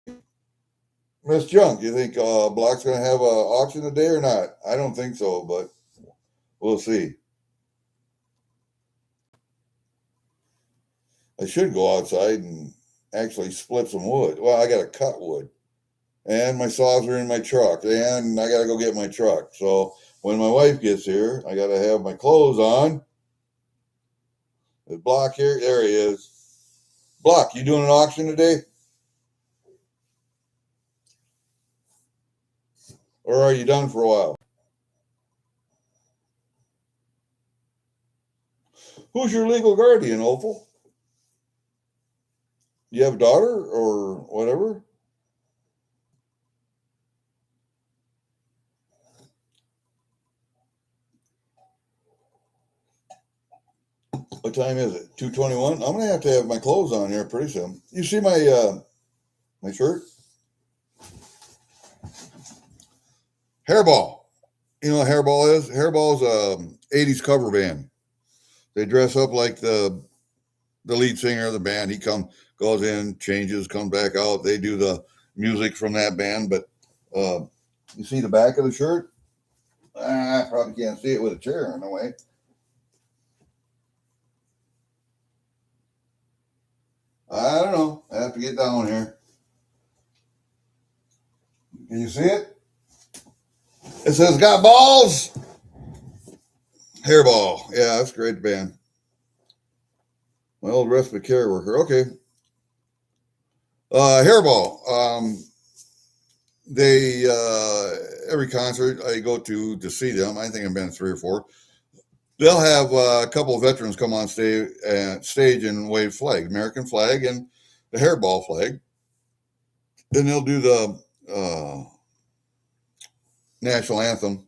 make Miss Junk. You think Block's gonna have a auction today or not? I don't think so, but we'll see. I should go outside and actually split some wood. Well, I got to cut wood, and my saws are in my truck, and I got to go get my truck. So when my wife gets here, I got to have my clothes on. The Block here, there he is. Block, you doing an auction today, or are you done for a while? Who's your legal guardian, Opal? You have a daughter or whatever? What time is it? 2:21. I'm gonna have to have my clothes on here pretty soon. You see my shirt? Hairball. You know what Hairball is? Hairball's a 80s cover band. They dress up like the lead singer of the band. He goes in, changes, comes back out. They do the music from that band. But you see the back of the shirt? I probably can't see it with a chair in the way. I don't know. I have to get down here. Can you see it? It says "Got Balls." Hairball. Yeah, that's a great band. My old respite care worker. Okay. Hairball. They every concert I go to see them. I think I've been to 3 or 4. They'll have a couple of veterans come on stage and wave flag, American flag and the hairball flag. Then they'll do the national anthem.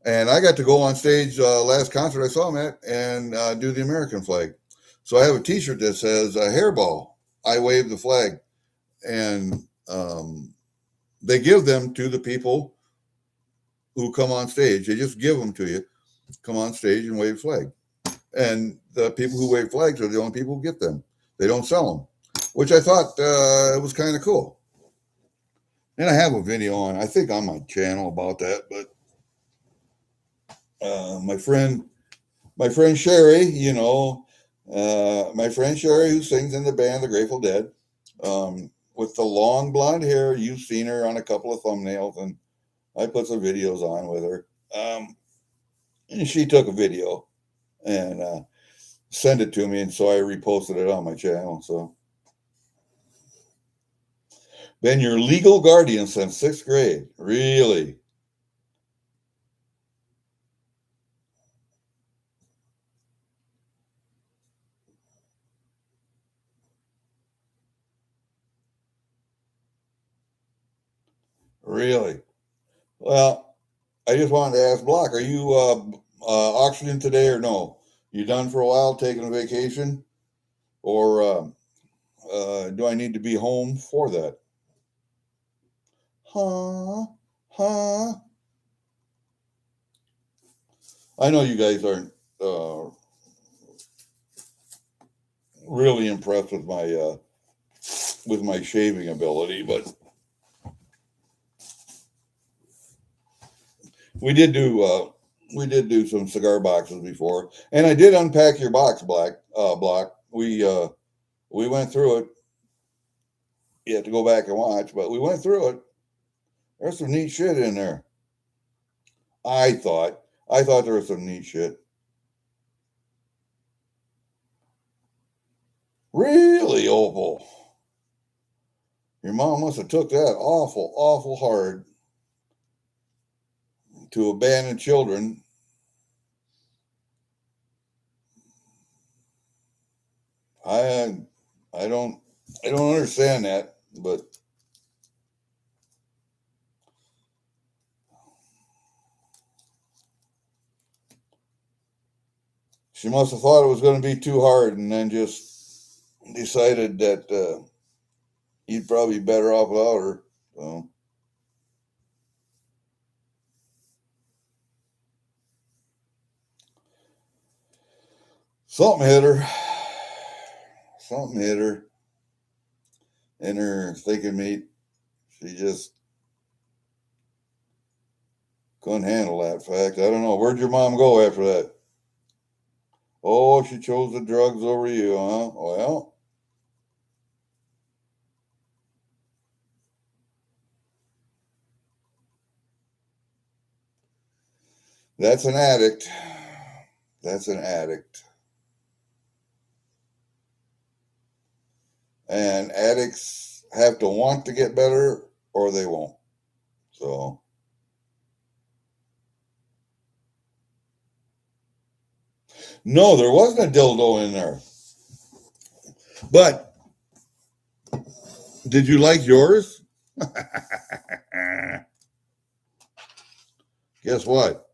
And I got to go on stage last concert I saw them at and do the American flag. So I have a T-shirt that says "Hairball." I wave the flag, and they give them to the people who come on stage. They just give them to you. Come on stage and wave flag. And the people who wave flags are the only people who get them. They don't sell them, which I thought was kind of cool. And I have a video I think on my channel about that. But my friend Sherry, my friend Sherry, who sings in the band The Grateful Dead, with the long blonde hair, you've seen her on a couple of thumbnails, and I put some videos on with her. And she took a video and sent it to me, and so I reposted it on my channel. So, been your legal guardian since 6th grade, really? Really? Well, I just wanted to ask Block, are you auctioning today or no? You done for a while, taking a vacation, or do I need to be home for that? Huh? Huh? I know you guys aren't really impressed with my shaving ability, but we did do some cigar boxes before, and I did unpack your box, Block. We went through it. You have to go back and watch, but we went through it. There's some neat shit in there. I thought there was some neat shit. Really, Opal? Your mom must have took that awful, awful hard to abandon children. I I don't understand that, but She must have thought it was going to be too hard and then just decided that he'd probably be better off without her. So, something hit her. Something hit her in her thinking meat. She just couldn't handle that fact. I don't know. Where'd your mom go after that? Oh, she chose the drugs over you, huh? Well, that's an addict. That's an addict. And addicts have to want to get better or they won't. So, no, there wasn't a dildo in there. But did you like yours? Guess what?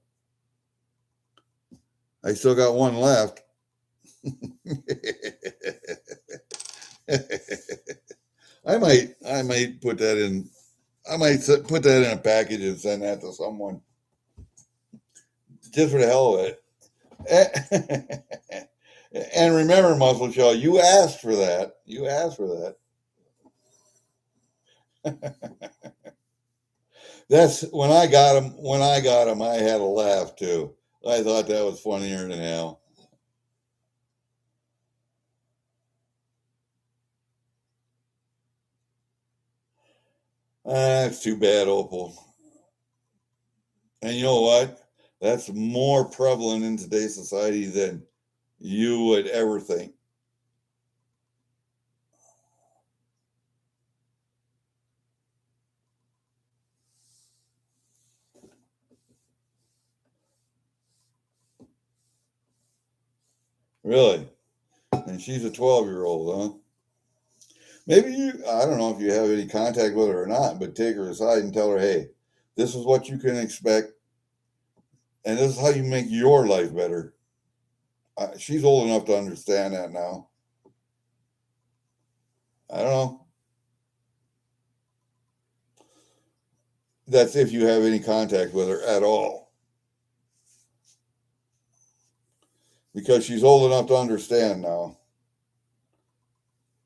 I still got one left. I might put that in. I might put that in a package and send that to someone just for the hell of it. And remember, Muscle Shaw, you asked for that. You asked for that. That's when I got him. When I got him, I had a laugh too. I thought that was funnier than hell. That's too bad, Opal. And you know what? That's more prevalent in today's society than you would ever think. Really. And she's a 12-year-old, huh? Maybe you, I don't know if you have any contact with her or not, but take her aside and tell her, hey, this is what you can expect, and this is how you make your life better. She's old enough to understand that now. I don't know. That's if you have any contact with her at all. Because she's old enough to understand now.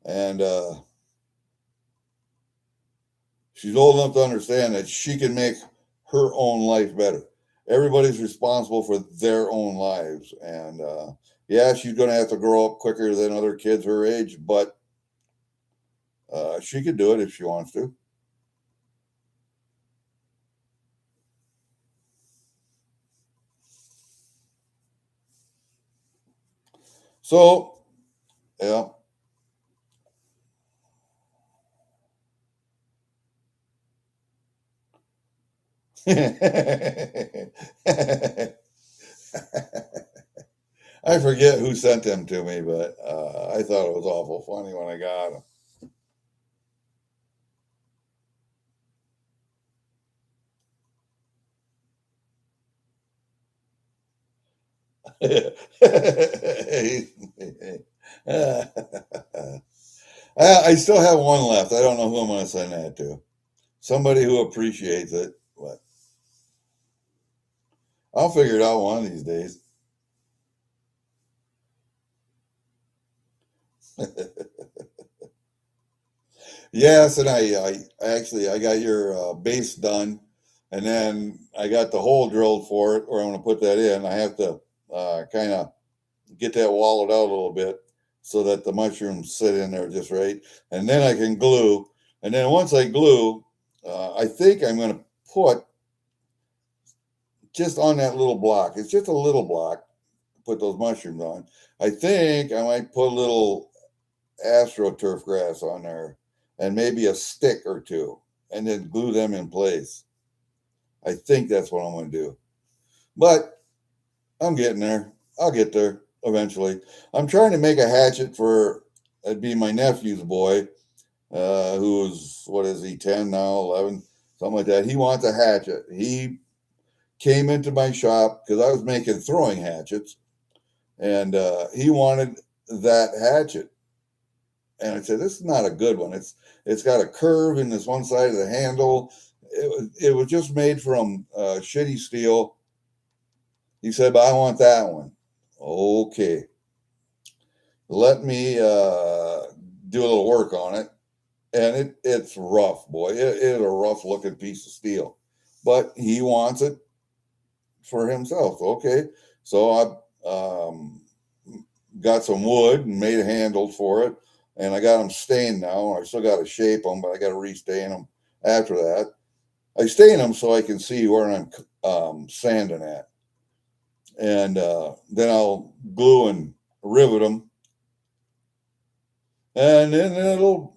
And she's old enough to understand that she can make her own life better. Everybody's responsible for their own lives. And yeah, she's going to have to grow up quicker than other kids her age, but she could do it if she wants to. So, yeah. I forget who sent them to me, but I thought it was awful funny when I got them. I still have one left. I don't know who I'm going to send that to. Somebody who appreciates it, but I'll figure it out one of these days. Yes, and I actually I got your base done, and then I got the hole drilled for it, or I'm going to put that in. I have to kind of get that wallowed out a little bit so that the mushrooms sit in there just right, and then I can glue. And then once I glue, I think I'm going to put just on that little block. It's just a little block. Put those mushrooms on. I think I might put a little astroturf grass on there and maybe a stick or two and then glue them in place. I think that's what I'm going to do. But I'm getting there. I'll get there eventually. I'm trying to make a hatchet for, it'd be my nephew's boy, who's, what is he, 10 now, 11, something like that. He wants a hatchet. He came into my shop because I was making throwing hatchets. and he wanted that hatchet. And I said, "This is not a good one. It's got a curve in this one side of the handle. It was just made from shitty steel." He said, "But I want that one." Okay, let me do a little work on it. And it's rough, boy. It is a rough looking piece of steel, but he wants it for himself. Okay, so I got some wood and made a handle for it, and I got them stained now. I still got to shape them, but I got to restain them after that. I stain them so I can see where I'm sanding at, and then I'll glue and rivet them, and then it'll.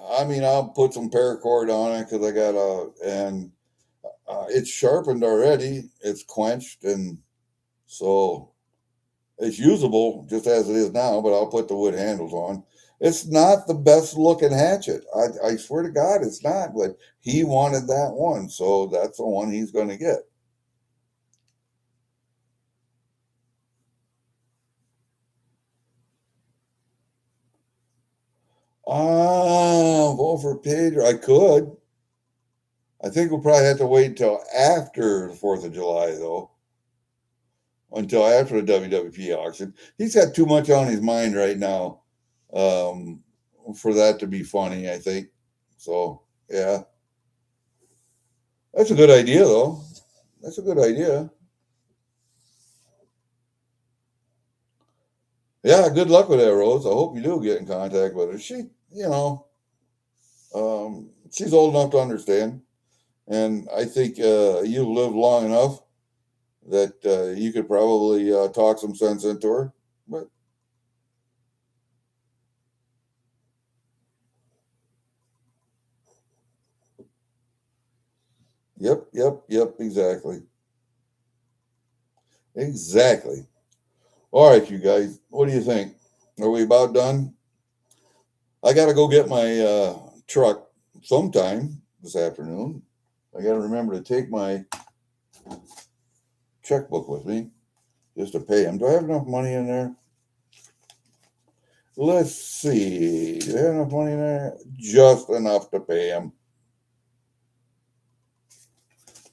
I mean, I'll put some paracord on it because I got and it's sharpened already. It's quenched, and so it's usable just as it is now. But I'll put the wood handles on. It's not the best looking hatchet. I swear to God, it's not. But he wanted that one, so that's the one he's going to get. Vote for Pedro. I could. I think we'll probably have to wait till after the 4th of July, though. Until after the WWP auction. He's got too much on his mind right now um, for that to be funny, I think. So, yeah. That's a good idea, though. That's a good idea. Yeah, good luck with that, Rose. I hope you do get in contact with her. She's old enough to understand. And I think you've lived long enough that you could probably talk some sense into her. But yep, exactly. Exactly. All right, you guys, what do you think? Are we about done? I got to go get my truck sometime this afternoon. I got to remember to take my checkbook with me just to pay him. Do I have enough money in there? Let's see. Do I have enough money in there? Just enough to pay him.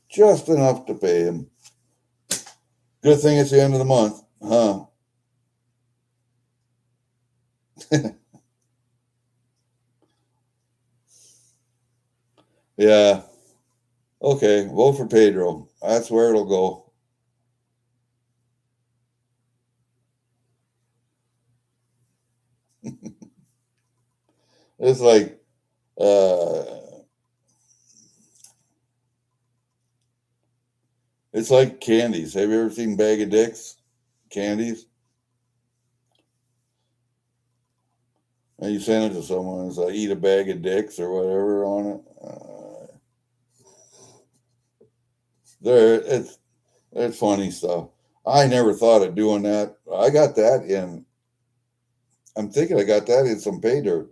Just enough to pay him. Good thing it's the end of the month, huh? Yeah. Okay. Vote for Pedro. That's where it'll go. It's like uh, it's like candies. Have you ever seen Bag of Dicks? Candies? And you send it to someone, it's like eat a bag of dicks or whatever on it. There, it's funny stuff. I never thought of doing that. I got that in. I'm thinking I got that in some pay dirt.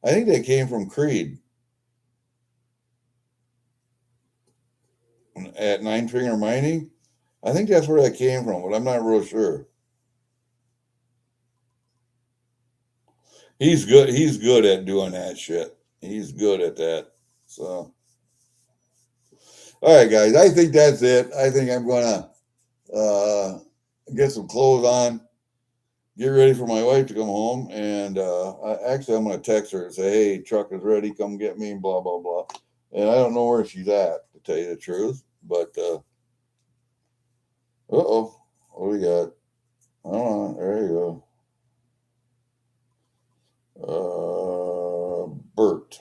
I think they came from Creed at Nine Finger Mining. I think that's where that came from, but I'm not real sure. He's good. He's good at doing that shit. He's good at that. So, all right, guys. I think that's it. I think I'm gonna get some clothes on, get ready for my wife to come home, and I'm gonna text her and say, "Hey, truck is ready. Come get me." And blah blah blah. And I don't know where she's at, to tell you the truth. But oh, what do we got? Hold on. There you go. Bert.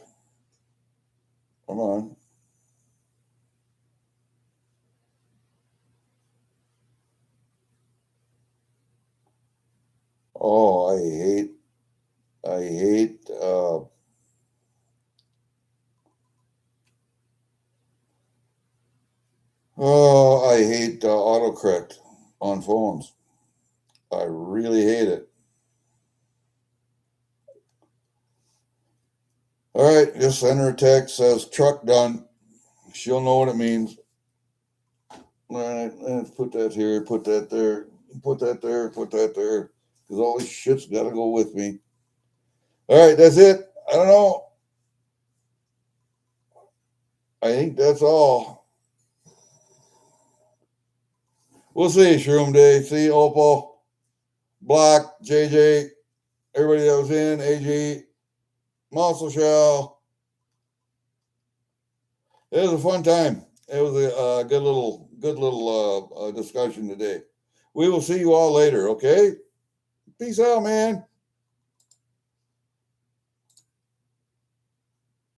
Come on. Oh, I hate, I hate autocorrect on phones. I really hate it. All right, just send her a text, says truck done. She'll know what it means. All right, let's put that here, put that there, put that there, put that there, because all this shit's got to go with me. All right, that's it. I don't know. I think that's all. We'll see, Shroom Day. See, Opal, Block, JJ, everybody that was in, AG, Muscle Shell. It was a fun time. It was a good little discussion today. We will see you all later, okay? Peace out, man.